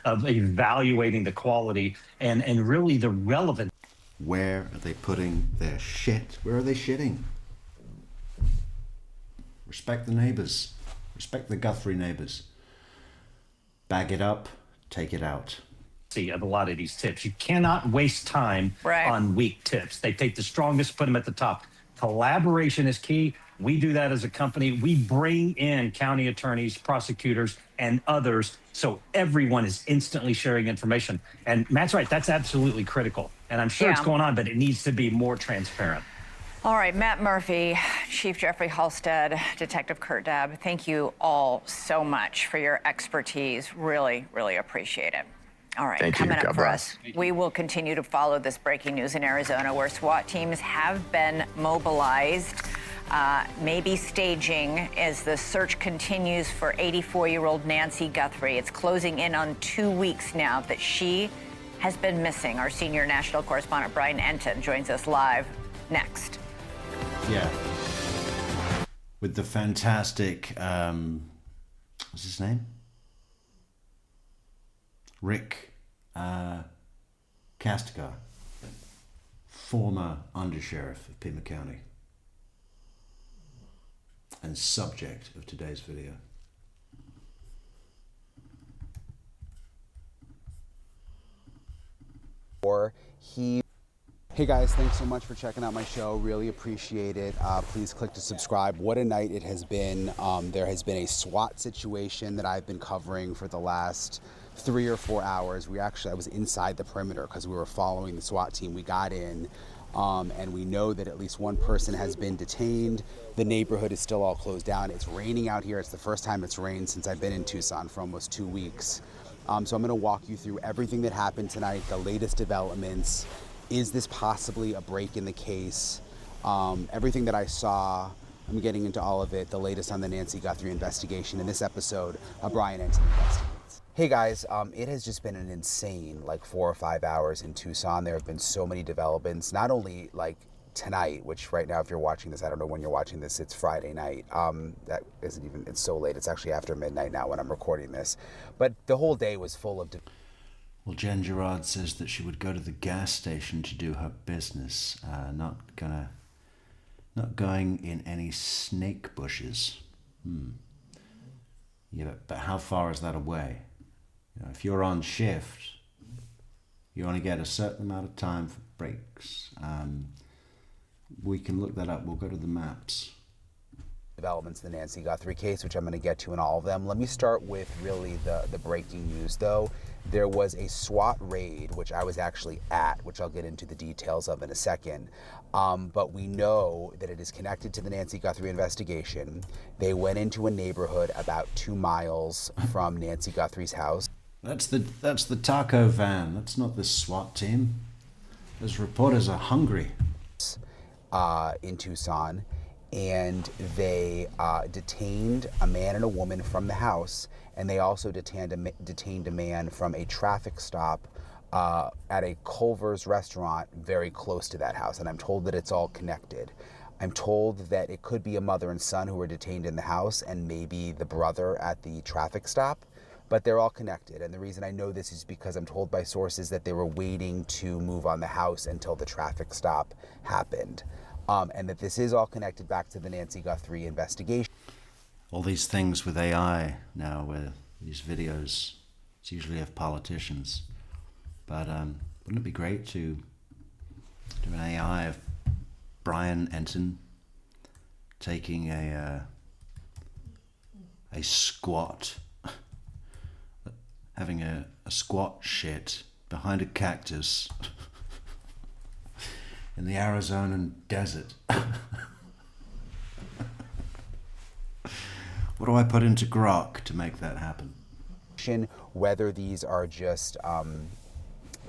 Of evaluating the quality and really the relevant.
Where are they putting their shit? Where are they shitting? Respect the neighbors. Respect the Guthrie neighbors. Bag it up, take it out.
Of a lot of these tips. You cannot waste time on weak tips. They take the strongest, put them at the top. Collaboration is key. We do that as a company. We bring in county attorneys, prosecutors, and others, so everyone is instantly sharing information. And Matt's right, that's absolutely critical. And I'm sure it's going on, but it needs to be more transparent.
All right, Matt Murphy, Chief Jeffrey Halstead, Detective Kurt Dabb, thank you all so much for your expertise. Really, really appreciate it. All right,
Thank you.
coming up
God
for
bless.
us, we will continue to follow this breaking news in Arizona where SWAT teams have been mobilized, maybe staging as the search continues for 84-year-old Nancy Guthrie. It's closing in on 2 weeks now that she has been missing. Our senior national correspondent Brian Enton joins us live next.
Yeah. With the fantastic, what's his name? Rick Kastigar, former Undersheriff of Pima County, and subject of today's video.
Hey guys, thanks so much for checking out my show. Really appreciate it. Please click to subscribe. What a night it has been. There has been a SWAT situation that I've been covering for the last 3 or 4 hours. I was inside the perimeter because we were following the SWAT team. We got in, and we know that at least one person has been detained. The neighborhood is still all closed down. It's raining out here. It's the first time it's rained since I've been in Tucson for almost 2 weeks. So I'm going to walk you through everything that happened tonight, the latest developments. Is this possibly a break in the case? Everything that I saw, I'm getting into all of it, the latest on the Nancy Guthrie investigation in this episode of Brian Enton Investigates. Hey guys, it has just been an insane 4 or 5 hours in Tucson. There have been so many developments, not only tonight, which right now if you're watching this, I don't know when you're watching this, it's Friday night. That isn't even, it's so late, it's actually after midnight now when I'm recording this. But the whole day was full of
Well, Jen Gerard says that she would go to the gas station to do her business, not going in any snake bushes. Yeah, but how far is that away? If you're on shift, you only get a certain amount of time for breaks. We can look that up. We'll go to the maps.
Developments in the Nancy Guthrie case, which I'm going to get to in all of them. Let me start with really the breaking news, though. There was a SWAT raid, which I was actually at, which I'll get into the details of in a second. But we know that it is connected to the Nancy Guthrie investigation. They went into a neighborhood about 2 miles from Nancy Guthrie's house.
That's the taco van. That's not the SWAT team. Those reporters are hungry.
In Tucson. And they detained a man and a woman from the house, and they also detained a man from a traffic stop at a Culver's restaurant very close to that house. And I'm told that it's all connected. I'm told that it could be a mother and son who were detained in the house and maybe the brother at the traffic stop, but they're all connected. And the reason I know this is because I'm told by sources that they were waiting to move on the house until the traffic stop happened. And that this is all connected back to the Nancy Guthrie investigation.
All these things with AI now, where these videos, it's usually of politicians. But wouldn't it be great to do an AI of Brian Enton taking a squat, having a squat shit behind a cactus in the Arizonan desert? What do I put into Grok to make that happen?
Whether these are just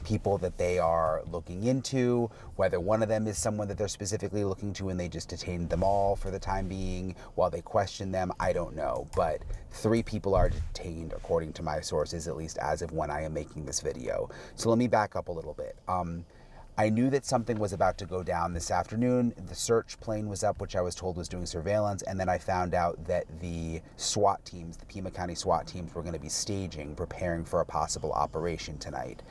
people that they are looking into, whether one of them is someone that they're specifically looking to and they just detained them all for the time being while they question them, I don't know. But 3 people are detained according to my sources, at least as of when I am making this video. So let me back up a little bit. I knew that something was about to go down this afternoon. The search plane was up, which I was told was doing surveillance, and then I found out that the SWAT teams, the Pima County SWAT teams, were going to be staging, preparing for a possible operation tonight.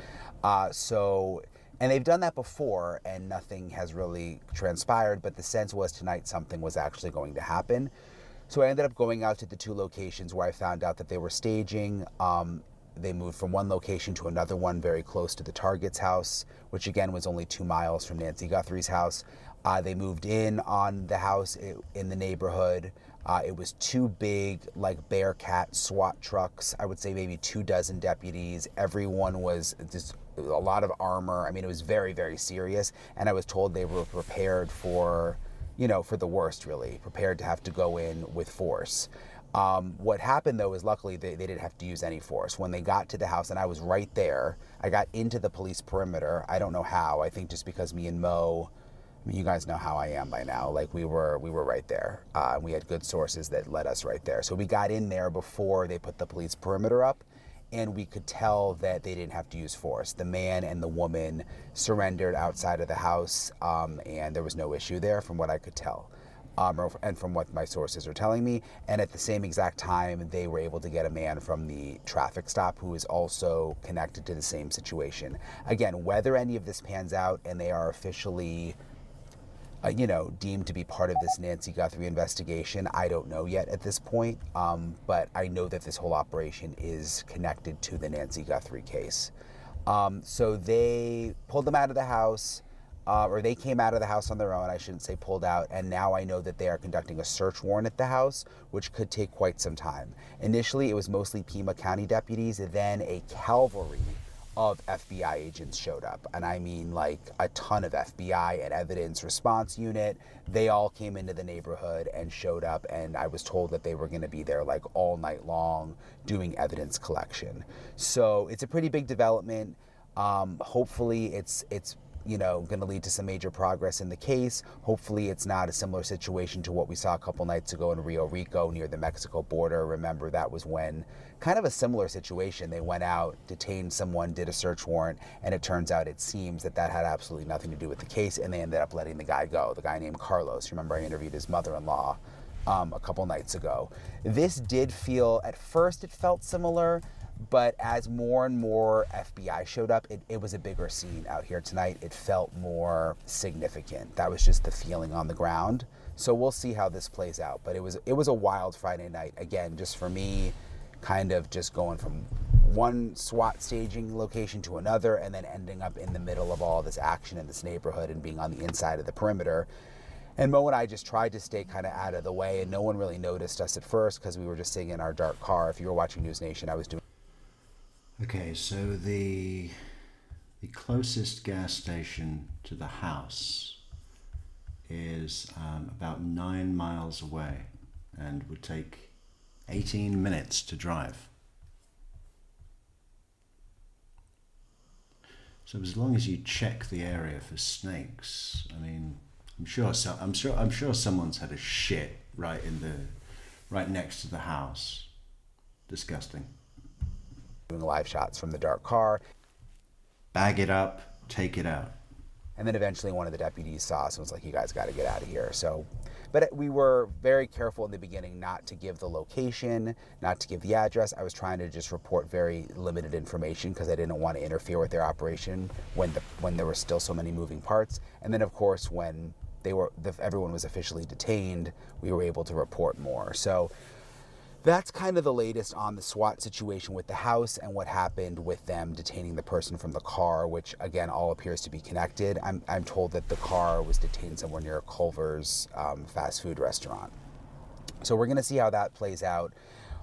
And they've done that before, and nothing has really transpired, but the sense was tonight something was actually going to happen. So I ended up going out to the 2 locations where I found out that they were staging. They moved from one location to another one very close to the target's house, which again was only 2 miles from Nancy Guthrie's house. They moved in on the house in the neighborhood. It was 2 big, Bearcat SWAT trucks. I would say maybe 24 deputies. Everyone was just a lot of armor. I mean, it was very, very serious. And I was told they were prepared for for the worst, really, prepared to have to go in with force. What happened, though, is luckily they didn't have to use any force. When they got to the house, and I was right there, I got into the police perimeter. I don't know how. I think just because me and Mo, you guys know how I am by now. Like, we were right there. We had good sources that led us right there. So we got in there before they put the police perimeter up, and we could tell that they didn't have to use force. The man and the woman surrendered outside of the house, and there was no issue there from what I could tell. And from what my sources are telling me. And at the same exact time, they were able to get a man from the traffic stop who is also connected to the same situation. Again, whether any of this pans out and they are officially, deemed to be part of this Nancy Guthrie investigation, I don't know yet at this point. But I know that this whole operation is connected to the Nancy Guthrie case. So they pulled them out of the house. Or they came out of the house on their own, I shouldn't say pulled out, and now I know that they are conducting a search warrant at the house, which could take quite some time. Initially, it was mostly Pima County deputies, then a cavalry of FBI agents showed up, and I mean like a ton of FBI and evidence response unit. They all came into the neighborhood and showed up, and I was told that they were going to be there like all night long doing evidence collection. So it's a pretty big development. Hopefully it's going to lead to some major progress in the case. Hopefully it's not a similar situation to what we saw a couple nights ago in Rio Rico near the Mexico border. Remember, that was when kind of a similar situation. They went out, detained someone, did a search warrant, and it turns out, it seems, that had absolutely nothing to do with the case, and they ended up letting the guy go, the guy named Carlos. Remember, I interviewed his mother-in-law a couple nights ago. This did feel, at first it felt similar, but as more and more FBI showed up, it was a bigger scene out here tonight. It felt more significant. That was just the feeling on the ground. So we'll see how this plays out. But it was a wild Friday night. Again, just for me, kind of just going from one SWAT staging location to another and then ending up in the middle of all this action in this neighborhood and being on the inside of the perimeter. And Mo and I just tried to stay kind of out of the way, and no one really noticed us at first because we were just sitting in our dark car. If you were watching News Nation, I was doing...
Okay, so the closest gas station to the house is about 9 miles away and would take 18 minutes to drive. So as long as you check the area for snakes, I mean, I'm sure someone's had a shit right next to the house. Disgusting.
Doing live shots from the dark car.
Bag it up, take it out.
And then eventually one of the deputies saw us and was like, you guys got to get out of here. So, but we were very careful in the beginning not to give the location, not to give the address. I was trying to just report very limited information because I didn't want to interfere with their operation when there were still so many moving parts. And then, of course, when everyone was officially detained, we were able to report more. So that's kind of the latest on the SWAT situation with the house and what happened with them detaining the person from the car, which again all appears to be connected. I'm told that the car was detained somewhere near Culver's fast food restaurant. So we're going to see how that plays out.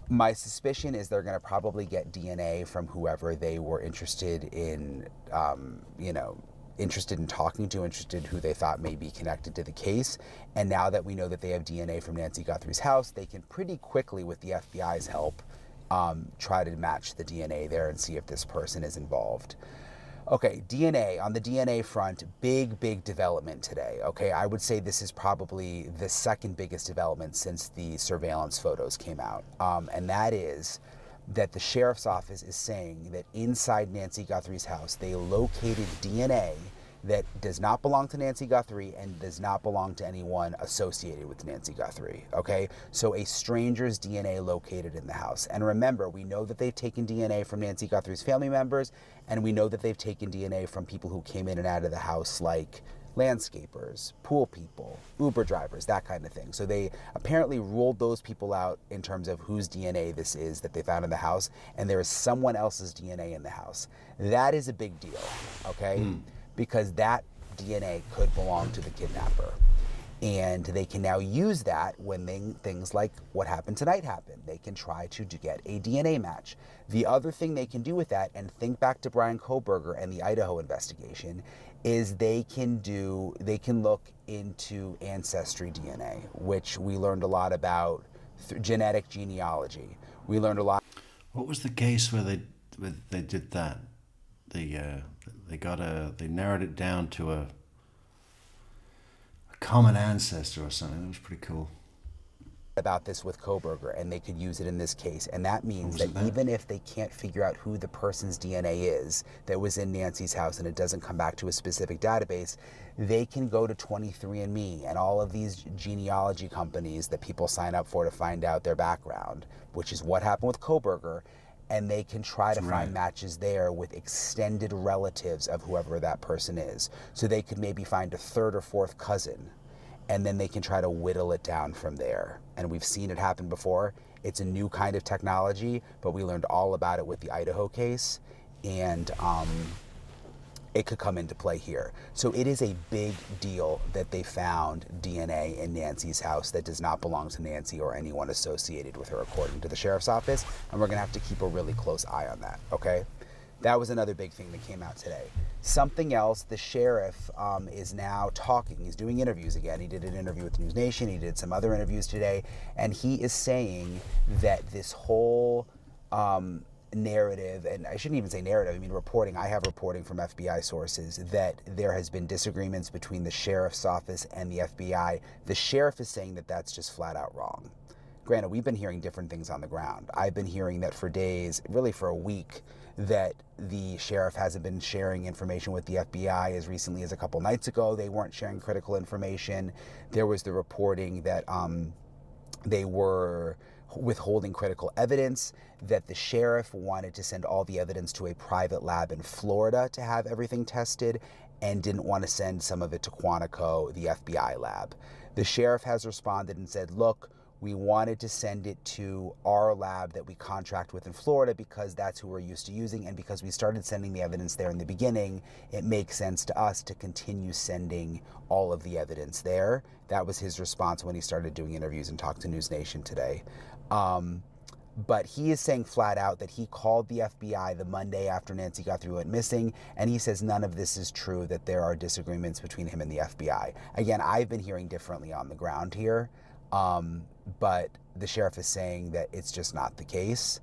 My suspicion is they're going to probably get DNA from whoever they were interested in, interested in talking to, interested who they thought may be connected to the case. And now that we know that they have DNA from Nancy Guthrie's house, they can pretty quickly, with the FBI's help, try to match the DNA there and see if this person is involved. Okay, DNA. On the DNA front, big development today. Okay, I would say this is probably the second biggest development since the surveillance photos came out. And that is that the sheriff's office is saying that inside Nancy Guthrie's house, they located DNA that does not belong to Nancy Guthrie and does not belong to anyone associated with Nancy Guthrie, okay? So a stranger's DNA located in the house. And remember, we know that they've taken DNA from Nancy Guthrie's family members, and we know that they've taken DNA from people who came in and out of the house, like landscapers, pool people, Uber drivers, that kind of thing. So they apparently ruled those people out in terms of whose DNA this is that they found in the house, and there is someone else's DNA in the house. That is a big deal, okay? Because that DNA could belong to the kidnapper. And they can now use that when things like what happened tonight happen. They can try to get a DNA match. The other thing they can do with that, and think back to Brian Kohberger and the Idaho investigation, is they can look into ancestry DNA, which we learned a lot about genetic genealogy. We learned a lot.
What was the case where they did that? They narrowed it down to a common ancestor or something. That was pretty cool.
About this with Kohberger, and they could use it in this case, and that means that even if they can't figure out who the person's DNA is that was in Nancy's house and it doesn't come back to a specific database, they can go to 23andMe and all of these genealogy companies that people sign up for to find out their background, which is what happened with Kohberger, and they can try to find matches there with extended relatives of whoever that person is. So they could maybe find a third or fourth cousin, and then they can try to whittle it down from there. And we've seen it happen before. It's a new kind of technology, but we learned all about it with the Idaho case, and it could come into play here. So it is a big deal that they found DNA in Nancy's house that does not belong to Nancy or anyone associated with her, according to the sheriff's office, and we're gonna have to keep a really close eye on that, okay? That was another big thing that came out today. Something else, the sheriff is now talking. He's doing interviews again. He did an interview with News Nation. He did some other interviews today. And he is saying that this whole narrative, and I shouldn't even say narrative, I mean reporting. I have reporting from FBI sources that there has been disagreements between the sheriff's office and the FBI. The sheriff is saying that that's just flat out wrong. Granted, we've been hearing different things on the ground. I've been hearing that for days, really for a week, that the sheriff hasn't been sharing information with the FBI. As recently as a couple nights ago, they weren't sharing critical information. There was the reporting that they were withholding critical evidence, that the sheriff wanted to send all the evidence to a private lab in Florida to have everything tested, and didn't want to send some of it to Quantico, the FBI lab. The sheriff has responded and said, look, we wanted to send it to our lab that we contract with in Florida because that's who we're used to using, and because we started sending the evidence there in the beginning, it makes sense to us to continue sending all of the evidence there. That was his response when he started doing interviews and talked to News Nation today. But he is saying flat out that he called the FBI the Monday after Nancy Guthrie went missing, and he says none of this is true, that there are disagreements between him and the FBI. Again, I've been hearing differently on the ground here. But the sheriff is saying that it's just not the case.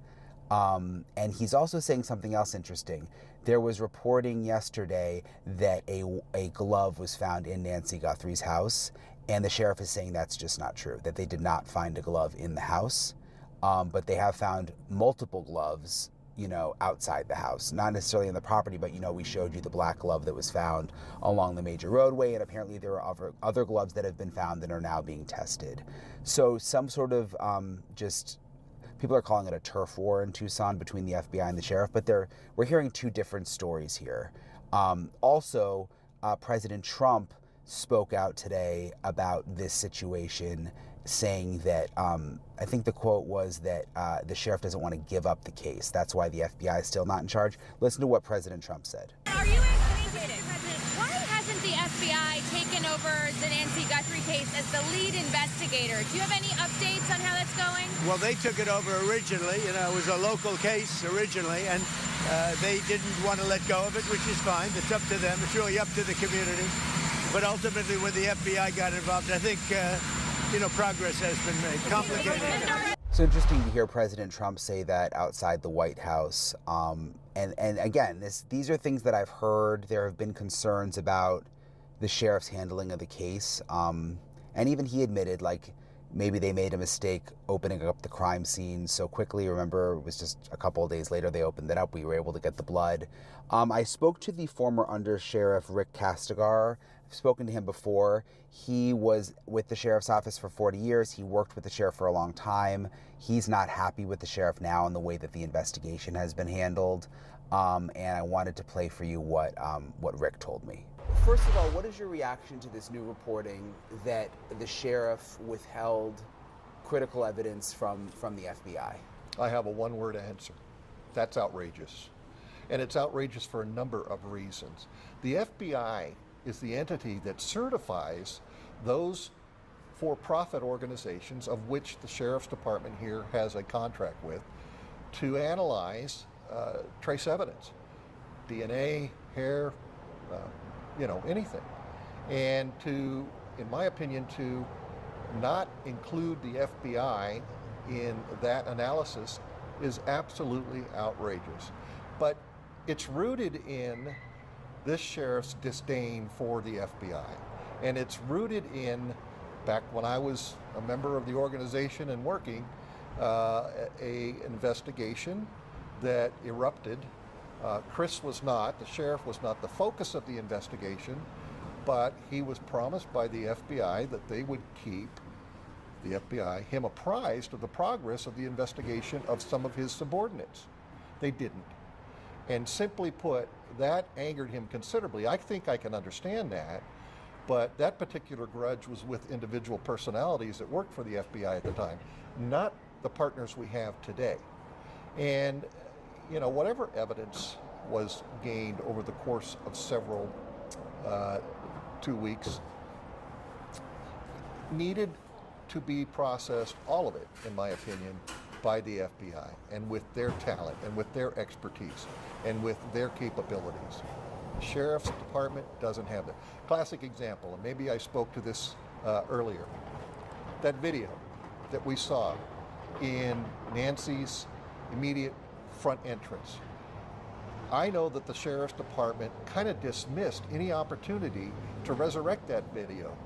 And he's also saying something else interesting. There was reporting yesterday that a glove was found in Nancy Guthrie's house, and the sheriff is saying that's just not true, that they did not find a glove in the house, but they have found multiple gloves, outside the house, not necessarily in the property, but we showed you the black glove that was found along the major roadway, and apparently there are other gloves that have been found that are now being tested. So some sort of just, people are calling it a turf war in Tucson between the FBI and the sheriff, but we're hearing two different stories here. Also, President Trump spoke out today about this situation, saying that, I think the quote was that the sheriff doesn't want to give up the case. That's why the FBI is still not in charge. Listen to what President Trump said.
Are you President, why hasn't the FBI taken over the Nancy Guthrie case as the lead investigator? Do you have any updates on how that's going?
Well, they took it over originally. It was a local case originally, and they didn't want to let go of it, which is fine. It's up to them. It's really up to the community. But ultimately, when the FBI got involved, I think progress has been made. Complicated.
It's interesting to hear President Trump say that outside the White House. And again, these are things that I've heard. There have been concerns about the sheriff's handling of the case. And even he admitted, maybe they made a mistake opening up the crime scene so quickly. Remember, it was just a couple of days later they opened it up. We were able to get the blood. I spoke to the former Undersheriff Rick Kastigar. I've spoken to him before. He was with the sheriff's office for 40 years. He worked with the sheriff for a long time. He's not happy with the sheriff now and the way that the investigation has been handled. And I wanted to play for you what Rick told me. First of all, what is your reaction to this new reporting that the sheriff withheld critical evidence from the FBI?
I have a one-word answer. That's outrageous. And it's outrageous for a number of reasons. The FBI is the entity that certifies those for-profit organizations, of which the Sheriff's Department here has a contract with, to analyze trace evidence. DNA, hair, anything. And to, in my opinion, to not include the FBI in that analysis is absolutely outrageous. But it's rooted in this sheriff's disdain for the FBI. And it's rooted in, back when I was a member of the organization and working, a investigation that erupted. Chris was not, the sheriff was not the focus of the investigation, but he was promised by the FBI that they would keep, the FBI, him apprised of the progress of the investigation of some of his subordinates. They didn't. And simply put, that angered him considerably. I think I can understand that, but that particular grudge was with individual personalities that worked for the FBI at the time, not the partners we have today. And, whatever evidence was gained over the course of several 2 weeks needed to be processed, all of it, in my opinion, by the FBI, and with their talent, and with their expertise, and with their capabilities. The Sheriff's Department doesn't have that. Classic example, and maybe I spoke to this earlier, that video that we saw in Nancy's immediate front entrance. I know that the Sheriff's Department kind of dismissed any opportunity to resurrect that video.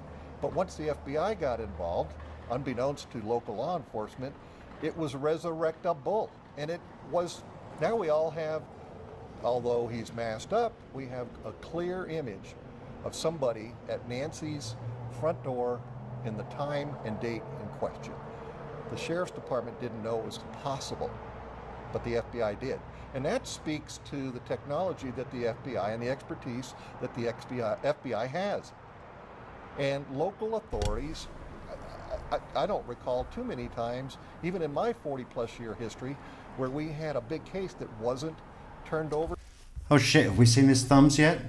But once the FBI got involved, unbeknownst to local law enforcement, it was resurrectable. And it was, now we all have, although he's masked up, we have a clear image of somebody at Nancy's front door in the time and date in question. The Sheriff's Department didn't know it was possible, but the FBI did. And that speaks to the technology that the FBI and the expertise that the FBI has. And local authorities, I don't recall too many times, even in my 40-plus year history, where we had a big case that wasn't turned over.
Oh shit, have we seen his thumbs yet?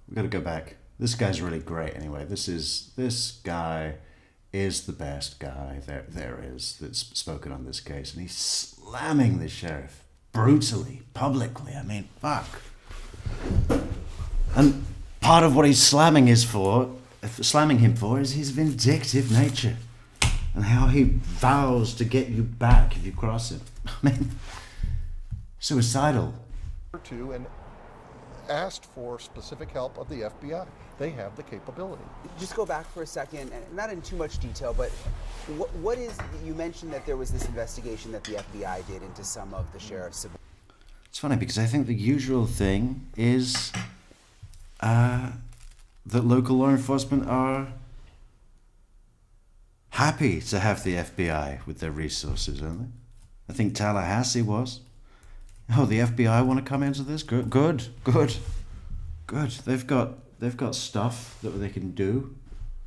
We've got to go back. This guy's really great anyway. This guy is the best guy there is that's spoken on this case. And he's slamming the sheriff brutally, publicly. I mean, fuck. And part of what he's slamming him for is his vindictive nature. And how he vows to get you back if you cross him. I mean, suicidal.
And asked for specific help of the FBI. They have the capability.
Just go back for a second, and not in too much detail, but what is, you mentioned that there was this investigation that the FBI did into some of the sheriff's.
It's funny because I think the usual thing is that local law enforcement are happy to have the FBI with their resources, aren't they? I think Tallahassee was. Oh, the FBI want to come into this? Good. They've got stuff that they can do.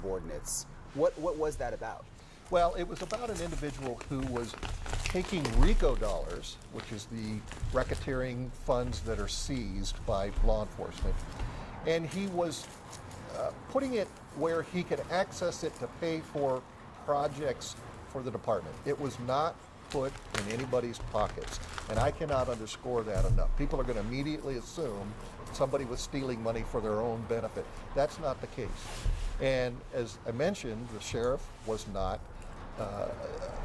Coordinates. What was that about?
Well, it was about an individual who was taking RICO dollars, which is the racketeering funds that are seized by law enforcement, and he was putting it where he could access it to pay for projects for the department. It was not put in anybody's pockets, and I cannot underscore that enough. People are going to immediately assume somebody was stealing money for their own benefit. That's not the case. And as I mentioned, the sheriff was not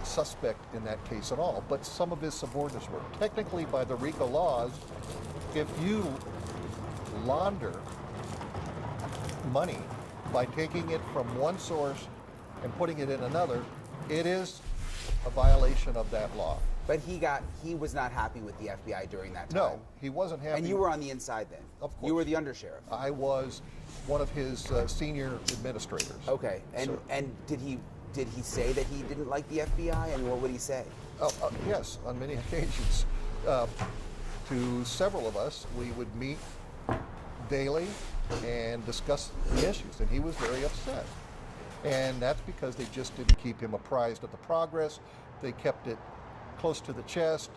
suspect in that case at all, but some of his subordinates were. Technically, by the RICO laws, if you launder money by taking it from one source and putting it in another, it is a violation of that law.
But he was not happy with the FBI during that time.
No, he wasn't happy.
And you were on the inside then?
Of course.
You were the undersheriff?
I was one of his senior administrators.
Okay, and did he say that he didn't like the FBI, and what would he say?
Yes, on many occasions. To several of us, we would meet daily and discuss the issues, and he was very upset. And that's because they just didn't keep him apprised of the progress. They kept it close to the chest.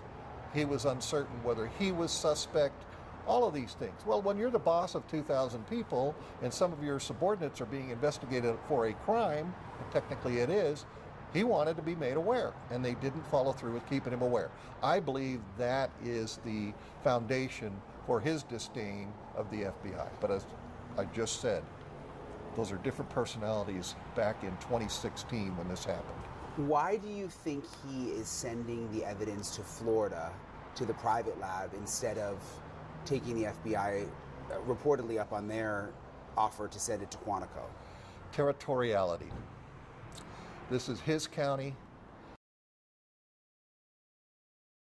He was uncertain whether he was suspect, all of these things. Well, when you're the boss of 2,000 people and some of your subordinates are being investigated for a crime, and technically it is, he wanted to be made aware, and they didn't follow through with keeping him aware. I believe that is the foundation for his disdain of the FBI. But as I just said. Those are different personalities back in 2016 when this happened.
Why do you think he is sending the evidence to Florida, to the private lab, instead of taking the FBI reportedly up on their offer to send it to Quantico?
Territoriality. This is his county.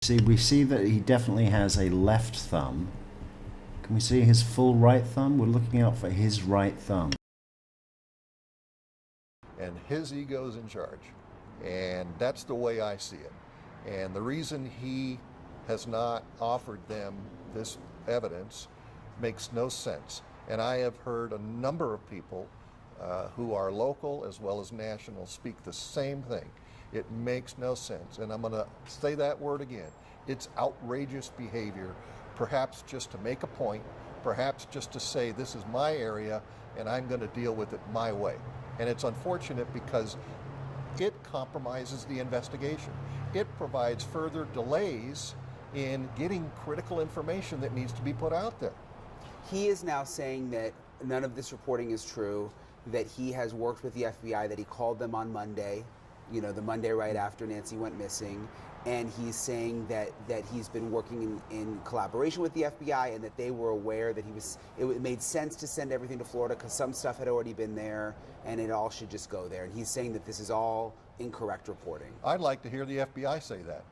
See, we see that he definitely has a left thumb. Can we see his full right thumb? We're looking out for his right thumb.
And his ego's in charge. And that's the way I see it. And the reason he has not offered them this evidence makes no sense. And I have heard a number of people who are local as well as national speak the same thing. It makes no sense. And I'm going to say that word again. It's outrageous behavior, perhaps just to make a point, perhaps just to say this is my area and I'm going to deal with it my way. And it's unfortunate because it compromises the investigation. It provides further delays in getting critical information that needs to be put out there.
He is now saying that none of this reporting is true, that he has worked with the FBI, that he called them on Monday, you know, the Monday right after Nancy went missing, and he's saying that he's been working in collaboration with the FBI and that they were aware that it made sense to send everything to Florida because some stuff had already been there and it all should just go there. And he's saying that this is all incorrect reporting.
I'd like to hear the FBI say that,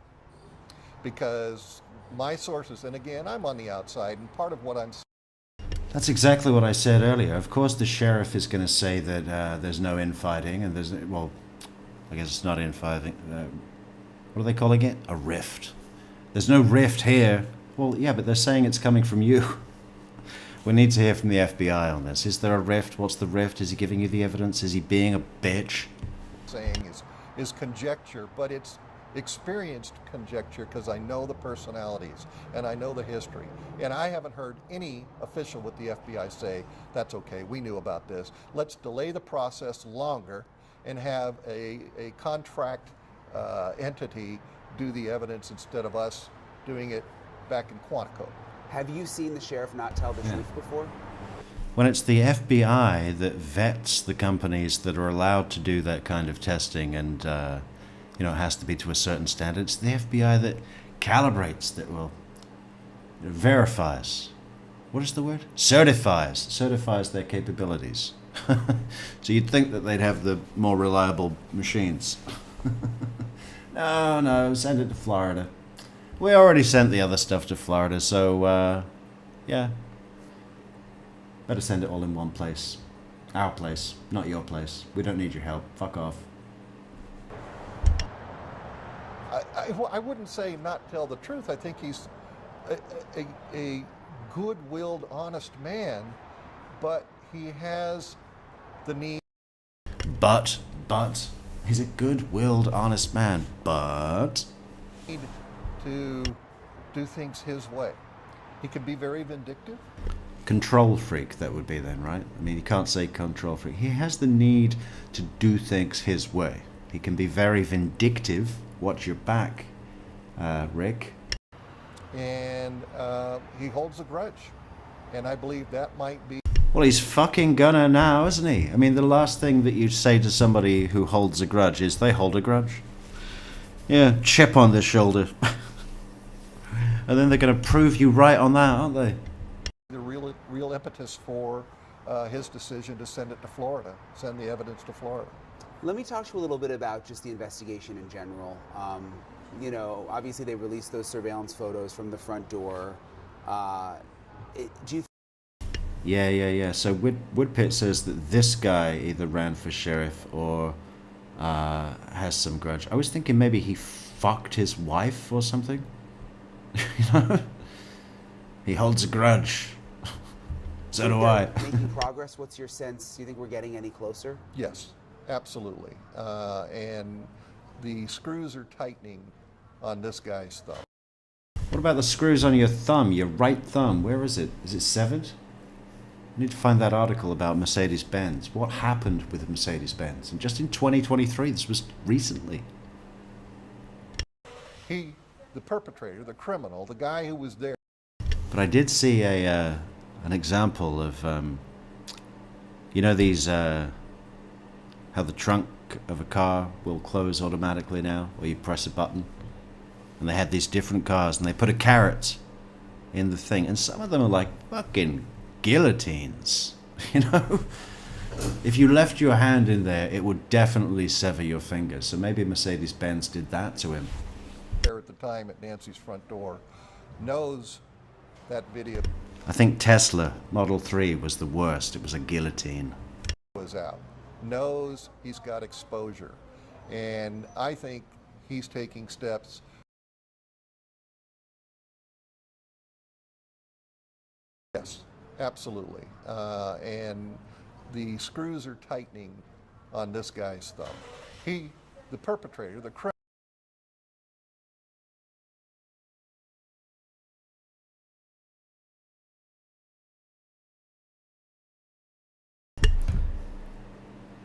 because my sources, and again, I'm on the outside, and part of what I'm
That's exactly what I said earlier. Of course, the sheriff is going to say that there's no infighting, and there's, well, I guess it's not infighting. What are they calling it? A rift. There's no rift here. Well, yeah, but they're saying it's coming from you. We need to hear from the FBI on this. Is there a rift? What's the rift? Is he giving you the evidence? Is he being a bitch?
saying is conjecture, but it's experienced conjecture because I know the personalities and I know the history. And I haven't heard any official with the FBI say, that's okay, we knew about this. Let's delay the process longer and have a contract entity do the evidence instead of us doing it back in Quantico.
Have you seen the sheriff not tell the truth before?
When it's the FBI that vets the companies that are allowed to do that kind of testing, and you know, it has to be to a certain standard, it's the FBI that calibrates, that will verifies. What is the word? Certifies their capabilities. So you'd think that they'd have the more reliable machines. No, send it to Florida. We already sent the other stuff to Florida, so yeah. Better send it all in one place. Our place, not your place. We don't need your help. Fuck off.
I wouldn't say not tell the truth. I think he's a good-willed, honest man, but he has the need.
But, he's a good-willed, honest man, but
to do things his way. He can be very vindictive.
Control freak, that would be then, right? I mean, you can't say control freak. He has the need to do things his way. He can be very vindictive. Watch your back, Rick.
And he holds a grudge. And I believe that might be...
Well, he's fucking gonna now, isn't he? I mean, the last thing that you say to somebody who holds a grudge is they hold a grudge. Yeah, chip on their shoulder. And then they're gonna prove you right on that, aren't they?
The real impetus for his decision to send it to Florida, send the evidence to Florida.
Let me talk to you a little bit about just the investigation in general. You know, obviously they released those surveillance photos from the front door. Do you?
Yeah. So Woodpit says that this guy either ran for sheriff or has some grudge. I was thinking maybe he fucked his wife or something. You know? He holds a grudge. So do I.
Making progress. What's your sense? Do you think we're getting any closer?
Yes, absolutely. And the screws are tightening on this guy's thumb.
What about the screws on your thumb, your right thumb? Where is it? Is it severed? I need to find that article about Mercedes-Benz. What happened with Mercedes-Benz? And just in 2023, this was recently.
He, the perpetrator, the criminal, the guy who was there.
But I did see an example of You know these, how the trunk of a car will close automatically now, or you press a button? And they had these different cars, and they put a carrot in the thing, and some of them are like fucking guillotines, you know? If you left your hand in there, it would definitely sever your fingers. So maybe Mercedes-Benz did that to him.
There at the time at Nancy's front door knows that video
I think Tesla Model 3 was the worst. It was a guillotine.
was out, knows he's got exposure, and I think he's taking steps. Yes, absolutely. And the screws are tightening on this guy's thumb. He, the perpetrator, the criminal.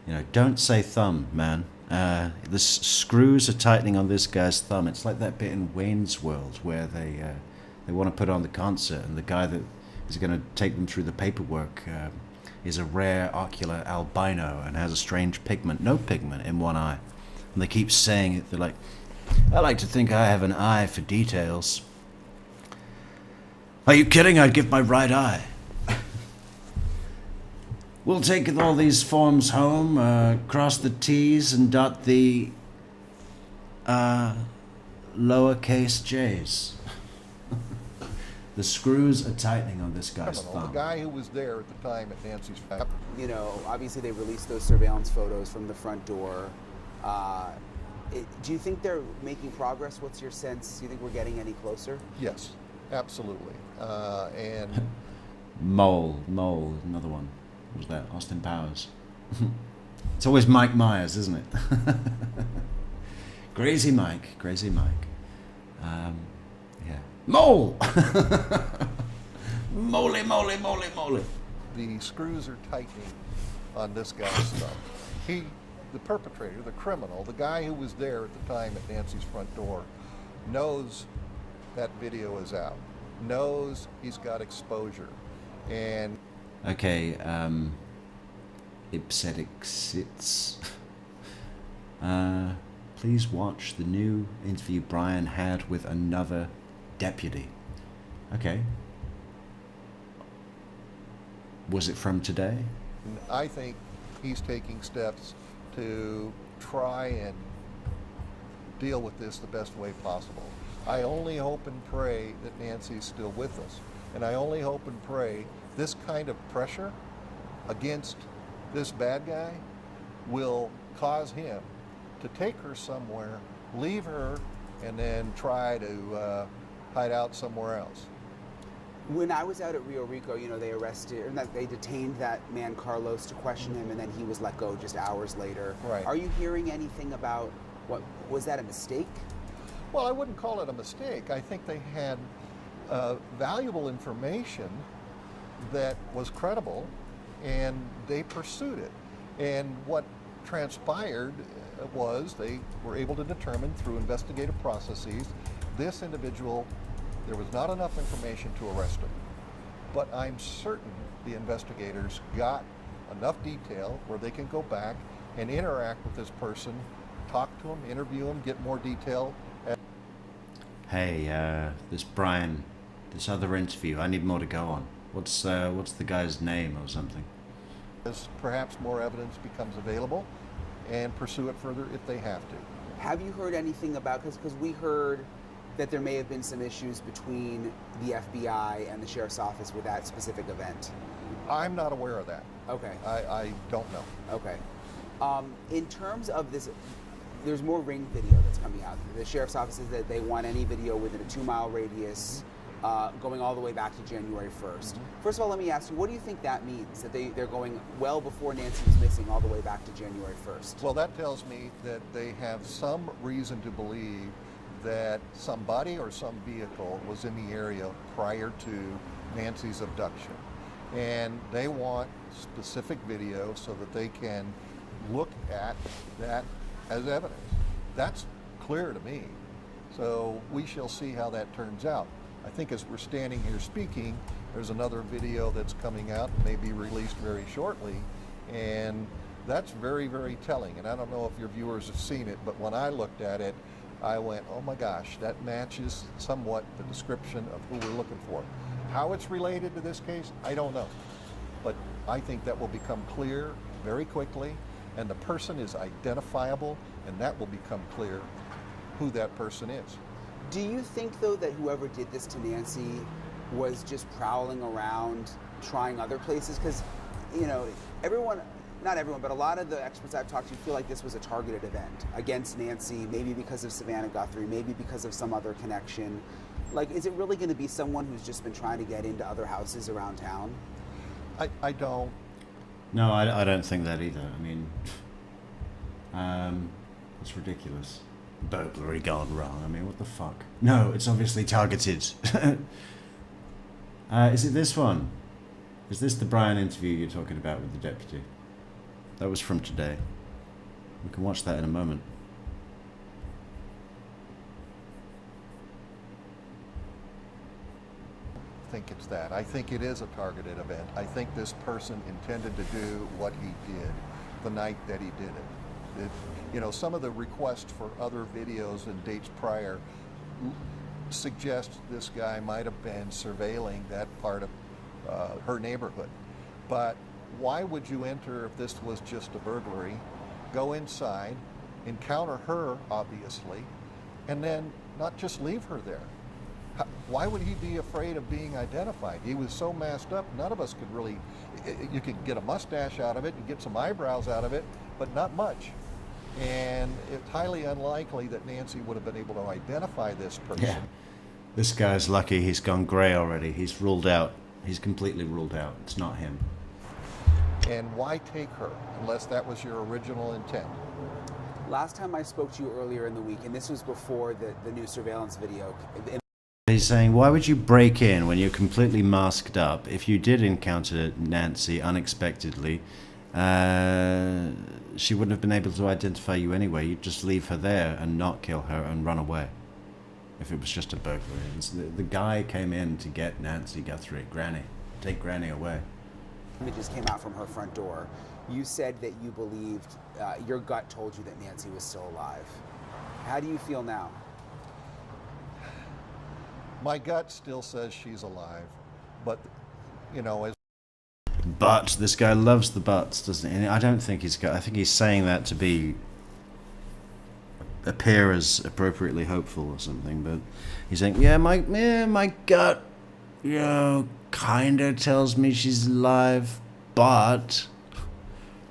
You know, don't say thumb, man. The screws are tightening on this guy's thumb. It's like that bit in Wayne's World where they want to put on the concert, and the guy that is going to take them through the paperwork is a rare ocular albino and has a strange pigment, no pigment, in one eye. And they keep saying it. They're like, I like to think I have an eye for details. Are you kidding? I'd give my right eye. We'll take all these forms home, cross the T's and dot the lowercase j's. The screws are tightening on this guy's
The
thumb.
guy who was there at the time at Nancy's front.
You know, obviously they released those surveillance photos from the front door. Do you think they're making progress? What's your sense? Do you think we're getting any closer?
Yes, absolutely. And
Mole, another one. What was that? Austin Powers. It's always Mike Myers, isn't it? Crazy Mike. Yeah. Mole! Moly.
the screws are tightening on this guy's thumb. He, the perpetrator, the criminal, the guy who was there at the time at Nancy's front door, knows that video is out, knows he's got exposure, and
Okay, Ipsetic sits. Please watch the new interview Brian had with another deputy. Okay. Was it from today?
I think he's taking steps to try and deal with this the best way possible. I only hope and pray that Nancy's still with us. And I only hope and pray this kind of pressure against this bad guy will cause him to take her somewhere, leave her, and then try to hide out somewhere else.
When I was out at Rio Rico, you know, they detained that man Carlos to question him, and then he was let go just hours later.
Right.
Are you hearing anything about was that a mistake?
Well, I wouldn't call it a mistake. I think they had valuable information that was credible, and they pursued it. And what transpired was they were able to determine through investigative processes this individual, there was not enough information to arrest him. But I'm certain the investigators got enough detail where they can go back and interact with this person, talk to him, interview him, get more detail.
Hey, this Brian, this other interview, I need more to go on. What's the guy's name or something?
As perhaps more evidence becomes available, and pursue it further if they have to.
Have you heard anything about, because we heard that there may have been some issues between the FBI and the Sheriff's Office with that specific event?
I'm not aware of that.
Okay.
I don't know.
Okay. In terms of this, there's more ring video that's coming out. The Sheriff's Office says that they want any video within a 2-mile radius going all the way back to January 1st. First of all, let me ask you, what do you think that means, that they're going well before Nancy was missing all the way back to January 1st?
Well, that tells me that they have some reason to believe that somebody or some vehicle was in the area prior to Nancy's abduction. And they want specific video so that they can look at that as evidence. That's clear to me. So we shall see how that turns out. I think as we're standing here speaking, there's another video that's coming out, may be released very shortly, And that's very, very telling. And I don't know if your viewers have seen it, but when I looked at it, I went, oh my gosh, that matches somewhat the description of who we're looking for. How it's related to this case, I don't know. But I think that will become clear very quickly, and the person is identifiable, and that will become clear who that person is.
Do you think, though, that whoever did this to Nancy was just prowling around, trying other places? Because, you know, everyone, not everyone, but a lot of the experts I've talked to feel like this was a targeted event against Nancy, maybe because of Savannah Guthrie, maybe because of some other connection. Like, is it really going to be someone who's just been trying to get into other houses around town?
I don't.
No, I don't think that either. I mean, it's ridiculous. Burglary gone wrong. I mean, what the fuck? No, it's obviously targeted. Is it this one? Is this the Brian interview you're talking about with the deputy? That was from today. We can watch that in a moment.
I think it's that. I think it is a targeted event. I think this person intended to do what he did the night that he did it. You know, some of the requests for other videos and dates prior suggest this guy might have been surveilling that part of her neighborhood. But why would you enter if this was just a burglary, go inside, encounter her, obviously, and then not just leave her there? Why would he be afraid of being identified? He was so masked up, none of us could really, you could get a mustache out of it and get some eyebrows out of it, but not much. And it's highly unlikely that Nancy would have been able to identify this person.
Yeah. This guy's lucky he's gone grey already. He's ruled out. He's completely ruled out. It's not him.
And why take her unless that was your original intent?
Last time I spoke to you earlier in the week, and this was before the new surveillance video.
He's saying, why would you break in when you're completely masked up? If you did encounter Nancy unexpectedly, she wouldn't have been able to identify you anyway. You'd just leave her there and not kill her and run away. If it was just a burglary. The guy came in to get Nancy Guthrie, Granny. Take Granny away.
Images came out from her front door. You said that you believed, your gut told you that Nancy was still alive. How do you feel now?
My gut still says she's alive, but, you know, as
But this guy loves the buts, doesn't he? And I don't think he's got. I think he's saying that to appear as appropriately hopeful or something. But he's saying, yeah, my gut, you know, kind of tells me she's alive, but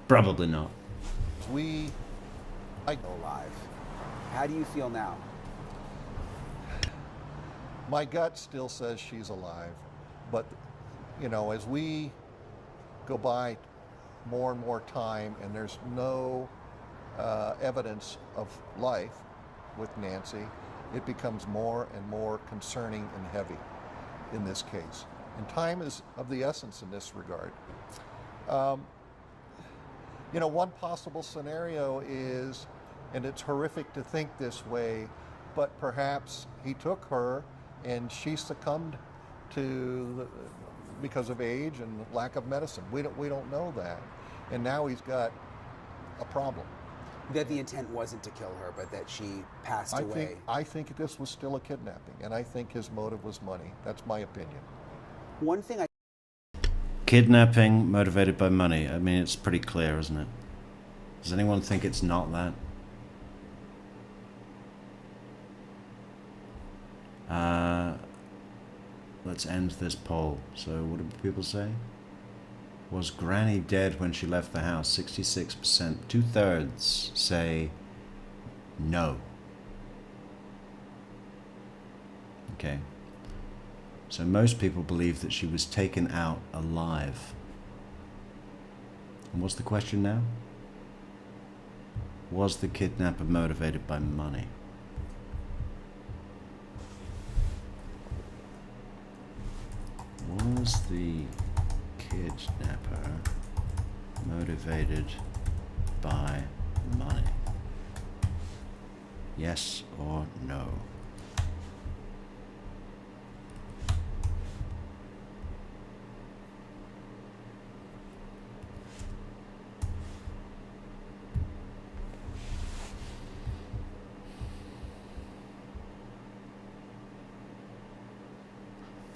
probably not.
Alive. How do you feel now?
My gut still says she's alive, but, you know, as we go by more and more time and there's no evidence of life with Nancy, it becomes more and more concerning and heavy in this case. And time is of the essence in this regard. You know, one possible scenario is, and it's horrific to think this way, but perhaps he took her and she succumbed because of age and lack of medicine. We don't know that. And now he's got a problem.
That the intent wasn't to kill her, but that she passed away.
I think this was still a kidnapping, and I think his motive was money. That's my opinion.
One thing
Kidnapping motivated by money. I mean, it's pretty clear, isn't it? Does anyone think it's not that? Let's end this poll. So what did people say? Was Granny dead when she left the house? 66%. 2/3 say no. Okay. So most people believe that she was taken out alive. And what's the question now? Was the kidnapper motivated by money? Was the kidnapper motivated by money? Yes or no?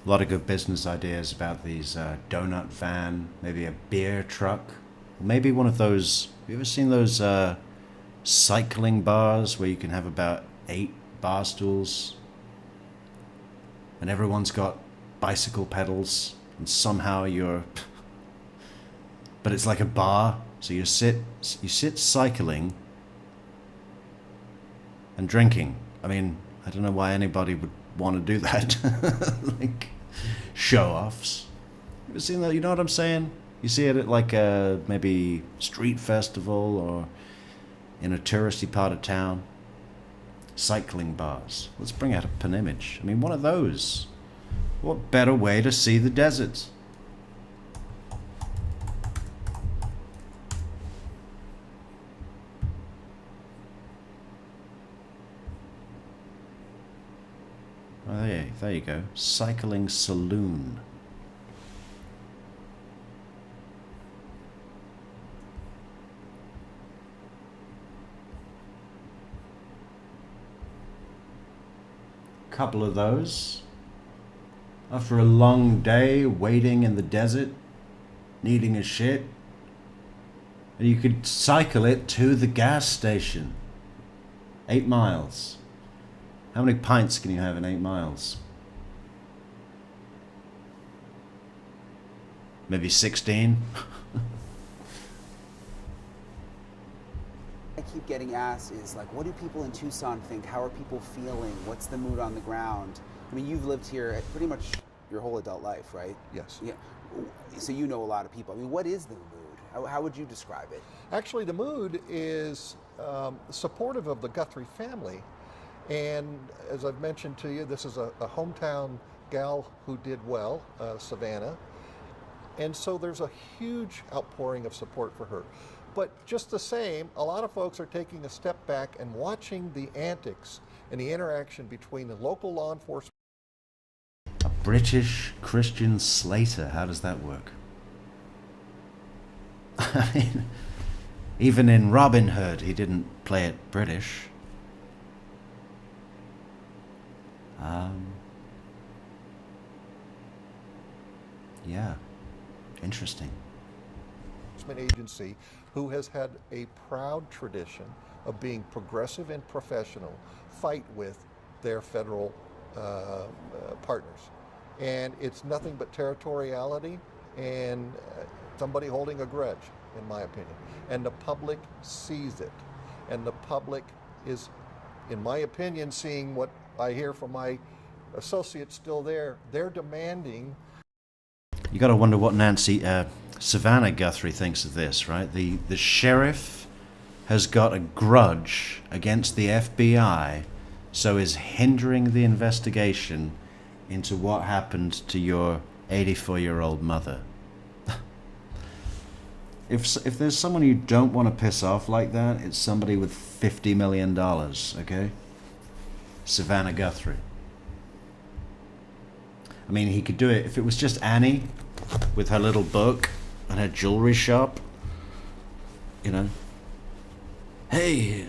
A lot of good business ideas about these donut van, maybe a beer truck, maybe one of those. Have you ever seen those cycling bars where you can have about 8 bar stools and everyone's got bicycle pedals and somehow you're but it's like a bar, so you sit cycling and drinking. I mean, I don't know why anybody would want to do that. Like show-offs. You ever seen that? You know what I'm saying? You see it at like a maybe street festival or in a touristy part of town. Cycling bars. Let's bring out an image. I mean, one of those. What better way to see the desert? Oh, there you go. Cycling saloon. Couple of those. After a long day waiting in the desert, needing a shit, and you could cycle it to the gas station. 8 miles. How many pints can you have in 8 miles? Maybe 16?
I keep getting asked is like, what do people in Tucson think? How are people feeling? What's the mood on the ground? I mean, you've lived here pretty much your whole adult life, right?
Yes.
Yeah. So you know a lot of people. I mean, what is the mood? How would you describe it?
Actually, the mood is supportive of the Guthrie family. And as I've mentioned to you, this is a hometown gal who did well, Savannah. And so there's a huge outpouring of support for her. But just the same, a lot of folks are taking a step back and watching the antics and the interaction between the local law enforcement.
A British Christian Slater, how does that work? I mean, even in Robin Hood, he didn't play it British. Yeah, interesting.
Agency who has had a proud tradition of being progressive and professional fight with their federal partners. And it's nothing but territoriality and somebody holding a grudge, in my opinion. And the public sees it. And the public is, in my opinion, seeing what I hear from my associates still there. They're demanding.
You got to wonder what Savannah Guthrie thinks of this, right? The sheriff has got a grudge against the FBI, so is hindering the investigation into what happened to your 84-year-old mother. If there's someone you don't want to piss off like that, it's somebody with $50 million, okay? Savannah Guthrie. I mean, he could do it if it was just Annie with her little book and her jewelry shop, you know. Hey,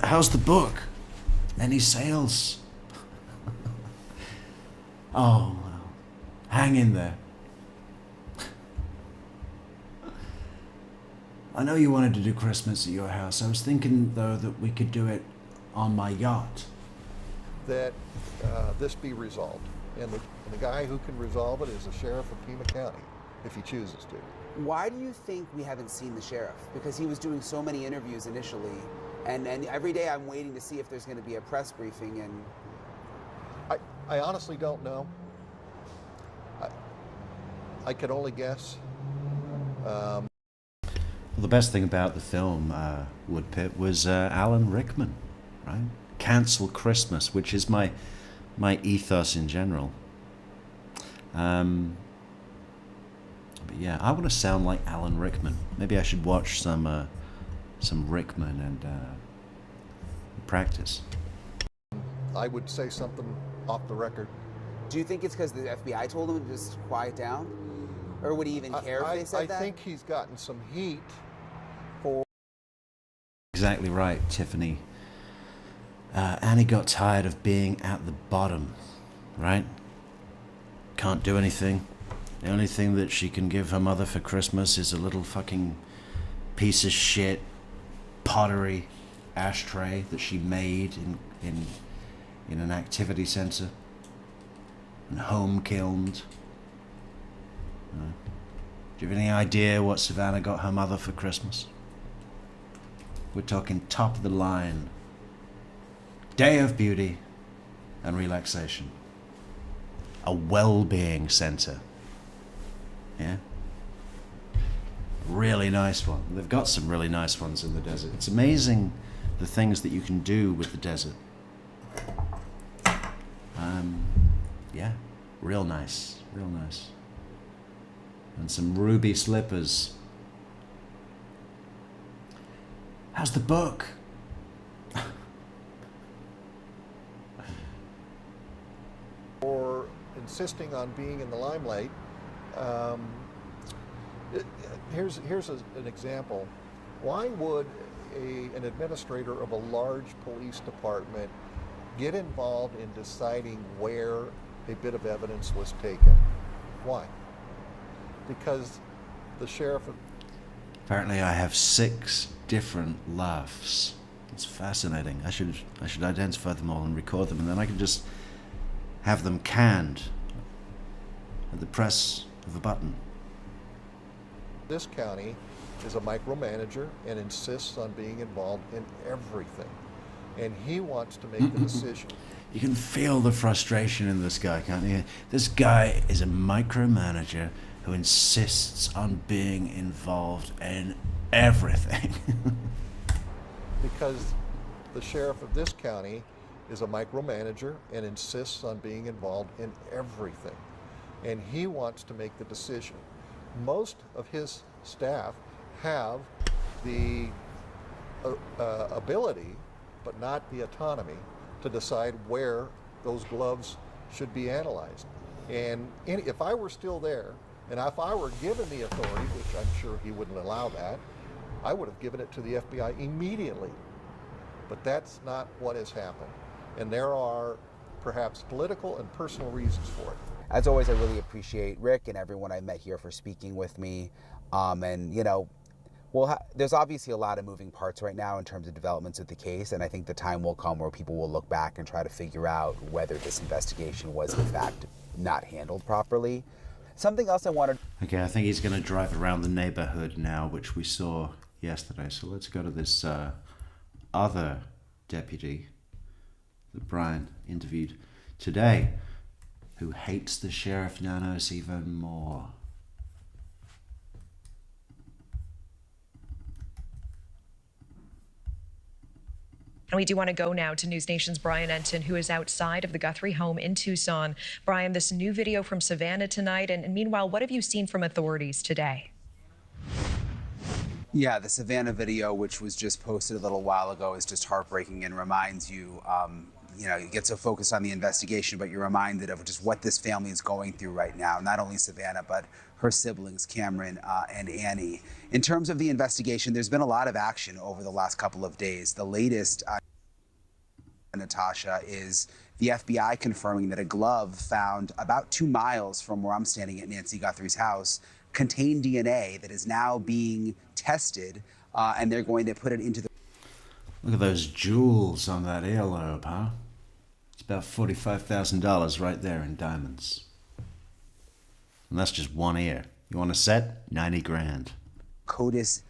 how's the book? Any sales? Oh, well, hang in there. I know you wanted to do Christmas at your house. I was thinking, though, that we could do it on my yacht.
That this be resolved. And the guy who can resolve it is the sheriff of Pima County, if he chooses to.
Why do you think we haven't seen the sheriff? Because he was doing so many interviews initially, and every day I'm waiting to see if there's going to be a press briefing. And
I honestly don't know. I could only guess.
Well, the best thing about the film, Woodpit, was Alan Rickman, right? Cancel Christmas, which is my ethos in general. But yeah, I want to sound like Alan Rickman. Maybe I should watch some Rickman and practice.
I would say something off the record.
Do you think it's because the FBI told him to just quiet down? Or would he even care if they said that?
I think he's gotten some heat for...
Exactly right, Tiffany. Annie got tired of being at the bottom, right? can't do anything. The only thing that she can give her mother for Christmas is a little fucking piece of shit pottery ashtray that she made in an activity center and home kilned. Do you have any idea what Savannah got her mother for Christmas? We're talking top of the line. Day of beauty and relaxation. A well-being center. Yeah? Really nice one. They've got some really nice ones in the desert. It's amazing the things that you can do with the desert. Yeah, real nice, real nice. And some ruby slippers. How's the book?
Or insisting on being in the limelight. Here's an example. Why would an administrator of a large police department get involved in deciding where a bit of evidence was taken? Why? Because the sheriff...
Apparently I have 6 different laughs. It's fascinating. I should identify them all and record them, and then I can just have them canned at the press of a button.
This county is a micromanager and insists on being involved in everything. And he wants to make the decision.
You can feel the frustration in this guy, can't you? This guy is a micromanager who insists on being involved in everything.
Because the sheriff of this county is a micromanager and insists on being involved in everything. And he wants to make the decision. Most of his staff have the ability, but not the autonomy, to decide where those gloves should be analyzed. And if I were still there, and if I were given the authority, which I'm sure he wouldn't allow that, I would have given it to the FBI immediately. But that's not what has happened. And there are perhaps political and personal reasons for it.
As always, I really appreciate Rick and everyone I met here for speaking with me. And, you know, there's obviously a lot of moving parts right now in terms of developments of the case, and I think the time will come where people will look back and try to figure out whether this investigation was, in fact, not handled properly. Something else I wanted...
Okay, I think he's going to drive around the neighborhood now, which we saw yesterday. So let's go to this other deputy that Brian interviewed today, who hates the Sheriff Nanos even more.
And we do want to go now to News Nation's Brian Enton, who is outside of the Guthrie home in Tucson. Brian, this new video from Savannah tonight, and meanwhile, what have you seen from authorities today?
Yeah, the Savannah video, which was just posted a little while ago, is just heartbreaking and reminds you, you know, you get so focused on the investigation, but you're reminded of just what this family is going through right now. Not only Savannah, but her siblings, Cameron and Annie. In terms of the investigation, there's been a lot of action over the last couple of days. The latest, Natasha, is the FBI confirming that a glove found about 2 miles from where I'm standing at Nancy Guthrie's house contained DNA that is now being tested, and they're going to put it into the...
Look at those jewels on that earlobe, huh? It's about $45,000 right there in diamonds. And that's just one ear. You want a set? 90 grand.
CODIS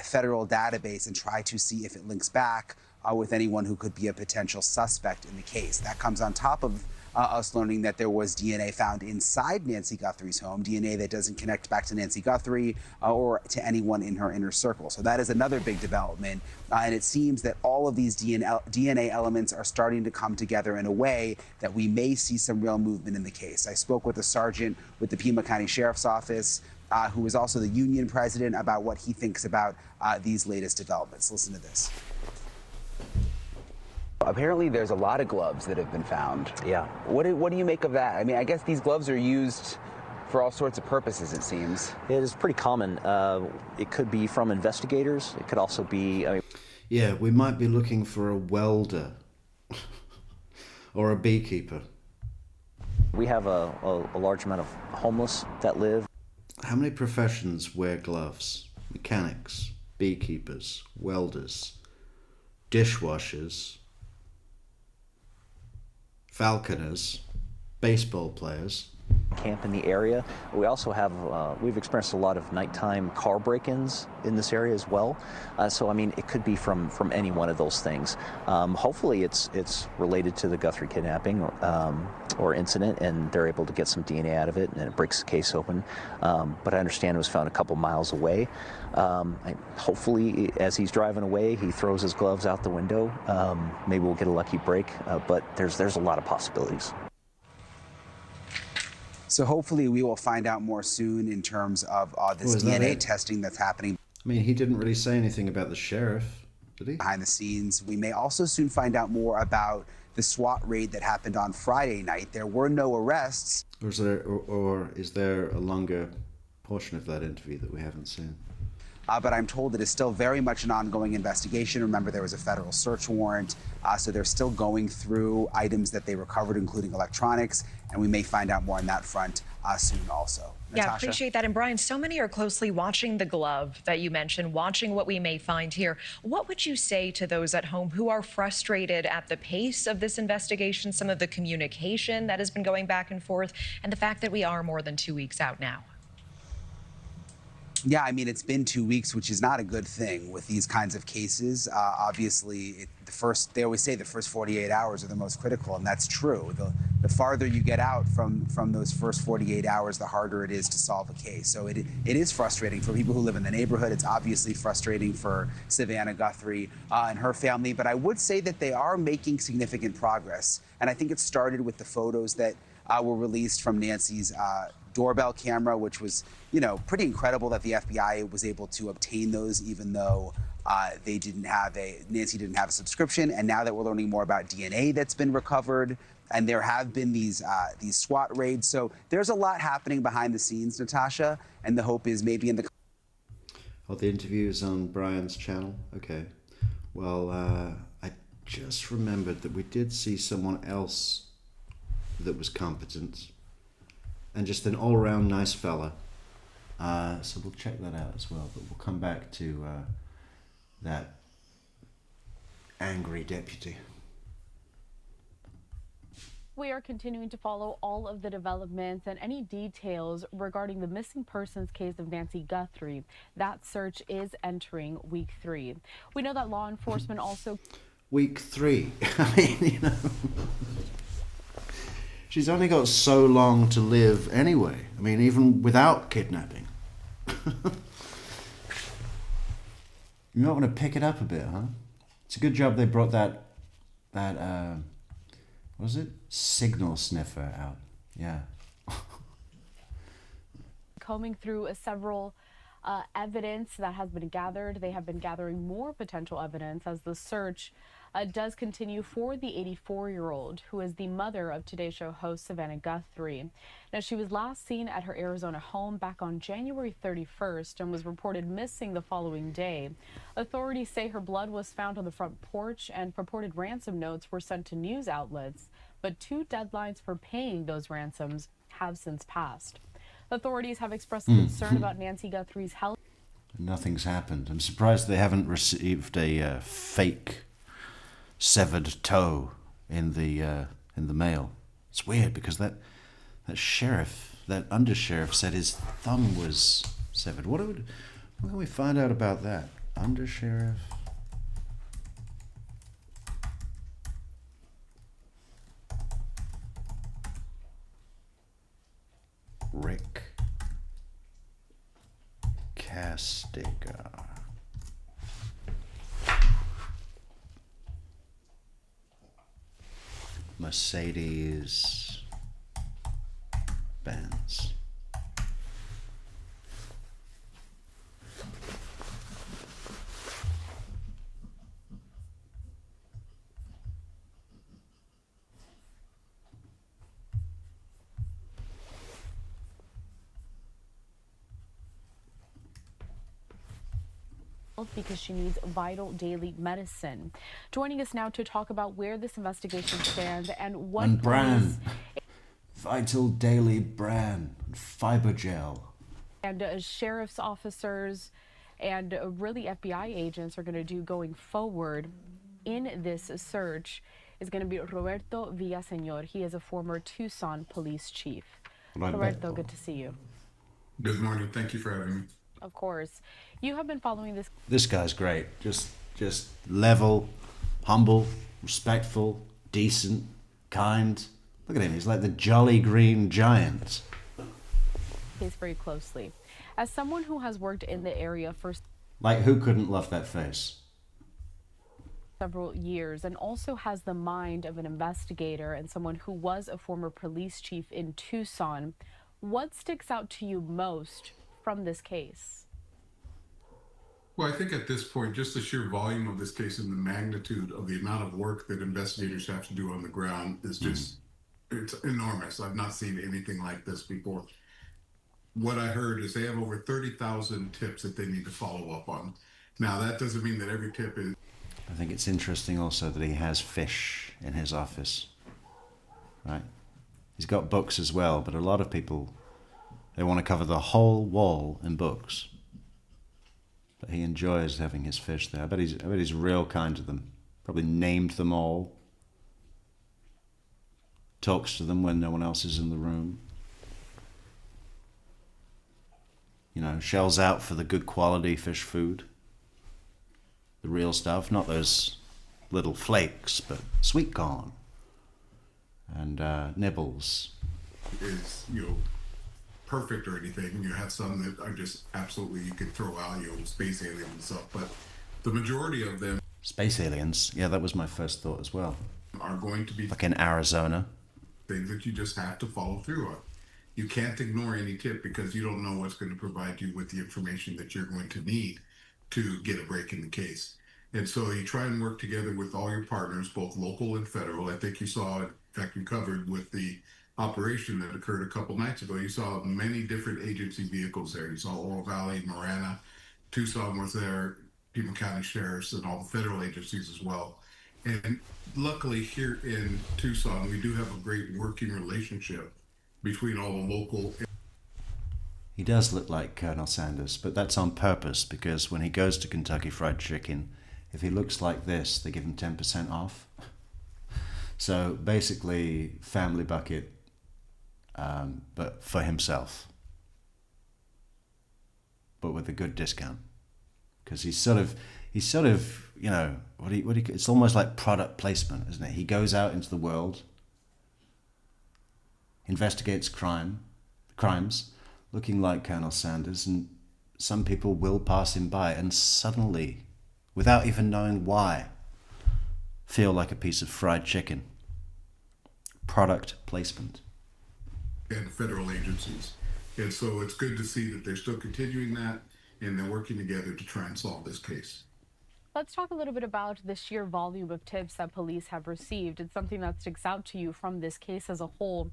federal database and try to see if it links back with anyone who could be a potential suspect in the case. That comes on top of us learning that there was DNA found inside Nancy Guthrie's home, DNA that doesn't connect back to Nancy Guthrie or to anyone in her inner circle. So that is another big development. And it seems that all of these DNA elements are starting to come together in a way that we may see some real movement in the case. I spoke with a sergeant with the Pima County Sheriff's Office, who is also the union president, about what he thinks about these latest developments. Listen to this. Apparently there's a lot of gloves that have been found. Yeah. What do you make of that? I mean, I guess these gloves are used for all sorts of purposes, it seems.
It is pretty common. It could be from investigators. It could also be...
Yeah, we might be looking for a welder or a beekeeper.
We have a large amount of homeless that live.
How many professions wear gloves? Mechanics, beekeepers, welders, dishwashers, falconers, baseball players.
Camp in the area. We also have, we've experienced a lot of nighttime car break-ins in this area as well. So, I mean, it could be from any one of those things. Hopefully it's related to the Guthrie kidnapping or incident, and they're able to get some DNA out of it, and it breaks the case open. But I understand it was found a couple miles away. Hopefully, as he's driving away, he throws his gloves out the window. Maybe we'll get a lucky break, but there's a lot of possibilities.
So hopefully we will find out more soon in terms of this DNA testing that's happening.
I mean, he didn't really say anything about the sheriff, did he?
Behind the scenes. We may also soon find out more about the SWAT raid that happened on Friday night. There were no arrests.
Or is there a longer portion of that interview that we haven't seen?
But I'm told it is still very much an ongoing investigation. Remember, there was a federal search warrant, so they're still going through items that they recovered, including electronics, and we may find out more on that front soon also.
Yeah,
Natasha?
appreciate that. And Brian, so many are closely watching the glove that you mentioned, watching what we may find here. What would you say to those at home who are frustrated at the pace of this investigation, some of the communication that has been going back and forth, and the fact that we are more than 2 weeks out now?
Yeah, I mean, it's been 2 weeks, which is not a good thing with these kinds of cases. Obviously, they always say the first 48 hours are the most critical, and that's true. The farther you get out from those first 48 hours, the harder it is to solve a case. So it is frustrating for people who live in the neighborhood. It's obviously frustrating for Savannah Guthrie and her family, but I would say that they are making significant progress. And I think it started with the photos that were released from Nancy's doorbell camera, which was, pretty incredible that the FBI was able to obtain those, even though Nancy didn't have a subscription. And now that we're learning more about DNA that's been recovered, and there have been these SWAT raids, so there's a lot happening behind the scenes, Natasha. And the hope is maybe in the
the interview is on Brian's channel. Okay. Well, I just remembered that we did see someone else that was competent and just an all-round nice fella. So we'll check that out as well, but we'll come back to that angry deputy.
We are continuing to follow all of the developments and any details regarding the missing persons case of Nancy Guthrie. That search is entering week 3. We know that law enforcement also...
Week 3. I mean, she's only got so long to live anyway. I mean, even without kidnapping. You might want to pick it up a bit, huh? It's a good job they brought that what was it? Signal sniffer out. Yeah.
Combing through several evidence that has been gathered. They have been gathering more potential evidence as the search does continue for the 84-year-old who is the mother of Today's Show host Savannah Guthrie. Now, she was last seen at her Arizona home back on January 31st and was reported missing the following day. Authorities say her blood was found on the front porch and purported ransom notes were sent to news outlets, but 2 deadlines for paying those ransoms have since passed. Authorities have expressed concern about Nancy Guthrie's health.
Nothing's happened. I'm surprised they haven't received a fake severed toe in the mail. It's weird because that sheriff, that undersheriff, said his thumb was severed. What can we find out about that? Undersheriff. Rick Kastigar. Mercedes Benz.
Because she needs vital daily medicine. Joining us now to talk about where this investigation stands and what
Bran, Vital Daily Bran, and Fibergel.
And sheriff's officers and really FBI agents are going to do going forward in this search is going to be Roberto Villaseñor. He is a former Tucson police chief. Roberto, good to see you.
Good morning. Thank you for having me.
Of course. You have been following this.
This guy's great. Just level, humble, respectful, decent, kind. Look at him. He's like the jolly green giant.
Case very closely. As someone who has worked in the area for
Like, who couldn't love that face?
several years and also has the mind of an investigator and someone who was a former police chief in Tucson, what sticks out to you most from this case?
Well, I think at this point, just the sheer volume of this case and the magnitude of the amount of work that investigators have to do on the ground is just, it's enormous. I've not seen anything like this before. What I heard is they have over 30,000 tips that they need to follow up on. Now, that doesn't mean that every tip is...
I think it's interesting also that he has fish in his office, right? He's got books as well, but a lot of people, they want to cover the whole wall in books. But he enjoys having his fish there. I bet he's real kind to them. Probably named them all. Talks to them when no one else is in the room. You know, shells out for the good quality fish food. The real stuff, not those little flakes, but sweet corn and nibbles.
Is, you know, perfect or anything. You have some that are just absolutely, you could throw out, you know, space aliens and stuff, but the majority of them...
Space aliens, yeah, that was my first thought as well.
...are going to be...
Like in Arizona.
...things that you just have to follow through on. You can't ignore any tip because you don't know what's going to provide you with the information that you're going to need to get a break in the case. And so you try and work together with all your partners, both local and federal. I think you saw, in fact, you covered with the operation that occurred a couple nights ago. You saw many different agency vehicles there. You saw Oro Valley, Marana, Tucson was there, Pima County Sheriffs, and all the federal agencies as well. And luckily here in Tucson, we do have a great working relationship between all the local...
He does look like Colonel Sanders, but that's on purpose because when he goes to Kentucky Fried Chicken, if he looks like this, they give him 10% off. So basically, Family Bucket, but for himself, but with a good discount, because he's sort of, you know, it's almost like product placement, isn't it? He goes out into the world, investigates crimes, looking like Colonel Sanders, and some people will pass him by and suddenly, without even knowing why, feel like a piece of fried chicken. Product placement.
And federal agencies. And so it's good to see that they're still continuing that and they're working together to try and solve this case.
Let's talk a little bit about the sheer volume of tips that police have received. It's something that sticks out to you from this case as a whole.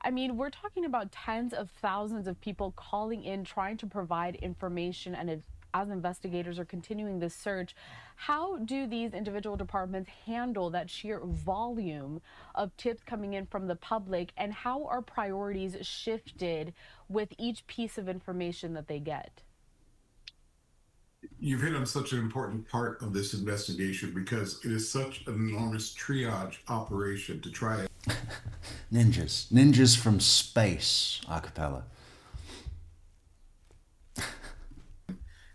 I mean, we're talking about tens of thousands of people calling in, trying to provide information, and as investigators are continuing this search, how do these individual departments handle that sheer volume of tips coming in from the public, and how are priorities shifted with each piece of information that they get?
You've hit on such an important part of this investigation because it is such an enormous triage operation to try it.
Ninjas from space, acapella.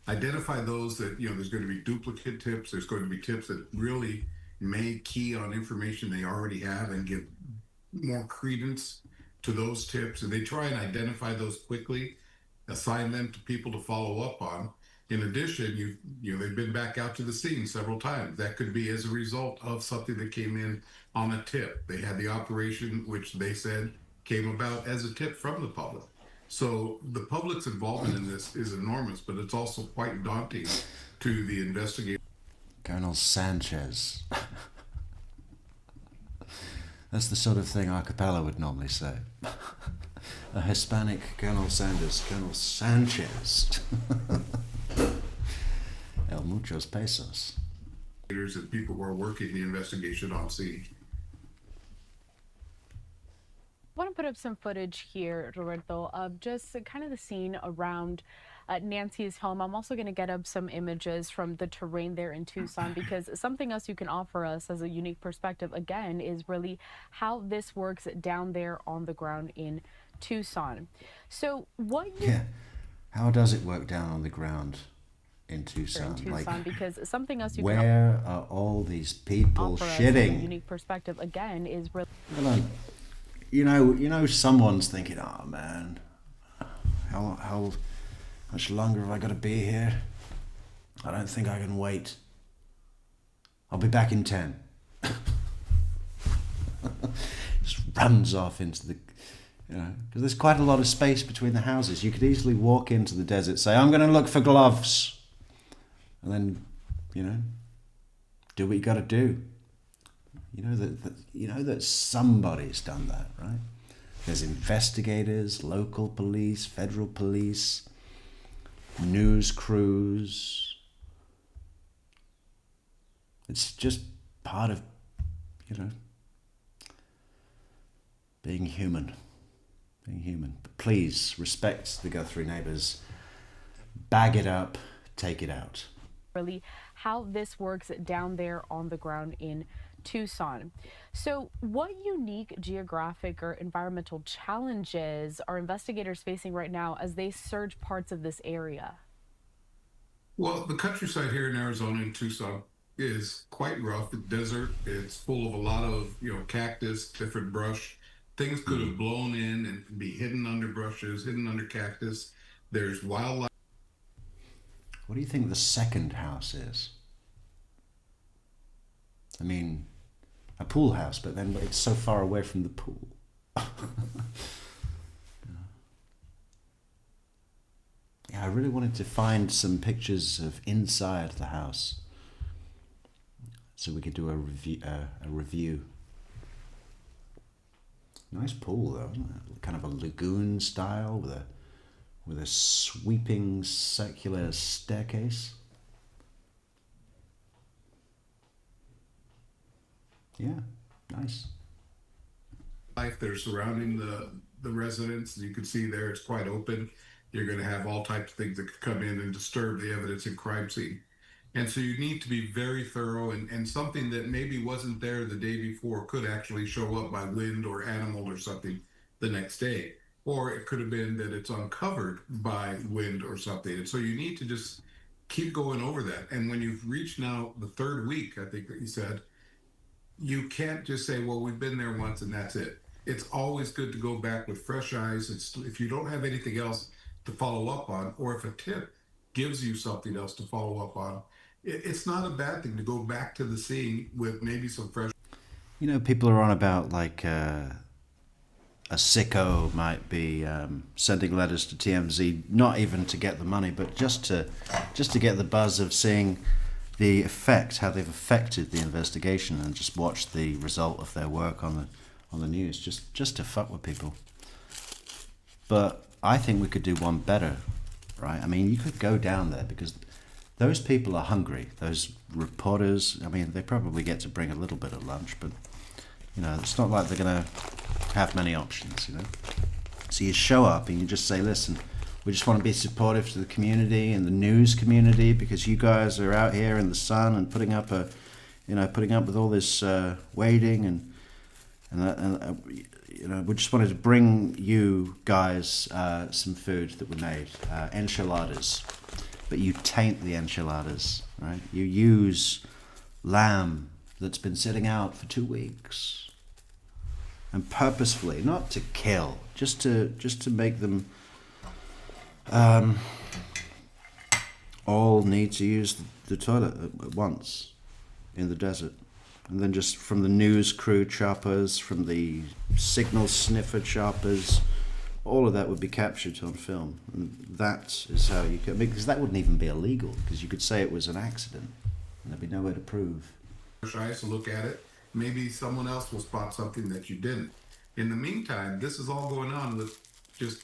Identify those that, you know, there's going to be duplicate tips. There's going to be tips that really may key on information they already have and give more credence to those tips. And they try and identify those quickly, assign them to people to follow up on. In addition, they've been back out to the scene several times. That could be as a result of something that came in on a tip. They had the operation, which they said came about as a tip from the public. So the public's involvement in this is enormous, but it's also quite daunting to the investigator.
Colonel Sanchez. That's the sort of thing acapella would normally say. A Hispanic Colonel Sanders, Colonel Sanchez. El muchos pesos.
And people who are working the investigation on scene.
I want to put up some footage here, Roberto, of just kind of the scene around Nancy's home. I'm also going to get up some images from the terrain there in Tucson, because something else you can offer us as a unique perspective, again, is really how this works down there on the ground in Tucson. So what you...
Yeah. How does it work down on the ground in Tucson?
Because something else you
where are all these people
offer
shitting?
us as a unique perspective, again, is really...
You know, someone's thinking, oh man, how much longer have I got to be here? I don't think I can wait. I'll be back in 10. Just runs off into the, because there's quite a lot of space between the houses. You could easily walk into the desert, say, I'm going to look for gloves. And then, do what you got to do. You know that somebody's done that, right? There's investigators, local police, federal police, news crews. It's just part of, being human. Being human. But please respect the Guthrie neighbors. Bag it up, take it out.
Really how this works down there on the ground in Tucson. So what unique geographic or environmental challenges are investigators facing right now as they search parts of this area?
Well, the countryside here in Arizona in Tucson is quite rough. The desert, it's full of a lot of, cactus, different brush. Things could have blown in and be hidden under brushes, hidden under cactus. There's wildlife.
What do you think the second house is? I mean, a pool house, but then it's so far away from the pool. Yeah, I really wanted to find some pictures of inside the house so we could do a review. Nice pool though, isn't it? Kind of a lagoon style with a sweeping circular staircase. Yeah, nice.
Life that are surrounding the residence. You can see there it's quite open. You're going to have all types of things that could come in and disturb the evidence in crime scene. And so you need to be very thorough, and something that maybe wasn't there the day before could actually show up by wind or animal or something the next day. Or it could have been that it's uncovered by wind or something. And so you need to just keep going over that. And when you've reached now the third week, I think that you said, you can't just say, well, we've been there once and that's it. It's always good to go back with fresh eyes. If you don't have anything else to follow up on, or if a tip gives you something else to follow up on, it's not a bad thing to go back to the scene with maybe some fresh.
People are on about like a sicko might be sending letters to TMZ, not even to get the money, but just to get the buzz of seeing the effect, how they've affected the investigation, and just watch the result of their work on the news, just to fuck with people. But I think we could do one better, right? I mean, you could go down there because those people are hungry. Those reporters, I mean, they probably get to bring a little bit of lunch, but it's not like they're gonna have many options, So you show up and you just say, listen, we just want to be supportive to the community and the news community because you guys are out here in the sun and putting up with all this waiting and we just wanted to bring you guys some food that we made, enchiladas, but you taint the enchiladas, right? You use lamb that's been sitting out for 2 weeks, and purposefully, not to kill, just to make them all need to use the toilet at once in the desert. And then just from the news crew choppers, from the signal sniffer choppers, all of that would be captured on film. And that is how you could, because that wouldn't even be illegal, because you could say it was an accident and there'd be no way to prove.
Eyes to look at it. Maybe someone else will spot something that you didn't. In the meantime, this is all going on with just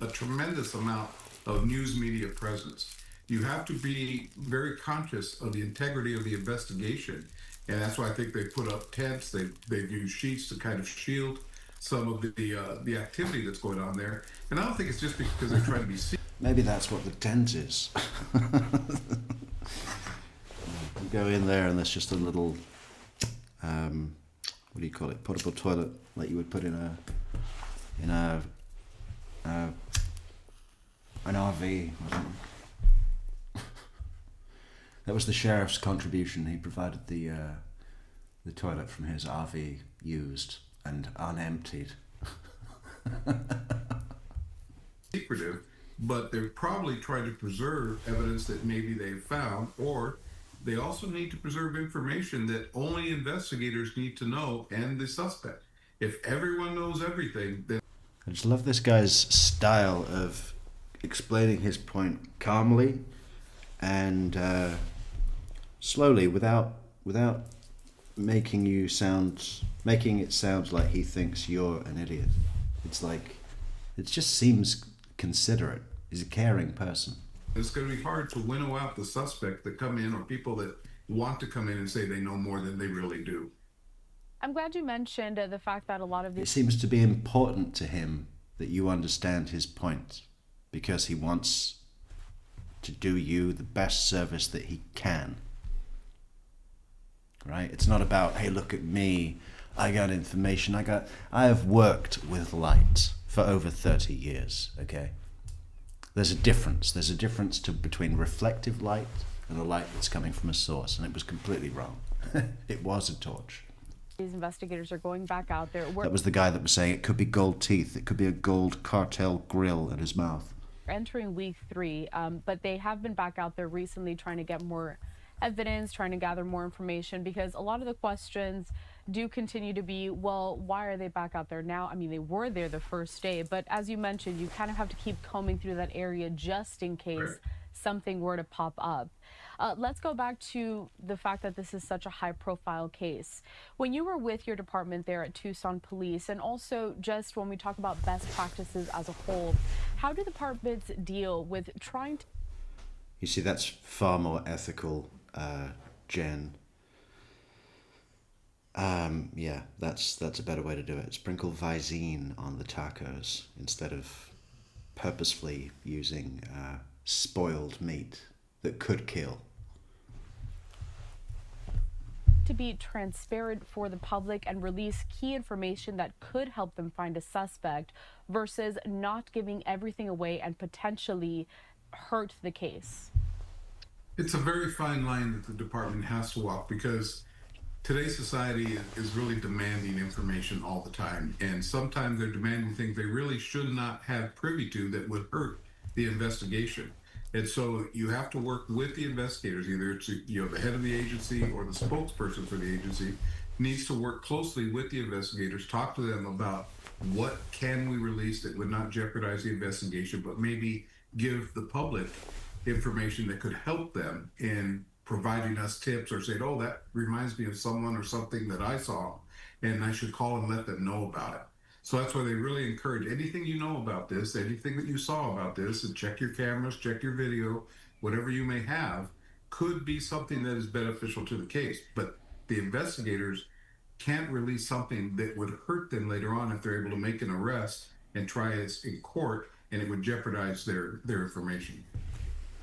a tremendous amount of news media presence. You have to be very conscious of the integrity of the investigation. And that's why I think they put up tents, they've used sheets to kind of shield some of the activity that's going on there. And I don't think it's just because they're trying to be secret.
Maybe that's what the tent is. You go in there and there's just a little, what do you call it, portable toilet like you would put in an RV or something. That was the sheriff's contribution. He provided the toilet from his RV used and unemptied.
Secretive, but they're probably trying to preserve evidence that maybe they've found, or they also need to preserve information that only investigators need to know and the suspect. If everyone knows everything, then...
I just love this guy's style of explaining his point calmly and slowly, without making it sound like he thinks you're an idiot. It's like, it just seems considerate. He's a caring person.
It's going to be hard to winnow out the suspect that come in, or people that want to come in and say they know more than they really do.
I'm glad you mentioned the fact that a lot of these...
It seems to be important to him that you understand his point, because he wants to do you the best service that he can. Right? It's not about, hey, look at me, I got information, I have worked with light for over 30 years, okay? There's a difference between reflective light and a light that's coming from a source, and it was completely wrong. It was a torch.
These investigators are going back out there.
That was the guy that was saying it could be gold teeth, it could be a gold cartel grill in his mouth.
Entering week 3, but they have been back out there recently trying to get more evidence, trying to gather more information, because a lot of the questions do continue to be, well, why are they back out there now? I mean, they were there the first day, but as you mentioned, you kind of have to keep combing through that area just in case something were to pop up. Let's go back to the fact that this is such a high-profile case. When you were with your department there at Tucson Police, and also just when we talk about best practices as a whole, how do departments deal with trying to...
You see, that's far more ethical, Jen. Yeah, that's a better way to do it. Sprinkle Visine on the tacos instead of purposefully using spoiled meat that could kill.
To be transparent for the public and release key information that could help them find a suspect versus not giving everything away and potentially hurt the case.
It's a very fine line that the department has to walk, because today's society is really demanding information all the time, and sometimes they're demanding things they really should not have privy to that would hurt the investigation. And so you have to work with the investigators, either it's the head of the agency or the spokesperson for the agency needs to work closely with the investigators, talk to them about what can we release that would not jeopardize the investigation, but maybe give the public information that could help them in providing us tips, or saying, oh, that reminds me of someone or something that I saw, and I should call and let them know about it. So that's why they really encourage anything you know about this, anything that you saw about this, and check your cameras, check your video, whatever you may have, could be something that is beneficial to the case. But the investigators can't release something that would hurt them later on if they're able to make an arrest and try it in court, and it would jeopardize their information.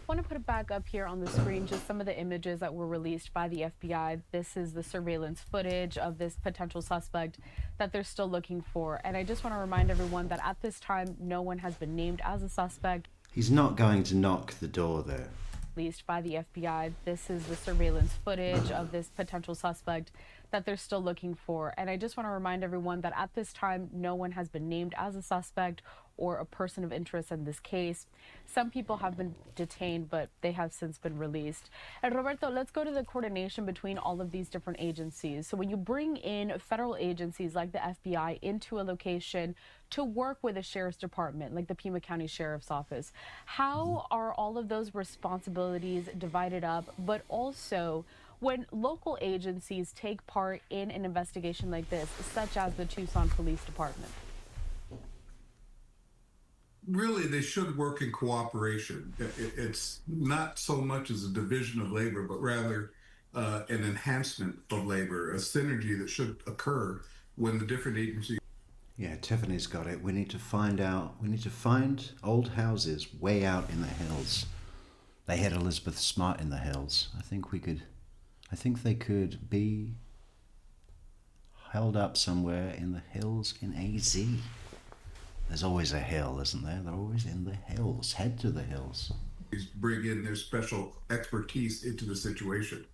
I want to put it back up here on the screen, just some of the images that were released by the FBI. This is the surveillance footage of this potential suspect that they're still looking for. And I just want to remind everyone that at this time, no one has been named as a suspect.
He's not going to knock the door there.
Released by the FBI. This is the surveillance footage of this potential suspect that they're still looking for. And I just want to remind everyone that at this time, no one has been named as a suspect or a person of interest in this case. Some people have been detained, but they have since been released. And Roberto, let's go to the coordination between all of these different agencies. So when you bring in federal agencies like the FBI into a location to work with a sheriff's department, like the Pima County Sheriff's Office, how are all of those responsibilities divided up? But also, when local agencies take part in an investigation like this, such as the Tucson Police Department?
Really, they should work in cooperation. It's not so much as a division of labor, but rather an enhancement of labor, a synergy that should occur when the different agencies.
Yeah, Tiffany's got it. We need to find out. We need to find old houses way out in the hills. They had Elizabeth Smart in the hills. I think they could be held up somewhere in the hills in AZ. There's always a hill, isn't there? They're always in the hills. Head to the hills.
Bring in their special expertise into the situation.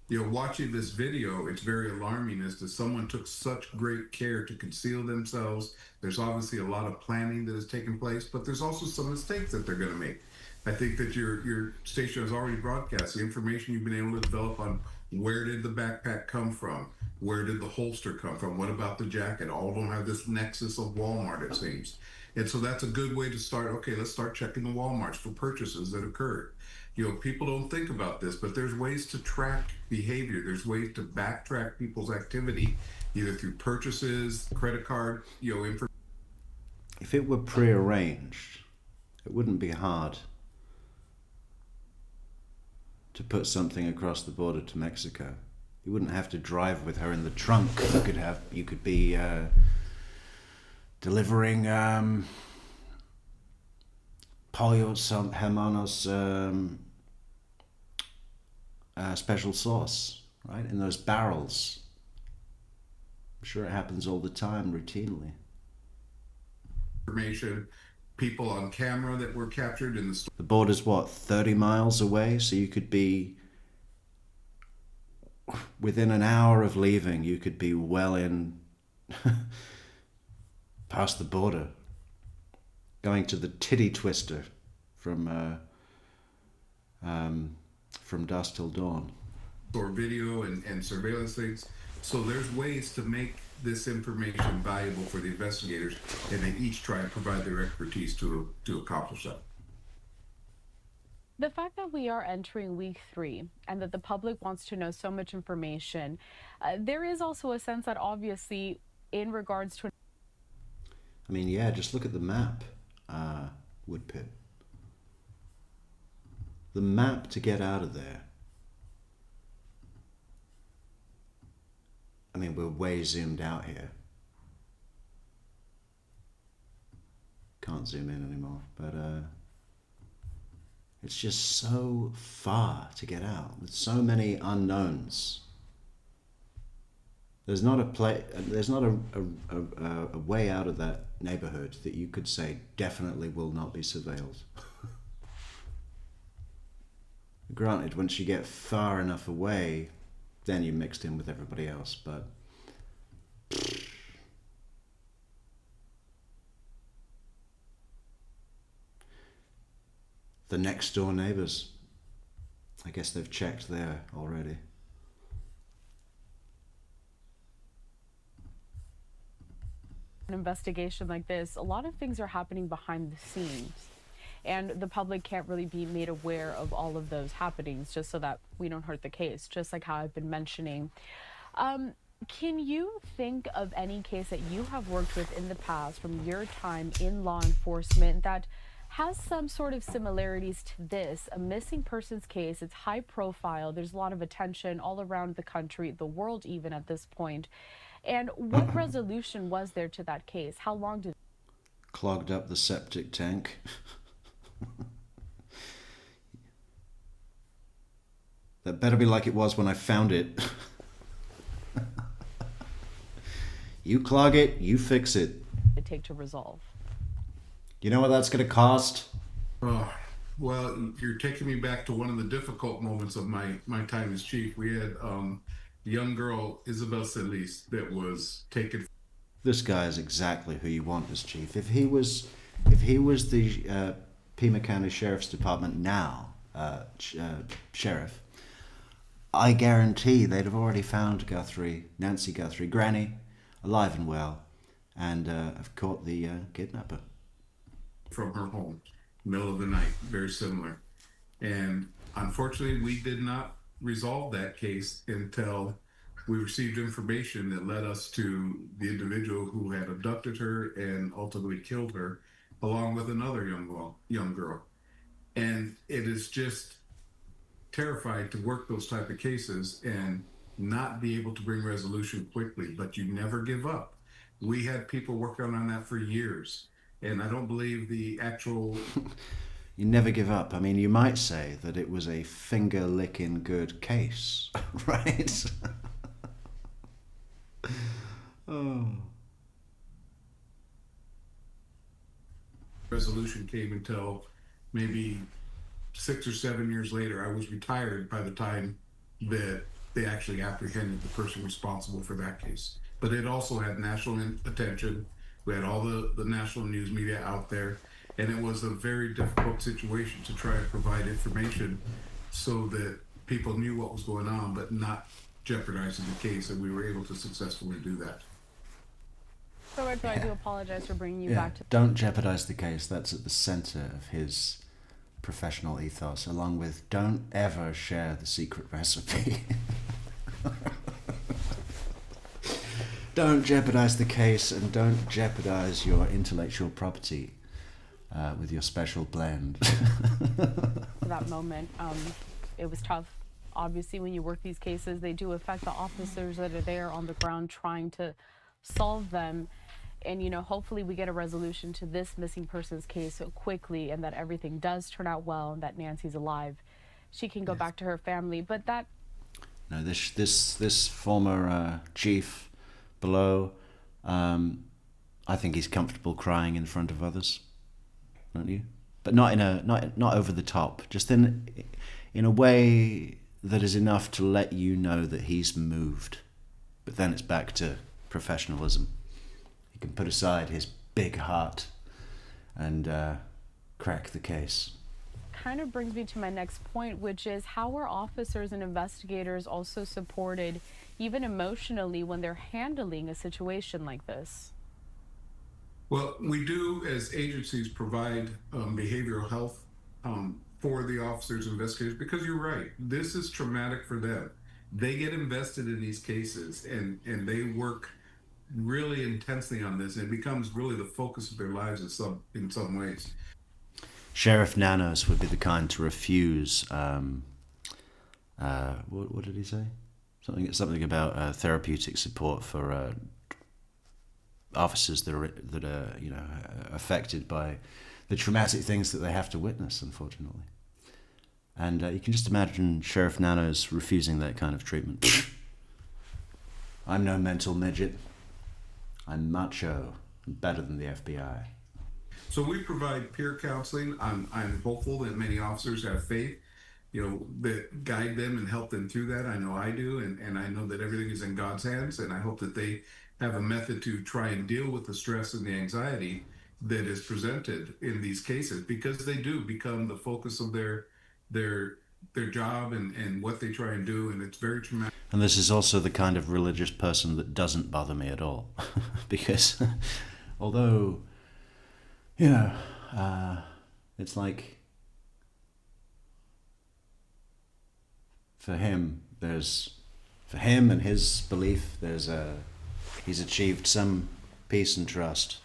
You know, watching this video, it's very alarming as to someone took such great care to conceal themselves. There's obviously a lot of planning that has taken place, but there's also some mistakes that they're going to make. I think that your station has already broadcast the information you've been able to develop on where did the backpack come from? Where did the holster come from? What about the jacket? All of them have this nexus of Walmart, it seems. And so that's a good way to start. Okay, let's start checking the Walmarts for purchases that occurred. You know, people don't think about this, but there's ways to track behavior. There's ways to backtrack people's activity, either through purchases, credit card, information.
If it were prearranged, it wouldn't be hard to put something across the border to Mexico. You wouldn't have to drive with her in the trunk. You could be delivering pollos hermanos special sauce, right? In those barrels. I'm sure it happens all the time, routinely.
Information, people on camera that were captured in the...
The border's what, 30 miles away? So you could be, within an hour of leaving, you could be well in, past the border, going to the titty twister from dusk till dawn.
Or video and surveillance things. So there's ways to make this information valuable for the investigators, and they each try and provide their expertise to accomplish that.
The fact that we are entering week 3 and that the public wants to know so much information, there is also a sense that obviously in regards to...
I mean, yeah, just look at the map, Woodpit. The map to get out of there. I mean, we're way zoomed out here. Can't zoom in anymore, but it's just so far to get out with so many unknowns. There's not a way out of that neighborhood that you could say definitely will not be surveilled. Granted, once you get far enough away, then you're mixed in with everybody else, but the next door neighbors, I guess they've checked there already.
An investigation like this, a lot of things are happening behind the scenes. And the public can't really be made aware of all of those happenings just so that we don't hurt the case, just like how I've been mentioning. Can you think of any case that you have worked with in the past from your time in law enforcement that has some sort of similarities to this? A missing persons case, it's high profile, there's a lot of attention all around the country, the world even at this point. And what resolution was there to that case? How long did...
Clogged up the septic tank. That better be like it was when I found it. You clog it, you fix it.
It take to resolve?
You know what that's going to cost?
Oh, well, you're taking me back to one of the difficult moments of my time as chief. We had a young girl, Isabel Celis, that was taken.
This guy is exactly who you want as chief. If he was the Pima County Sheriff's Department now, sheriff, I guarantee they'd have already found Guthrie, Nancy Guthrie, Granny, alive and well, and have caught the kidnapper.
From her home, middle of the night, very similar. And unfortunately, we did not resolve that case until we received information that led us to the individual who had abducted her and ultimately killed her, along with another young girl. And it is just terrifying to work those type of cases and not be able to bring resolution quickly, but you never give up. We had people working on that for years, and I don't believe the actual.
You never give up. I mean, you might say that it was a finger-licking good case, right? Oh.
Resolution came until maybe 6 or 7 years later. I was retired by the time that they actually apprehended the person responsible for that case. But it also had national attention. We had all the national news media out there, and it was a very difficult situation to try and provide information so that people knew what was going on, but not jeopardizing the case, and we were able to successfully do that.
Roberto, I do apologize for bringing you back to.
Don't jeopardize the case. That's at the center of his professional ethos, along with don't ever share the secret recipe. Don't jeopardize the case, and don't jeopardize your intellectual property with your special blend.
For that moment, it was tough. Obviously, when you work these cases, they do affect the officers that are there on the ground trying to solve them. And, you know, hopefully we get a resolution to this missing persons case so quickly, and that everything does turn out well, and that Nancy's alive. She can go back to her family. But that.
No, this former chief below, I think he's comfortable crying in front of others, don't you? But not over the top. Just in a way that is enough to let you know that he's moved. But then it's back to professionalism. He can put aside his big heart and crack the case.
Kind of brings me to my next point, which is how are officers and investigators also supported, even emotionally, when they're handling a situation like this?
Well, we do, as agencies, provide behavioral health for the officers and investigators, because you're right, this is traumatic for them. They get invested in these cases, and they work really intensely on this, and it becomes really the focus of their lives in some ways.
Sheriff Nanos would be the kind to refuse. What did he say? Something about therapeutic support for officers that are affected by the traumatic things that they have to witness, unfortunately. And you can just imagine Sheriff Nanos refusing that kind of treatment. I'm no mental midget. I'm macho, better than the FBI.
So we provide peer counseling. I'm hopeful that many officers have faith, that guide them and help them through that. I know I do, and I know that everything is in God's hands, and I hope that they have a method to try and deal with the stress and the anxiety that is presented in these cases, because they do become the focus of their job and what they try and do, and it's very traumatic.
And this is also the kind of religious person that doesn't bother me at all. Because although, it's like, for him and his belief, he's achieved some peace and trust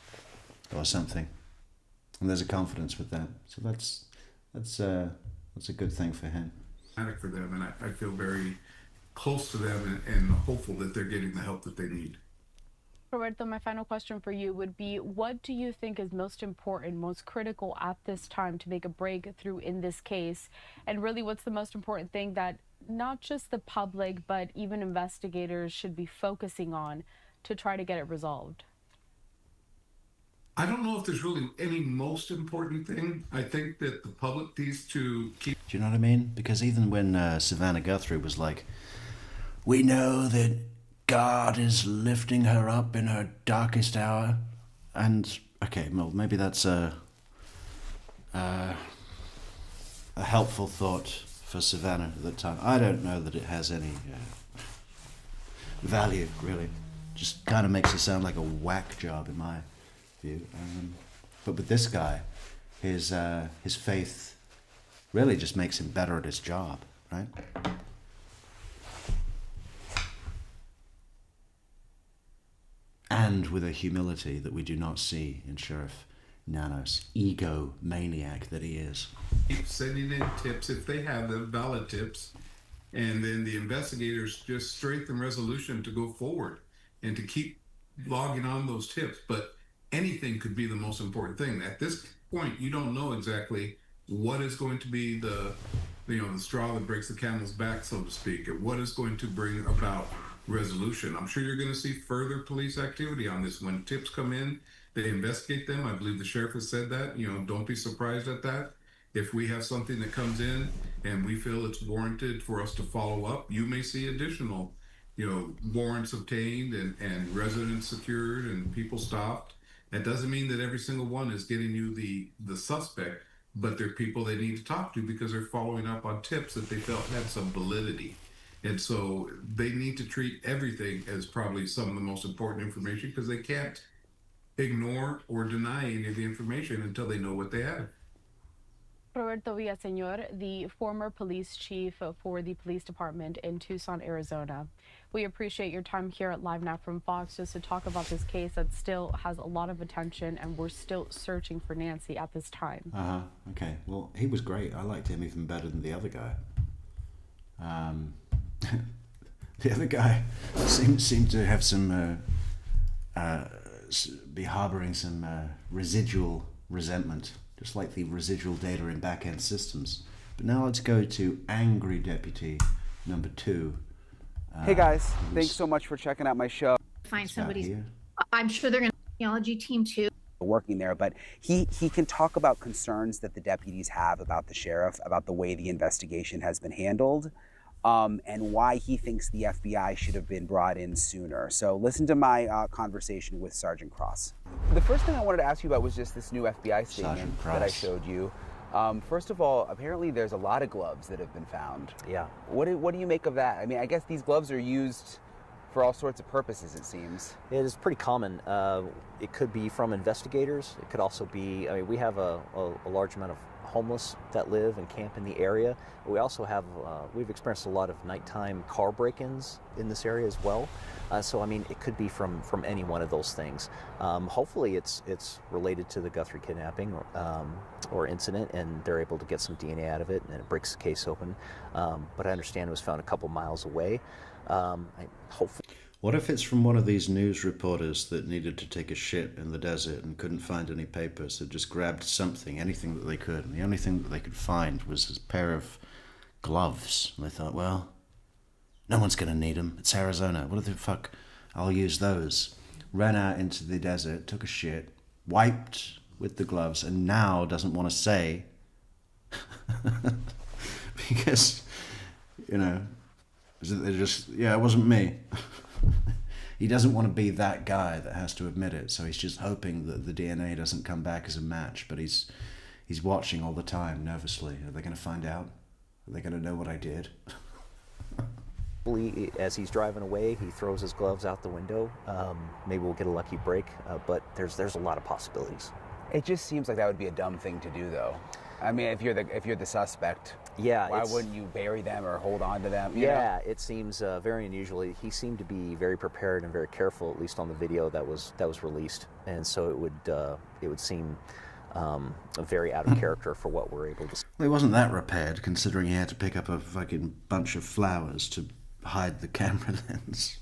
or something. And there's a confidence with that. So that's a good thing for him.
For them, and I feel very close to them and hopeful that they're getting the help that they need.
Roberto, my final question for you would be, what do you think is most important, most critical at this time to make a breakthrough in this case? And really, what's the most important thing that not just the public, but even investigators should be focusing on to try to get it resolved?
I don't know if there's really any most important thing. I think that the public needs to keep...
Do you know what I mean? Because even when Savannah Guthrie was like, we know that God is lifting her up in her darkest hour. And, okay, well, maybe that's a helpful thought for Savannah at the time. I don't know that it has any value, really. Just kind of makes it sound like a whack job in my view. But with this guy, his faith really just makes him better at his job, right? And with a humility that we do not see in Sheriff Nanos, ego maniac that he is.
Keep sending in tips if they have them, valid tips, and then the investigators just strengthen resolution to go forward and to keep logging on those tips, but anything could be the most important thing. At this point, you don't know exactly what is going to be the straw that breaks the camel's back, so to speak, and what is going to bring about resolution. I'm sure you're going to see further police activity on this. When tips come in, they investigate them. I believe the sheriff has said that. Don't be surprised at that. If we have something that comes in and we feel it's warranted for us to follow up, you may see additional, warrants obtained and residents secured and people stopped. That doesn't mean that every single one is getting you the suspect, but they're people they need to talk to because they're following up on tips that they felt had some validity. And so they need to treat everything as probably some of the most important information because they can't ignore or deny any of the information until they know what they have.
Roberto Villaseñor, the former police chief for the police department in Tucson, Arizona. We appreciate your time here at Live Now from Fox just to talk about this case that still has a lot of attention, and we're still searching for Nancy at this time.
Okay. Well, he was great. I liked him even better than the other guy. The other guy seemed to have some be harboring some residual resentment, just like the residual data in back-end systems. But now let's go to Angry Deputy number 2.
Hey guys, thanks so much for checking out my show.
Find somebody's, I'm sure they're going to technology team too.
Working there, but he can talk about concerns that the deputies have about the sheriff, about the way the investigation has been handled, and why he thinks the FBI should have been brought in sooner. So listen to my conversation with Sergeant Cross. The first thing I wanted to ask you about was just this new FBI statement that I showed you. First of all, apparently there's a lot of gloves that have been found.
Yeah.
What do you make of that? I mean, I guess these gloves are used for all sorts of purposes, it seems.
It is pretty common. It could be from investigators. It could also be, we have a large amount of homeless that live and camp in the area. We also have, we've experienced a lot of nighttime car break-ins in this area as well. So, it could be from any one of those things. Hopefully it's related to the Guthrie kidnapping or incident, and they're able to get some DNA out of it, and it breaks the case open. But I understand it was found a couple miles away. Hopefully.
What if it's from one of these news reporters that needed to take a shit in the desert and couldn't find any papers, so just grabbed something, anything that they could, and the only thing that they could find was a pair of gloves. And they thought, well, no one's going to need them. It's Arizona. What the fuck? I'll use those. Ran out into the desert, took a shit, wiped with the gloves, and now doesn't want to say because, they're just, it wasn't me. He doesn't want to be that guy that has to admit it, so he's just hoping that the DNA doesn't come back as a match, but he's watching all the time, nervously. Are they going to find out? Are they going to know what I did?
As he's driving away, he throws his gloves out the window. Maybe we'll get a lucky break, but there's a lot of possibilities.
It just seems like that would be a dumb thing to do, though. I mean, if you're the suspect, why wouldn't you bury them or hold on to them? You know?
It seems very unusual. He seemed to be very prepared and very careful, at least on the video that was released, and so it would seem very out of character for what we're able to see.
Well, he wasn't that prepared, considering he had to pick up a fucking bunch of flowers to hide the camera lens.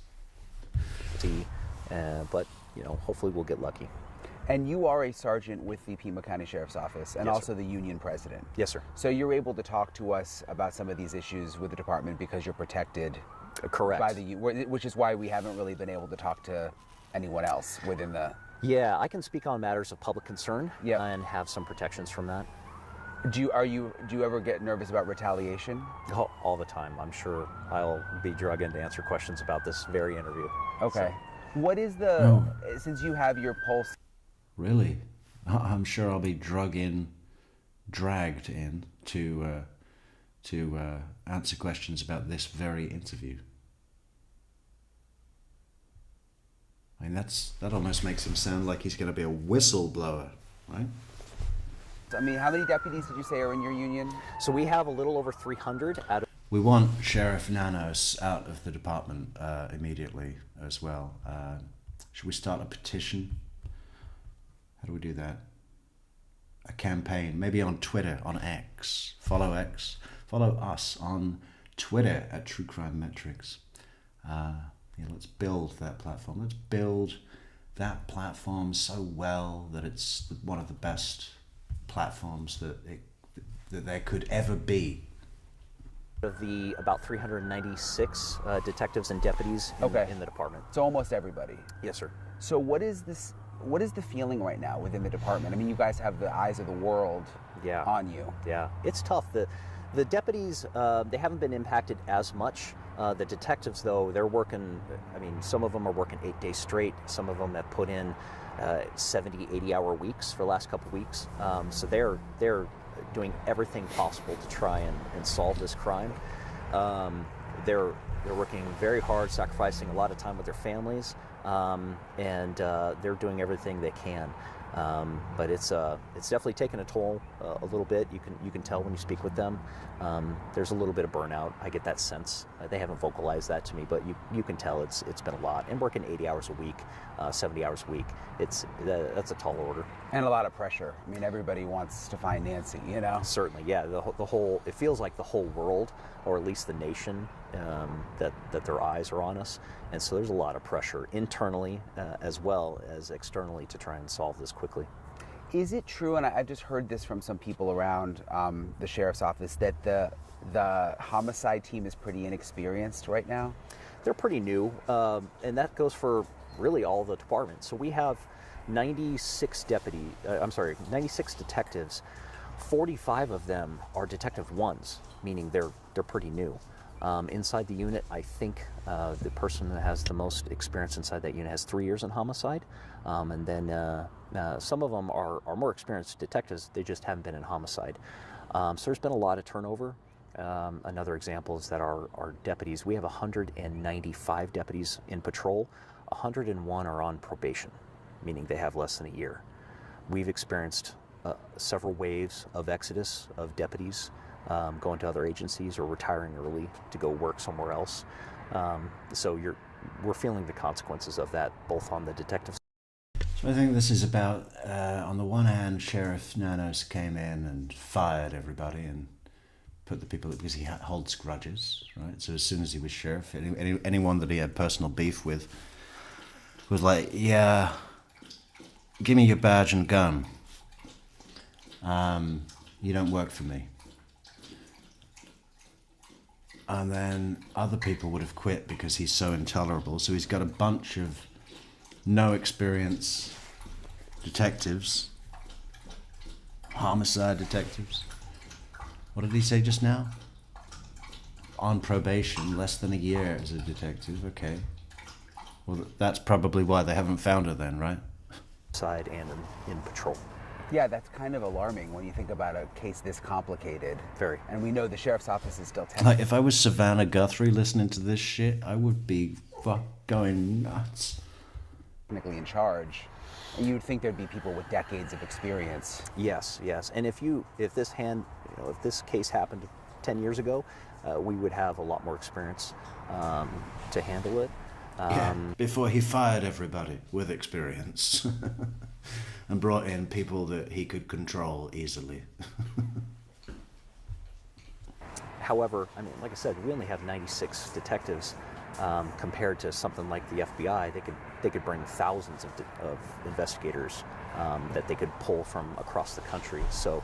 But hopefully we'll get lucky.
And you are a sergeant with the Pima County Sheriff's Office and also the union president.
Yes, sir.
So you're able to talk to us about some of these issues with the department because you're protected.
Correct.
By which is why we haven't really been able to talk to anyone else within the...
Yeah, I can speak on matters of public concern and have some protections from that.
Do you ever get nervous about retaliation?
Oh, all the time. I'm sure I'll be drug in to answer questions about this very interview.
Okay.
So.
What is since you have your pulse...
Really? I'm sure I'll be dragged in to answer questions about this very interview. I mean, that almost makes him sound like he's going to be a whistleblower, right?
I mean, how many deputies did you say are in your union?
So we have a little over 300 out of...
We want Sheriff Nanos out of the department immediately as well. Should we start a petition? How do we do that? A campaign, maybe on Twitter, on X. Follow X. Follow us on Twitter at True Crime Metrix. Let's build that platform. Let's build that platform so well that it's one of the best platforms that there could ever be.
Of the about 396 detectives and deputies in the department.
So almost everybody.
Yes, sir.
So what is the feeling right now within the department? I mean, you guys have the eyes of the world on you.
Yeah, it's tough. The deputies, they haven't been impacted as much. The detectives, though, they're working, I mean, some of them are working 8 days straight. Some of them have put in 70, 80-hour weeks for the last couple of weeks. So they're doing everything possible to try and solve this crime. They're working very hard, sacrificing a lot of time with their families, and they're doing everything they can. But it's definitely taken a toll a little bit. You can tell when you speak with them. There's a little bit of burnout. I get that sense. They haven't vocalized that to me, but you can tell it's been a lot. And working 80 hours a week, 70 hours a week, that's a tall order.
And a lot of pressure. I mean, everybody wants to find Nancy, you know?
Certainly, yeah. The whole, it feels like the whole world, or at least the nation, that their eyes are on us. And so there's a lot of pressure internally as well as externally to try and solve this quickly.
Is it true, and I've just heard this from some people around the sheriff's office, that the homicide team is pretty inexperienced right now?
They're pretty new, and that goes for really all the departments. So we have 96 detectives. 45 of them are detective ones, meaning they're pretty new. Inside the unit, I think the person that has the most experience inside that unit has 3 years in homicide. And then some of them are more experienced detectives. They just haven't been in homicide. So there's been a lot of turnover. Another example is that our deputies, we have 195 deputies in patrol. 101 are on probation, meaning they have less than a year. We've experienced several waves of exodus of deputies going to other agencies or retiring early to go work somewhere else. So we're feeling the consequences of that, both on the detective side.
So I think this is about, on the one hand, Sheriff Nanos came in and fired everybody and put the people, because he holds grudges, right? So as soon as he was sheriff, anyone that he had personal beef with was like, yeah, give me your badge and gun. You don't work for me. And then other people would have quit because he's so intolerable. So he's got a bunch of no experience detectives, homicide detectives. What did he say just now? On probation, less than a year as a detective. Okay. Well, that's probably why they haven't found her then, right?
Side and in patrol.
Yeah, that's kind of alarming when you think about a case this complicated.
Very.
And we know the sheriff's office is still testing.
Like, if I was Savannah Guthrie listening to this shit, I would be going nuts.
Technically in charge. And you would think there'd be people with decades of experience.
Yes. And if this case happened 10 years ago, we would have a lot more experience to handle it.
Before he fired everybody with experience and brought in people that he could control easily.
However, I mean, like I said, we only have 96 detectives compared to something like the FBI. They could bring thousands of investigators that they could pull from across the country. So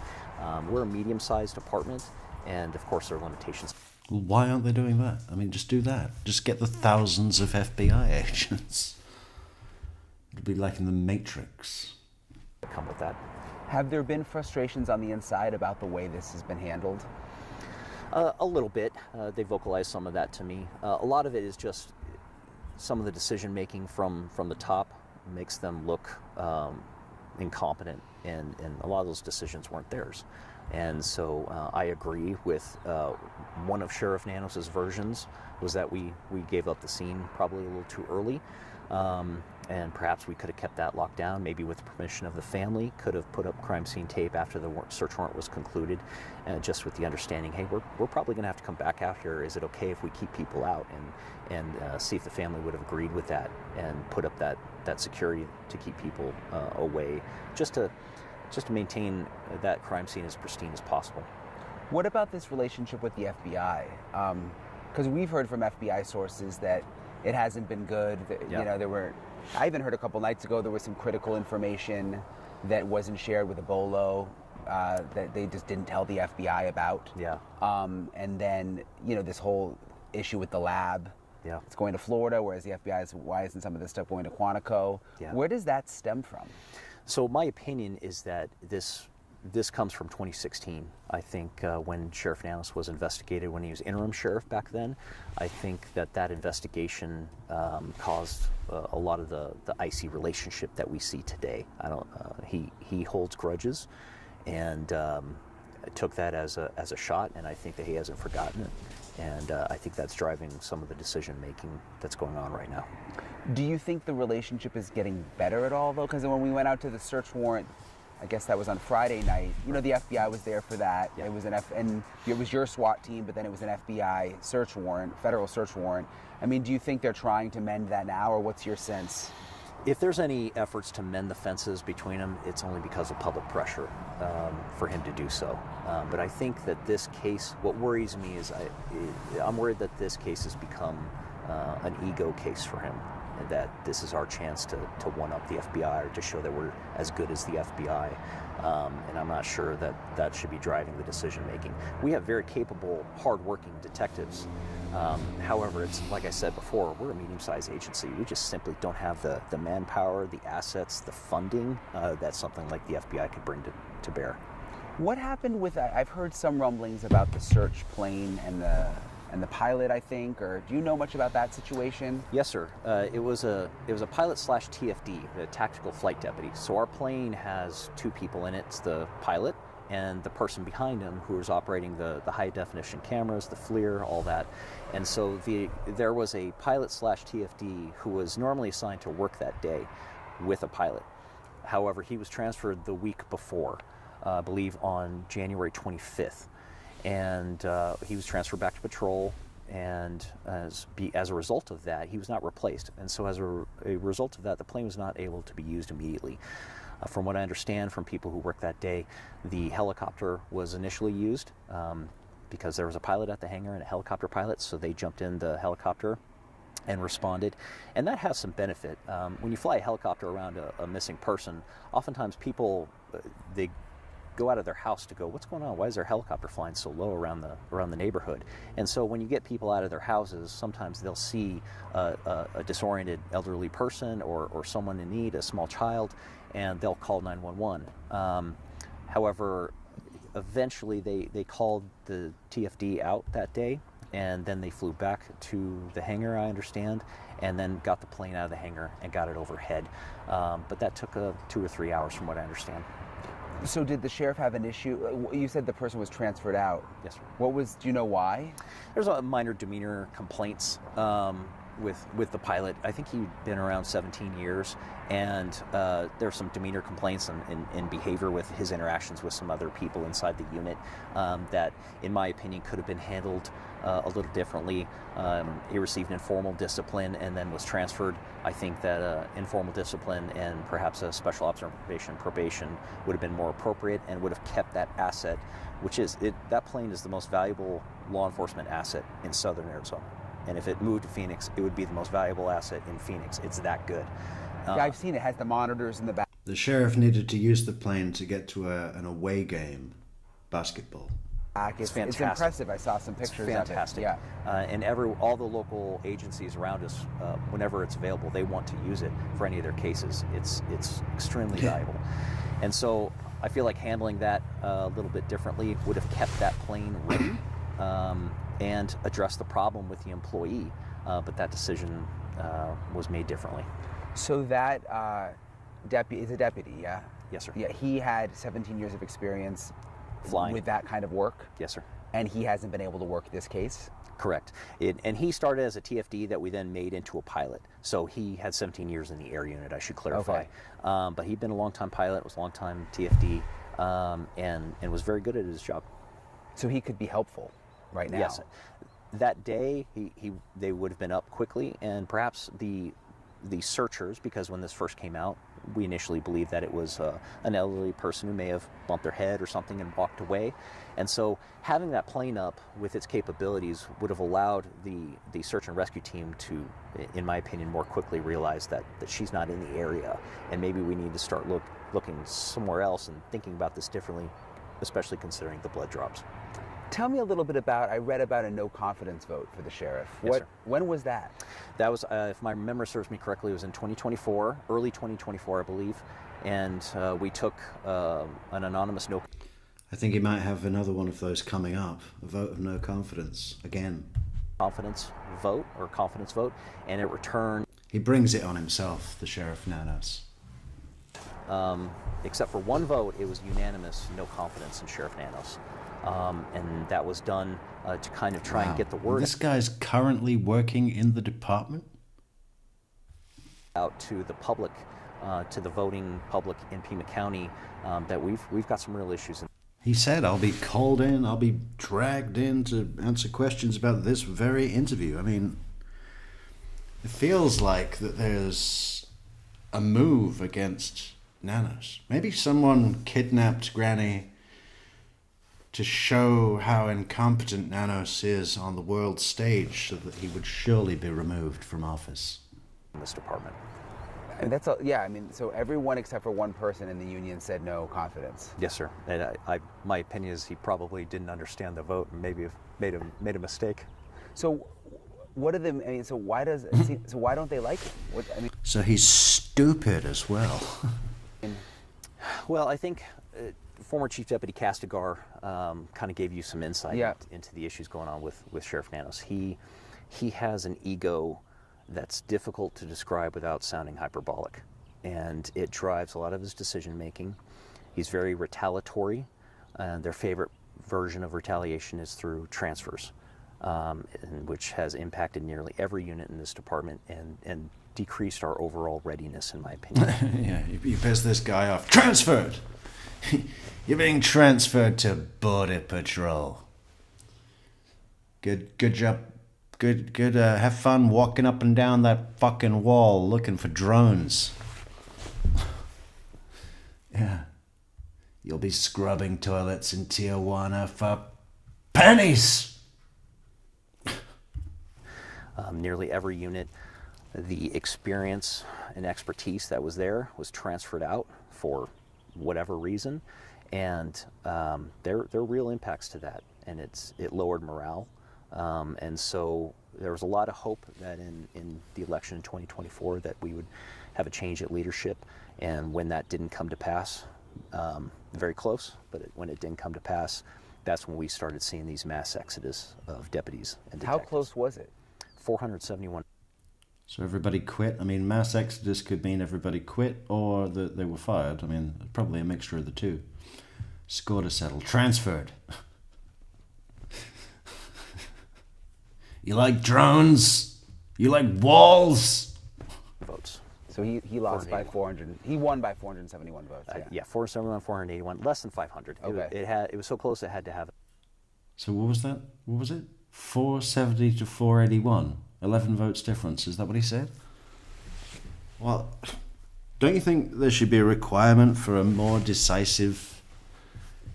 we're a medium-sized department, and of course there are limitations.
Well, why aren't they doing that? I mean, just do that. Just get the thousands of FBI agents. It'll be like in the Matrix.
Come with that.
Have there been frustrations on the inside about the way this has been handled?
A little bit. They vocalized some of that to me. A lot of it is just some of the decision making from the top makes them look incompetent, and a lot of those decisions weren't theirs. And so I agree with one of Sheriff Nanos' versions was that we gave up the scene probably a little too early. And perhaps we could have kept that locked down, maybe with the permission of the family, could have put up crime scene tape after the search warrant was concluded, just with the understanding, hey, we're probably going to have to come back out here. Is it okay if we keep people out? And see if the family would have agreed with that and put up that security to keep people away, just to maintain that crime scene as pristine as possible.
What about this relationship with the FBI? Because we've heard from FBI sources that it hasn't been good. You know, I even heard a couple nights ago there was some critical information that wasn't shared with Ebola that they just didn't tell the FBI about.
Yeah.
And then, you know, this whole issue with the lab.
Yeah.
It's going to Florida, whereas the FBI is, why isn't some of this stuff going to Quantico?
Yeah.
Where does that stem from?
So my opinion is that this comes from 2016. I think when Sheriff Nanos was investigated, when he was interim sheriff back then, I think that investigation caused a lot of the icy relationship that we see today. He holds grudges, and took that as a shot, and I think that he hasn't forgotten it. And I think that's driving some of the decision making that's going on right now.
Do you think the relationship is getting better at all, though? Because when we went out to the search warrant, I guess that was on Friday night. You know, the FBI was there for that. Yeah. It was and it was your SWAT team, but then it was an FBI search warrant, federal search warrant. I mean, do you think they're trying to mend that now, or what's your sense?
If there's any efforts to mend the fences between them, it's only because of public pressure for him to do so. But I think that this case, what worries me is I'm worried that this case has become an ego case for him, and that this is our chance to one-up the FBI or to show that we're as good as the FBI. And I'm not sure that should be driving the decision-making. We have very capable, hard-working detectives. However, it's like I said before, we're a medium-sized agency. We just simply don't have the manpower, the assets, the funding that something like the FBI could bring to bear.
What happened with that? I've heard some rumblings about the search plane and the pilot, I think, or do you know much about that situation?
Yes, sir. It was a pilot / TFD, a tactical flight deputy. So our plane has two people in it. It's the pilot and the person behind him who is operating the high definition cameras, the FLIR, all that. And so there was a pilot / TFD who was normally assigned to work that day with a pilot. However, he was transferred the week before, I believe on January 25th. And he was transferred back to patrol, and as a result of that, he was not replaced. And so as a result of that, the plane was not able to be used immediately. From what I understand from people who worked that day, the helicopter was initially used because there was a pilot at the hangar and a helicopter pilot, so they jumped in the helicopter and responded. And that has some benefit. When you fly a helicopter around a missing person, oftentimes people, they go out of their house to go, what's going on? Why is their helicopter flying so low around the neighborhood? And so when you get people out of their houses, sometimes they'll see a disoriented elderly person or someone in need, a small child, and they'll call 911. However, eventually they called the TFD out that day, and then they flew back to the hangar, I understand, and then got the plane out of the hangar and got it overhead. But that took 2 or 3 hours from what I understand.
So did the sheriff have an issue? You said the person was transferred out.
Yes, sir.
Do you know why?
There's a minor demeanor complaints with the pilot. I think he'd been around 17 years, and there's some demeanor complaints and behavior with his interactions with some other people inside the unit that, in my opinion, could have been handled a little differently. He received informal discipline and then was transferred. I think that informal discipline and perhaps a special observation probation would have been more appropriate and would have kept that asset, which is, that plane is the most valuable law enforcement asset in southern Arizona. And if it moved to Phoenix, it would be the most valuable asset in Phoenix. It's that good.
Yeah, I've seen it has the monitors in the back.
The sheriff needed to use the plane to get to an away game, basketball.
It's
fantastic.
It's impressive. I saw some pictures
fantastic.
of it. Yeah.
And all the local agencies around us, whenever it's available, they want to use it for any of their cases. It's extremely valuable. And so I feel like handling that a little bit differently would have kept that plane ready and addressed the problem with the employee. But that decision was made differently.
So that deputy is a deputy, yeah?
Yes, sir.
Yeah, he had 17 years of experience
flying
with that kind of work?
Yes, sir.
And he hasn't been able to work this case?
Correct. And he started as a TFD that we then made into a pilot. So he had 17 years in the air unit, I should clarify. Okay. But he'd been a long-time pilot, was a long-time TFD, and was very good at his job.
So he could be helpful right now?
Yes. That day, they would have been up quickly, and perhaps the searchers, because when this first came out, we initially believed that it was an elderly person who may have bumped their head or something and walked away. And so having that plane up with its capabilities would have allowed the search and rescue team to, in my opinion, more quickly realize that she's not in the area, and maybe we need to start looking somewhere else and thinking about this differently, especially considering the blood drops.
Tell me a little bit about, I read about a no confidence vote for the sheriff.
Yes, sir.
When was that?
That was, if my memory serves me correctly, it was in 2024, early 2024, I believe. And we took an anonymous no.
I think he might have another one of those coming up, a vote of no confidence again.
Confidence vote or confidence vote, and it returned.
He brings it on himself, the Sheriff Nanos.
Except for one vote, it was unanimous no confidence in Sheriff Nanos. And that was done to kind of try and get the word.
This guy's currently working in the department?
Out to the public, to the voting public in Pima County, that we've got some real issues.
He said, I'll be called in, I'll be dragged in to answer questions about this very interview. I mean, it feels like that there's a move against Nanos. Maybe someone kidnapped Granny to show how incompetent Nanos is on the world stage so that he would surely be removed from office.
In this department.
And that's a, yeah, I mean, so everyone except for one person in the union said no confidence.
Yes, sir. And my opinion is he probably didn't understand the vote and maybe made a mistake.
So what are the, I mean, so why does, so why don't they like him? What, I mean,
so he's stupid as well.
Well, I think former Chief Deputy Kastigar kind of gave you some insight into the issues going on with Sheriff Nanos. He has an ego that's difficult to describe without sounding hyperbolic, and it drives a lot of his decision making. He's very retaliatory. Their favorite version of retaliation is through transfers, which has impacted nearly every unit in this department and decreased our overall readiness, in my opinion.
Yeah, you piss this guy off. Transferred! You're being transferred to Border Patrol. Good job. Good, have fun walking up and down that fucking wall looking for drones. Yeah. You'll be scrubbing toilets in Tijuana for pennies!
Nearly every unit, the experience and expertise that was there was transferred out for whatever reason, and there are real impacts to that, and it lowered morale. And so there was a lot of hope that in the election in 2024 that we would have a change at leadership, and when that didn't come to pass, very close, but when it didn't come to pass, that's when we started seeing these mass exodus of deputies and detectives.
How close was it?
471.
So everybody quit? I mean, mass exodus could mean everybody quit or that they were fired. I mean, probably a mixture of the two. Score to settle. Transferred. You like drones? You like walls?
Votes.
So he lost by 400. He won by 471 votes.
Yeah, 471, 481, less than 500.
Okay.
It was so close it had to have it.
So what was that? What was it? 470 to 481. 11 votes difference. Is that what he said? Well, don't you think there should be a requirement for a more decisive...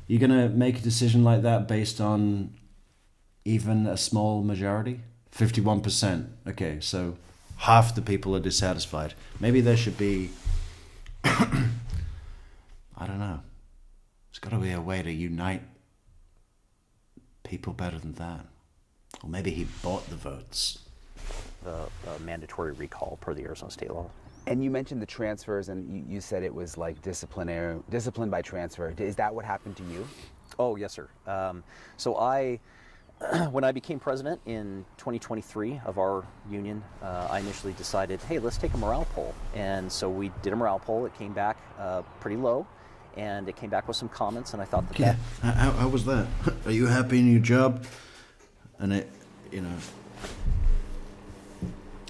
You're going to make a decision like that based on even a small majority? 51%. Okay, so half the people are dissatisfied. Maybe there should be... I don't know. There's got to be a way to unite people better than that. Or maybe he bought the votes.
The mandatory recall per the Arizona state law.
And you mentioned the transfers, and you said it was like discipline by transfer. Is that what happened to you?
Oh, yes, sir. So when I became president in 2023 of our union, I initially decided, hey, let's take a morale poll. And so we did a morale poll. It came back pretty low, and it came back with some comments, and I thought that...
How was that? Are you happy in your job? And it, you know...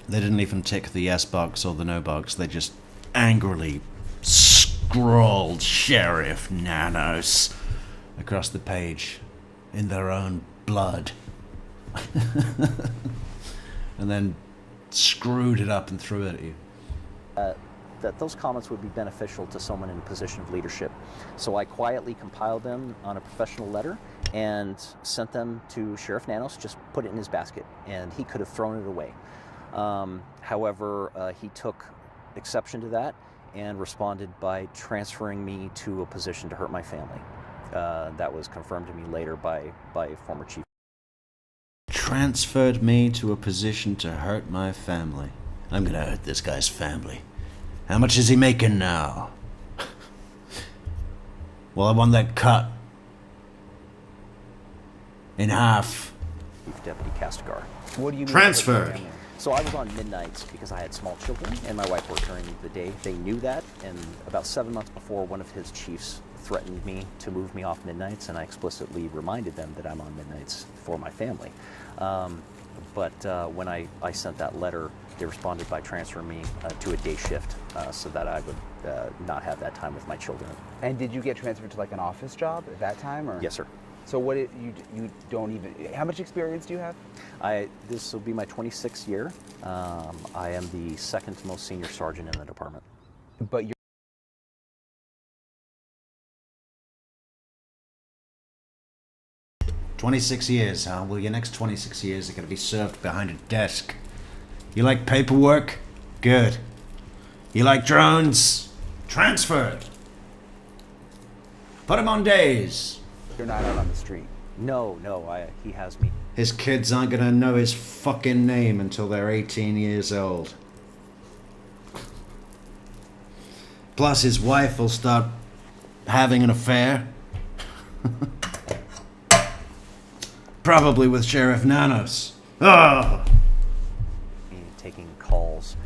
They didn't even tick the yes box or the no box. They just angrily scrawled Sheriff Nanos across the page in their own blood. And then screwed it up and threw it at you.
that those comments would be beneficial to someone in a position of leadership. So I quietly compiled them on a professional letter and sent them to Sheriff Nanos, just put it in his basket, and he could have thrown it away. However, he took exception to that and responded by transferring me to a position to hurt my family. That was confirmed to me later by former chief.
Transferred me to a position to hurt my family. I'm gonna hurt this guy's family. How much is he making now? Well, I want that cut in half.
Chief Deputy Kastigar.
What do you mean?
Transferred.
So I was on midnights because I had small children and my wife worked during the day. They knew that, and about 7 months before, one of his chiefs threatened me to move me off midnights, and I explicitly reminded them that I'm on midnights for my family. But when I sent that letter, they responded by transferring me to a day shift so that I would not have that time with my children.
And did you get transferred to like an office job at that time, or?
Yes, sir.
So what you don't even, how much experience do you have?
This will be my 26th year. I am the second most senior sergeant in the department.
But you're
26 years, huh? Well, your next 26 years are going to be served behind a desk. You like paperwork? Good. You like drones? Transferred. Put him on days.
You're not out on the street.
No, he has me.
His kids aren't going to know his fucking name until they're 18 years old. Plus, his wife will start having an affair. Probably with Sheriff Nanos. Oh!
Taking calls,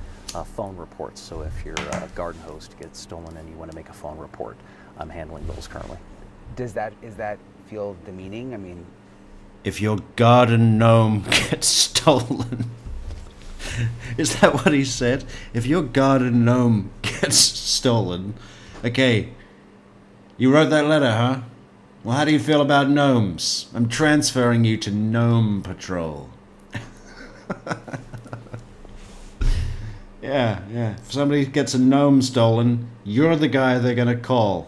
phone reports. So if your garden hose gets stolen and you want to make a phone report, I'm handling those currently.
Is that feel demeaning? I mean,
if your garden gnome gets stolen. Is that what he said? If your garden gnome gets stolen. Okay. You wrote that letter, huh? Well, how do you feel about gnomes? I'm transferring you to Gnome Patrol. Yeah. If somebody gets a gnome stolen, you're the guy they're gonna call.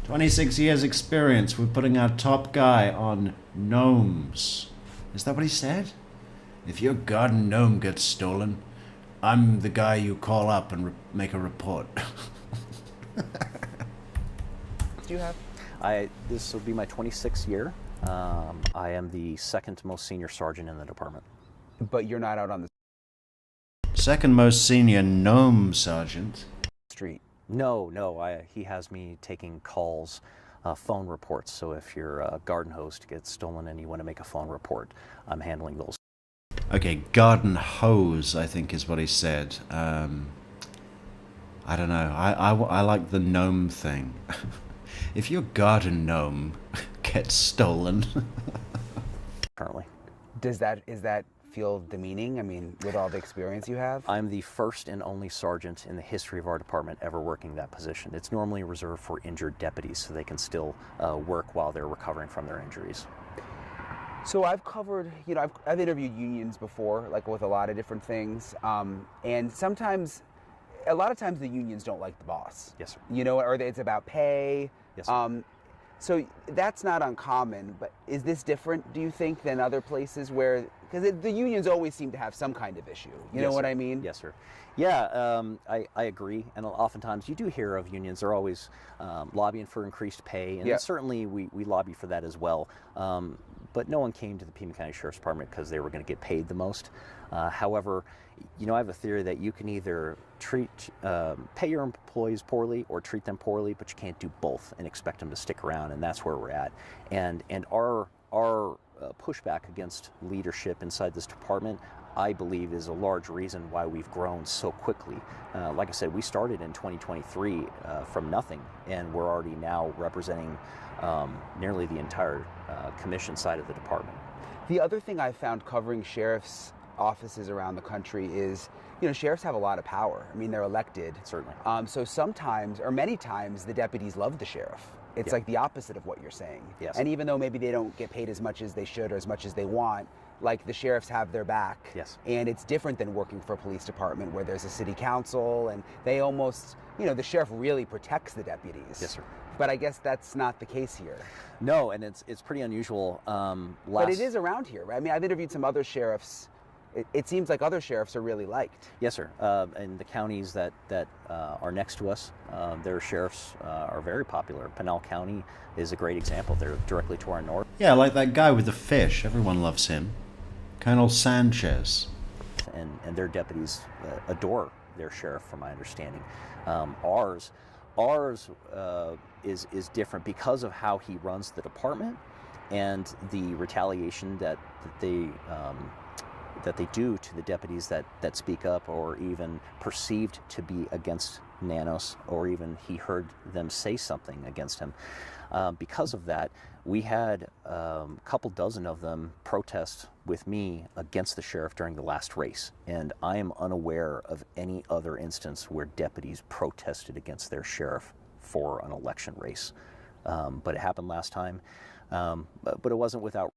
26 years experience. We're putting our top guy on gnomes. Is that what he said? If your garden gnome gets stolen, I'm the guy you call up and make a report.
do you have?
This will be my 26th year. I am the second most senior sergeant in the department.
But you're not out on the
second most senior gnome sergeant.
Street.
No, he has me taking calls, phone reports. So if your garden hose gets stolen and you want to make a phone report, I'm handling those.
Okay, garden hose, I think is what he said. I don't know. I like the gnome thing. If your garden gnome gets stolen.
Currently.
Is that feel demeaning? I mean, with all the experience you have?
I'm the first and only sergeant in the history of our department ever working that position. It's normally reserved for injured deputies so they can still work while they're recovering from their injuries.
So I've covered, I've interviewed unions before, like with a lot of different things, and sometimes, a lot of times the unions don't like the boss.
Yes, sir.
Or it's about pay.
Yes, sir.
So that's not uncommon, but is this different, do you think, than other places where, because the unions always seem to have some kind of issue, you know what I mean?
Yes, sir. Yeah, I agree, and oftentimes you do hear of unions, they're always lobbying for increased pay, and certainly we lobby for that as well, but no one came to the Pima County Sheriff's Department because they were going to get paid the most. However, I have a theory that you can either pay your employees poorly or treat them poorly, but you can't do both and expect them to stick around, and that's where we're at. And our pushback against leadership inside this department, I believe, is a large reason why we've grown so quickly. Like I said, we started in 2023 from nothing, and we're already now representing nearly the entire commission side of the department.
The other thing I found covering sheriff's offices around the country is, sheriffs have a lot of power. I mean, they're elected.
Certainly.
So sometimes, or many times, the deputies love the sheriff. It's like the opposite of what you're saying.
Yes.
And even though maybe they don't get paid as much as they should or as much as they want, like the sheriffs have their back.
Yes.
And it's different than working for a police department where there's a city council and they almost, you know, the sheriff really protects the deputies.
Yes, sir.
But I guess that's not the case here.
No, and it's pretty unusual.
But it is around here, right? I mean, I've interviewed some other sheriffs. It seems like other sheriffs are really liked.
Yes, sir. And the counties that are next to us, their sheriffs are very popular. Pinal County is a great example. They're directly to our north.
Yeah, like that guy with the fish. Everyone loves him. Colonel Sanchez.
And their deputies adore their sheriff, from my understanding. Ours is different because of how he runs the department and the retaliation that they do to the deputies that speak up or even perceived to be against Nanos, or even he heard them say something against him. Because of that, we had a couple dozen of them protest with me against the sheriff during the last race, and I am unaware of any other instance where deputies protested against their sheriff for an election race. But it happened last time, but it wasn't without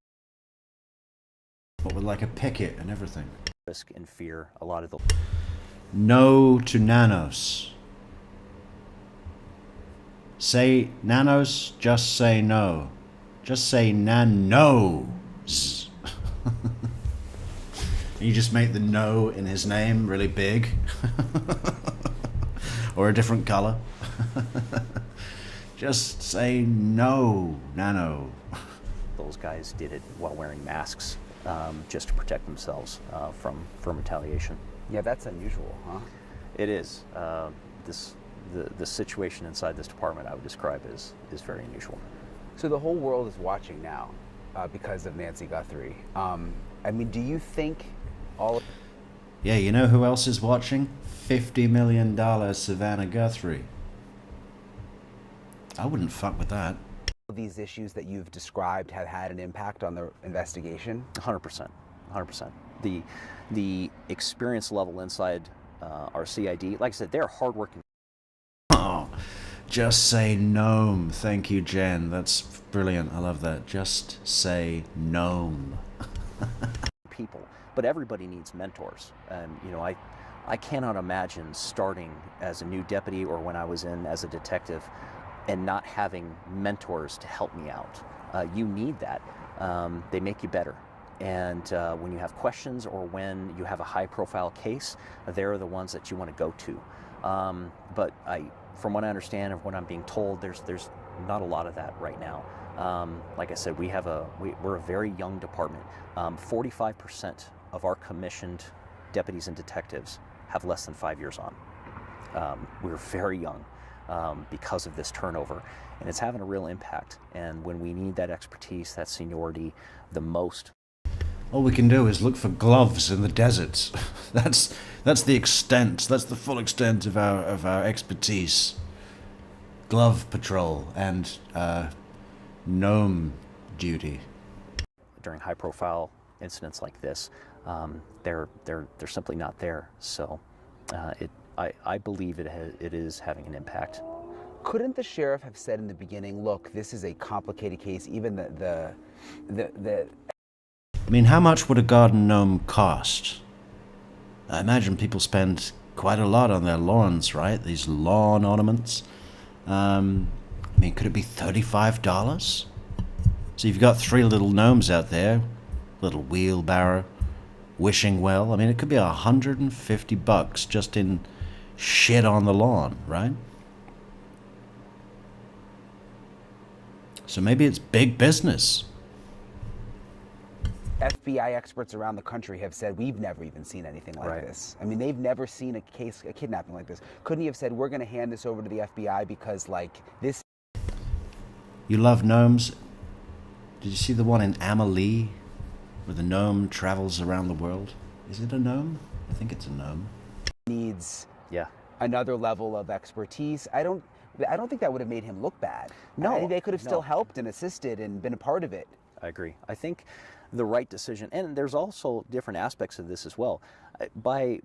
But with like a picket and everything.
risk and fear. A lot of the
No to Nanos. Say Nanos, just say no. Just say Nanos. You just make the no in his name really big. Or a different color. Just say no, Nano.
those guys did it while wearing masks, just to protect themselves from retaliation.
Yeah, that's unusual, huh?
It is. The situation inside this department I would describe as very unusual.
So the whole world is watching now because of Nancy Guthrie. I mean, do you think all of...
Yeah, you know who else is watching? $50 million Savannah Guthrie. I wouldn't fuck with that.
these issues that you've described have had an impact on the investigation?
100%. 100%. The experience level inside our CID, like I said, they're hardworking.
Oh, just say gnome. Thank you, Jen. That's brilliant. I love that. Just say gnome.
People, but everybody needs mentors. And you know, I cannot imagine starting as a new deputy or when I was in as a detective and not having mentors to help me out. You need that. They make you better. And when you have questions or when you have a high-profile case, they're the ones that you want to go to. But from what I understand and what I'm being told, there's not a lot of that right now. Like I said, we're a very young department. 45% of our commissioned deputies and detectives have less than 5 years on. We're very young because of this turnover, and it's having a real impact. And when we need that expertise, that seniority the most,
all we can do is look for gloves in the deserts. That's the extent. That's the full extent of our expertise. Glove patrol and gnome duty.
During high-profile incidents like this, they're simply not there. So, I believe it is having an impact.
Couldn't the sheriff have said in the beginning, "Look, this is a complicated case. Even the
I mean, how much would a garden gnome cost? I imagine people spend quite a lot on their lawns, right? These lawn ornaments. I mean, could it be $35? So you've got 3 little gnomes out there, little wheelbarrow, wishing well. I mean, it could be $150 just in shit on the lawn, right? So maybe it's big business.
FBI experts around the country have said we've never even seen anything like this. I mean, they've never seen a kidnapping like this. Couldn't he have said, we're going to hand this over to the FBI because, like, this...
You love gnomes? Did you see the one in Amelie where the gnome travels around the world? Is it a gnome? I think it's a gnome.
Needs another level of expertise. I don't think that would have made him look bad.
No.
I think they could have still helped and assisted and been a part of it.
I agree. I think the right decision, and there's also different aspects of this as well. By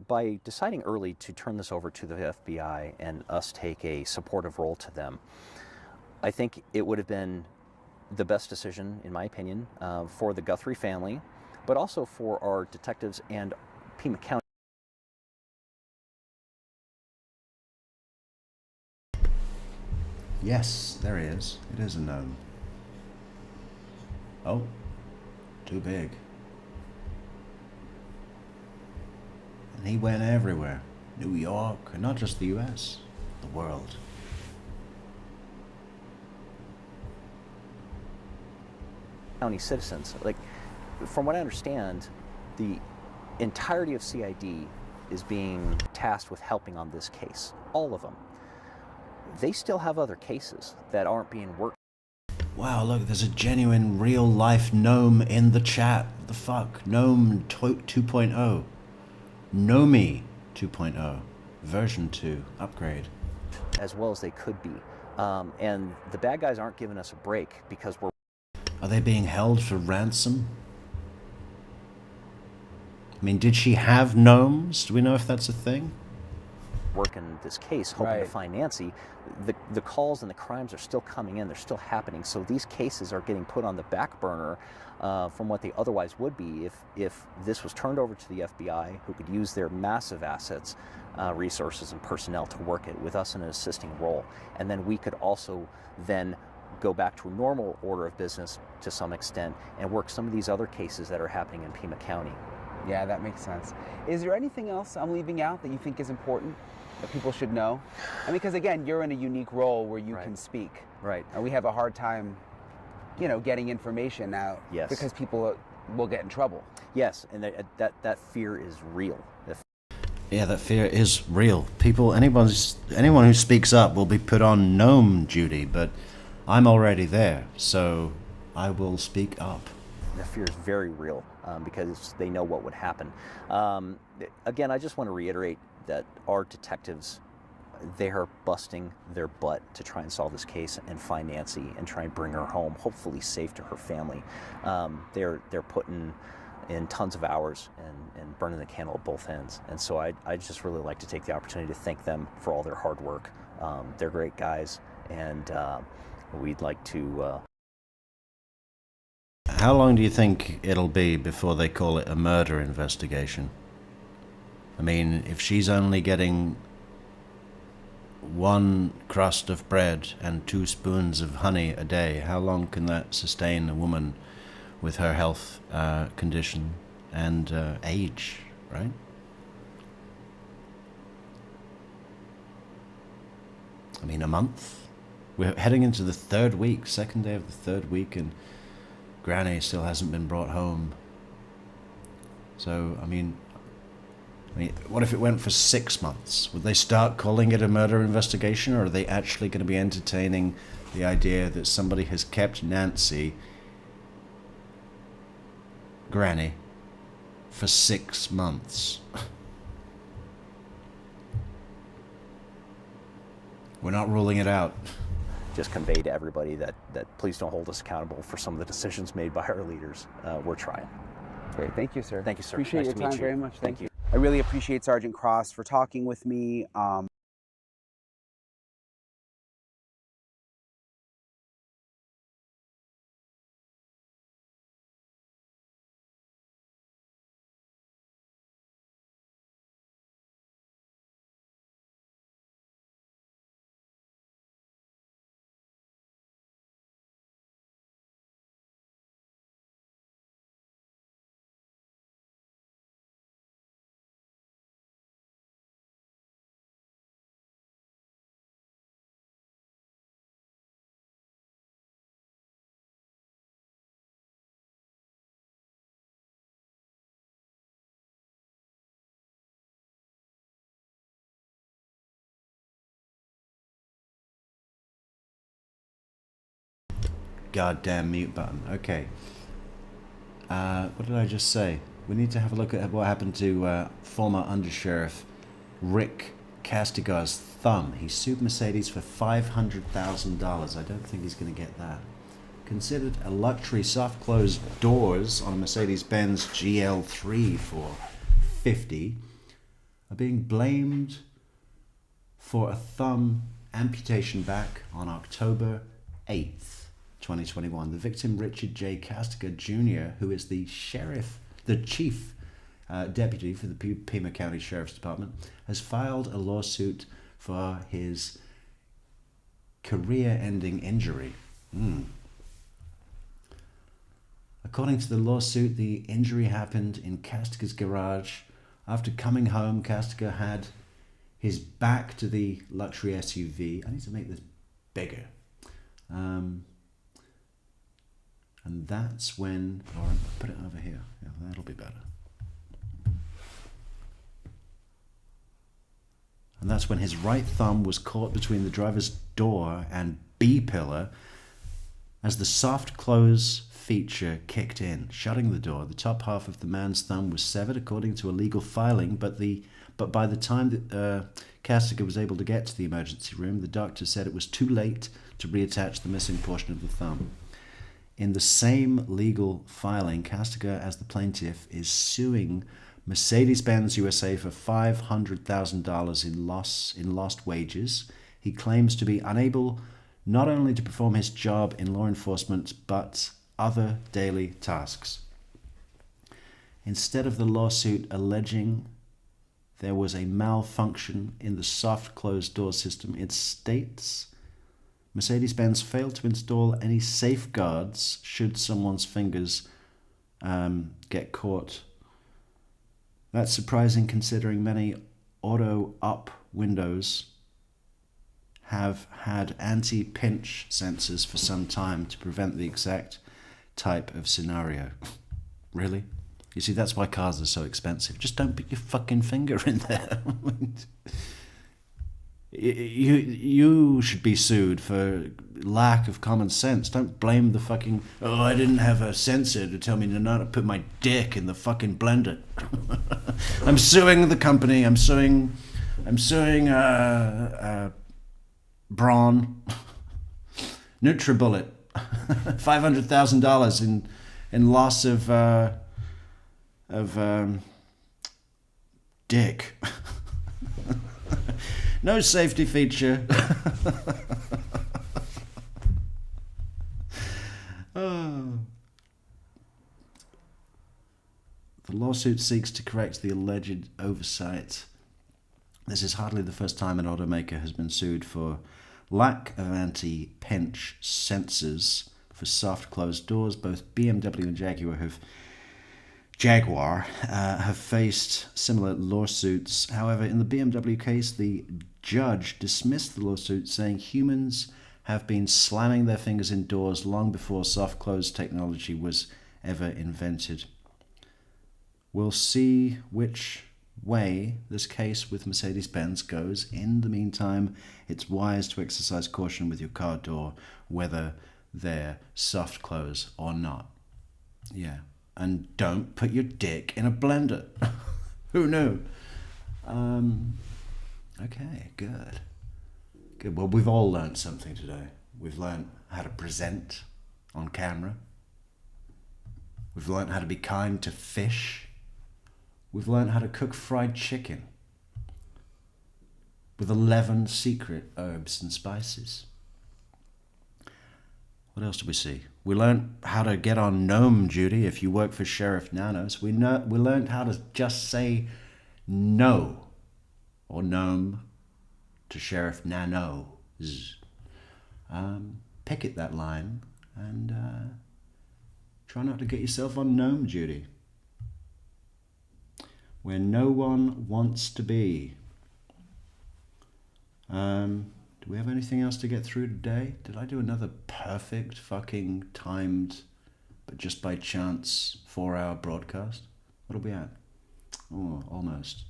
deciding early to turn this over to the FBI and us take a supportive role to them, I think it would have been the best decision, in my opinion, for the Guthrie family, but also for our detectives and Pima County.
Yes, there he is. It is a gnome. Oh, too big. And he went everywhere. New York, and not just the US, the world.
County citizens, like, from what I understand, the entirety of CID is being tasked with helping on this case. All of them. They still have other cases that aren't being worked.
Wow, look, there's a genuine real-life gnome in the chat. What the fuck? Gnome 2.0. Gnomi 2.0. Version 2. Upgrade.
As well as they could be. And the bad guys aren't giving us a break because we're...
Are they being held for ransom? I mean, did she have gnomes? Do we know if that's a thing?
Working this case, hoping to find Nancy. The calls and the crimes are still coming in. They're still happening. So these cases are getting put on the back burner from what they otherwise would be if this was turned over to the FBI, who could use their massive assets, resources, and personnel to work it with us in an assisting role. And then we could also then go back to a normal order of business to some extent and work some of these other cases that are happening in Pima County.
Yeah, that makes sense. Is there anything else I'm leaving out that you think is important that people should know? I mean, because again, you're in a unique role where you can speak.
Right.
And we have a hard time, you know, getting information out.
Yes.
Because people will get in trouble.
Yes, and that fear is real.
Yeah, that fear is real. Anyone who speaks up will be put on gnome duty, but I'm already there, so I will speak up.
The fear is very real because they know what would happen. Again, I just want to reiterate that our detectives, they are busting their butt to try and solve this case and find Nancy and try and bring her home, hopefully safe to her family. They're putting in tons of hours and burning the candle at both ends. And so I'd just really like to take the opportunity to thank them for all their hard work. They're great guys, and we'd like to...
How long do you think it'll be before they call it a murder investigation? I mean, if she's only getting 1 crust of bread and 2 spoons of honey a day, how long can that sustain a woman with her health condition and age, right? I mean, a month? We're heading into the 3rd week, 2nd day of the 3rd week, and Granny still hasn't been brought home. So, I mean, what if it went for 6 months? Would they start calling it a murder investigation, or are they actually going to be entertaining the idea that somebody has kept Nancy, Granny, for 6 months? We're not ruling it out.
Just convey to everybody that please don't hold us accountable for some of the decisions made by our leaders. We're trying.
Great. Thank you, sir.
Thank you, sir.
Appreciate
Nice
your
to meet
time
you.
very much.
Thank you.
I really appreciate Sergeant Cross for talking with me.
Goddamn mute button. Okay. What did I just say? We need to have a look at what happened to former Undersheriff Rick Kastigar's thumb. He sued Mercedes for $500,000. I don't think he's going to get that. Considered a luxury soft closed doors on a Mercedes-Benz GL3 for $50 are being blamed for a thumb amputation back on October 8th. 2021. The victim, Richard J. Kastigar Jr., who is the Sheriff the chief deputy for the Pima County Sheriff's Department has filed a lawsuit for his career-ending injury. According to the lawsuit, the injury happened in Kastigar's garage. After coming home, Kastigar had his back to the luxury SUV. I need to make this bigger. And that's when, or put it over here. Yeah, that'll be better. And that's when his right thumb was caught between the driver's door and B-pillar as the soft close feature kicked in, shutting the door. The top half of the man's thumb was severed according to a legal filing, but by the time that Kastigar was able to get to the emergency room, the doctor said it was too late to reattach the missing portion of the thumb. In the same legal filing, Kastigar, as the plaintiff, is suing Mercedes-Benz USA for $500,000 in lost wages. He claims to be unable not only to perform his job in law enforcement, but other daily tasks. Instead of the lawsuit alleging there was a malfunction in the soft closed door system, it states Mercedes-Benz failed to install any safeguards should someone's fingers get caught. That's surprising considering many auto-up windows have had anti-pinch sensors for some time to prevent the exact type of scenario. Really? You see, that's why cars are so expensive. Just don't put your fucking finger in there. You should be sued for lack of common sense. Don't blame the fucking, I didn't have a sensor to tell me to not put my dick in the fucking blender. I'm suing the company. I'm suing Braun, NutriBullet, $500,000 in loss of dick. No safety feature. Oh. The lawsuit seeks to correct the alleged oversight. This is hardly the first time an automaker has been sued for lack of anti-pinch sensors for soft closed doors. Both BMW and Jaguar have faced similar lawsuits. However, in the BMW case, the judge dismissed the lawsuit, saying humans have been slamming their fingers in doors long before soft close technology was ever invented. We'll see which way this case with Mercedes-Benz goes. In the meantime, it's wise to exercise caution with your car door, whether they're soft close or not. Yeah. And don't put your dick in a blender. Who knew? Okay, good. Good. Well, we've all learned something today. We've learned how to present on camera. We've learned how to be kind to fish. We've learned how to cook fried chicken with 11 secret herbs and spices. What else did we see? We learned how to get on gnome duty if you work for Sheriff Nanos. We learned how to just say no or gnome to Sheriff Nanos. Picket that line and try not to get yourself on gnome duty, where no one wants to be. Do we have anything else to get through today? Did I do another perfect fucking timed, but just by chance, 4-hour broadcast? What are we at? Oh, almost.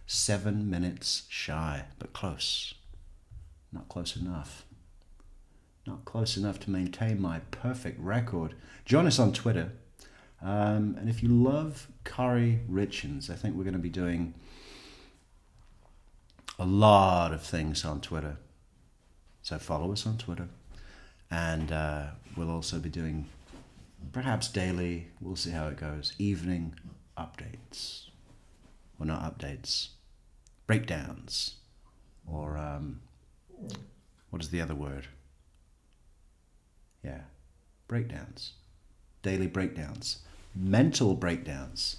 7 minutes shy, but close. Not close enough. Not close enough to maintain my perfect record. Join us on Twitter. And if you love curry richins, I think we're going to be doing a lot of things on Twitter. So follow us on Twitter. And we'll also be doing, perhaps daily, we'll see how it goes, evening updates. Well, not updates, breakdowns. Or what is the other word? Yeah, breakdowns. Daily breakdowns. mental breakdowns,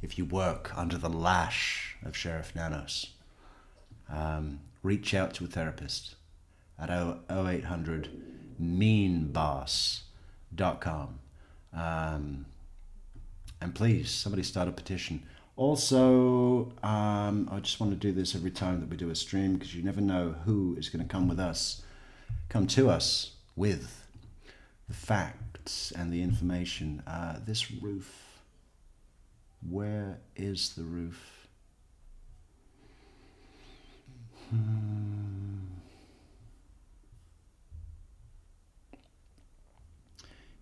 if you work under the lash of Sheriff Nanos, reach out to a therapist at 0800 meanboss.com. And please, somebody start a petition. Also, I just want to do this every time that we do a stream, because you never know who is going to come to us with the facts and the information. This roof, where is the roof?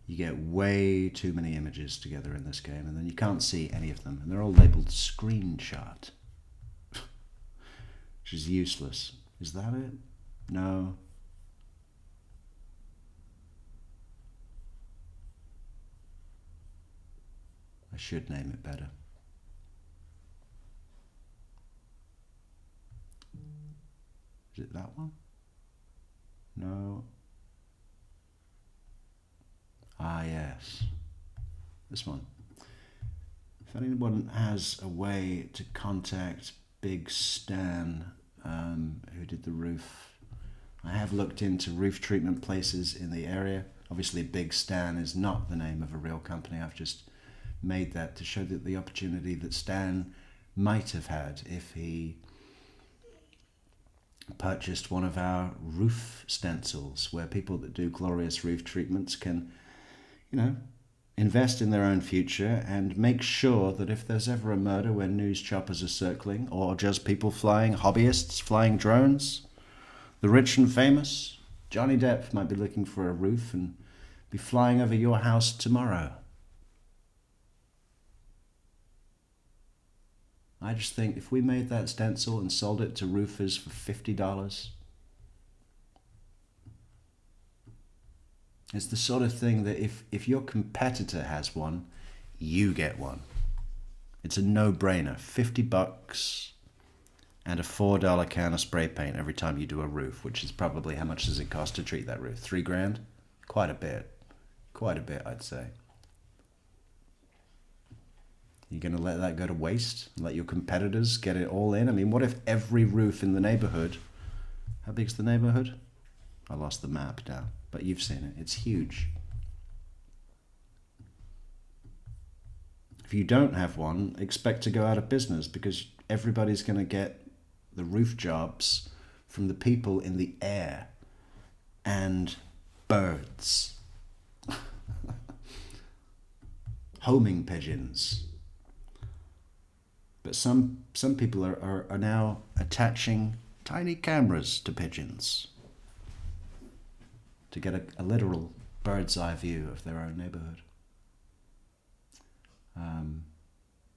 You get way too many images together in this game, and then you can't see any of them, and they're all labeled screenshot, which is useless. Is that it? No. I should name it better. Is it that one? No. Ah, yes. This one. If anyone has a way to contact Big Stan, who did the roof, I have looked into roof treatment places in the area. Obviously, Big Stan is not the name of a real company. I've just made that to show that the opportunity that Stan might have had if he purchased one of our roof stencils, where people that do glorious roof treatments can, invest in their own future and make sure that if there's ever a murder where news choppers are circling, or just people hobbyists flying drones, the rich and famous, Johnny Depp might be looking for a roof and be flying over your house tomorrow. I just think if we made that stencil and sold it to roofers for $50, it's the sort of thing that if your competitor has one, you get one. It's a no-brainer. $50 and a $4 can of spray paint every time you do a roof, which is probably, how much does it cost to treat that roof? $3,000? Quite a bit. Quite a bit, I'd say. You're going to let that go to waste? Let your competitors get it all in? I mean, what if every roof in the neighborhood... How big's the neighborhood? I lost the map now, but you've seen it. It's huge. If you don't have one, expect to go out of business, because everybody's going to get the roof jobs from the people in the air and birds. Homing pigeons. But some people are now attaching tiny cameras to pigeons to get a literal bird's eye view of their own neighborhood.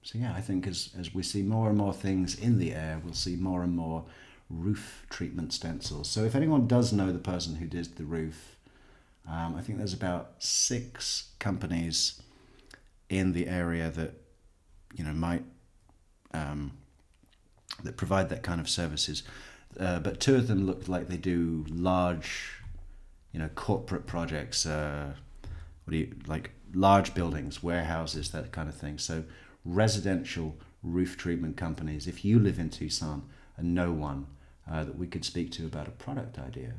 So yeah, I think as we see more and more things in the air, we'll see more and more roof treatment stencils. So if anyone does know the person who did the roof, I think there's about 6 companies in the area that might that provide that kind of services, but 2 of them look like they do large, corporate projects. Like large buildings, warehouses, that kind of thing. So residential roof treatment companies. If you live in Tucson and know one that we could speak to about a product idea,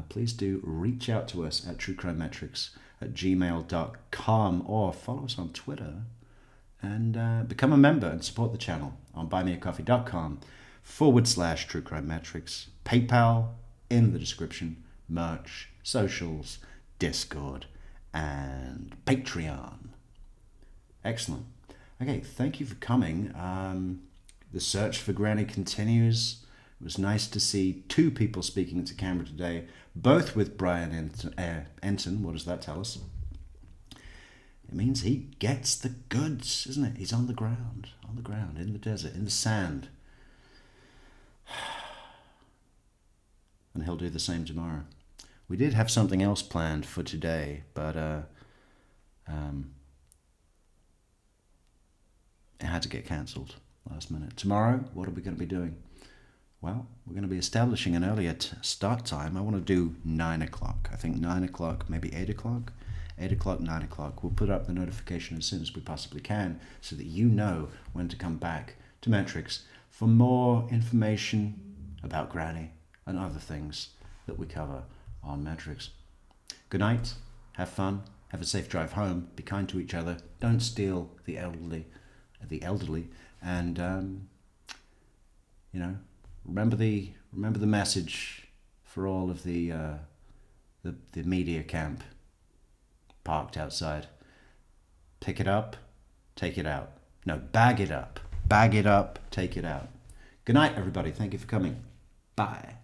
please do reach out to us at truecrimemetrics@gmail.com, or follow us on Twitter and become a member and support the channel on buymeacoffee.com/truecrimemetrics. PayPal in the description, merch, socials, Discord, and Patreon. Excellent. Okay, thank you for coming. The search for Granny continues. It was nice to see 2 people speaking to camera today, both with Brian Enton. What does that tell us? It means he gets the goods, isn't it? He's on the ground, in the desert, in the sand. And he'll do the same tomorrow. We did have something else planned for today, but it had to get cancelled last minute. Tomorrow, what are we going to be doing? Well, we're going to be establishing an earlier start time. I want to do 9 o'clock. I think 9 o'clock, maybe 8 o'clock. 8 o'clock, 9 o'clock. We'll put up the notification as soon as we possibly can so that you know when to come back to Metrix for more information about Granny and other things that we cover on Metrix. Good night. Have fun. Have a safe drive home. Be kind to each other. Don't steal the elderly, and remember the message for all of the media camp parked outside. Pick it up, take it out. No, bag it up, take it out. Good night, everybody. Thank you for coming. Bye.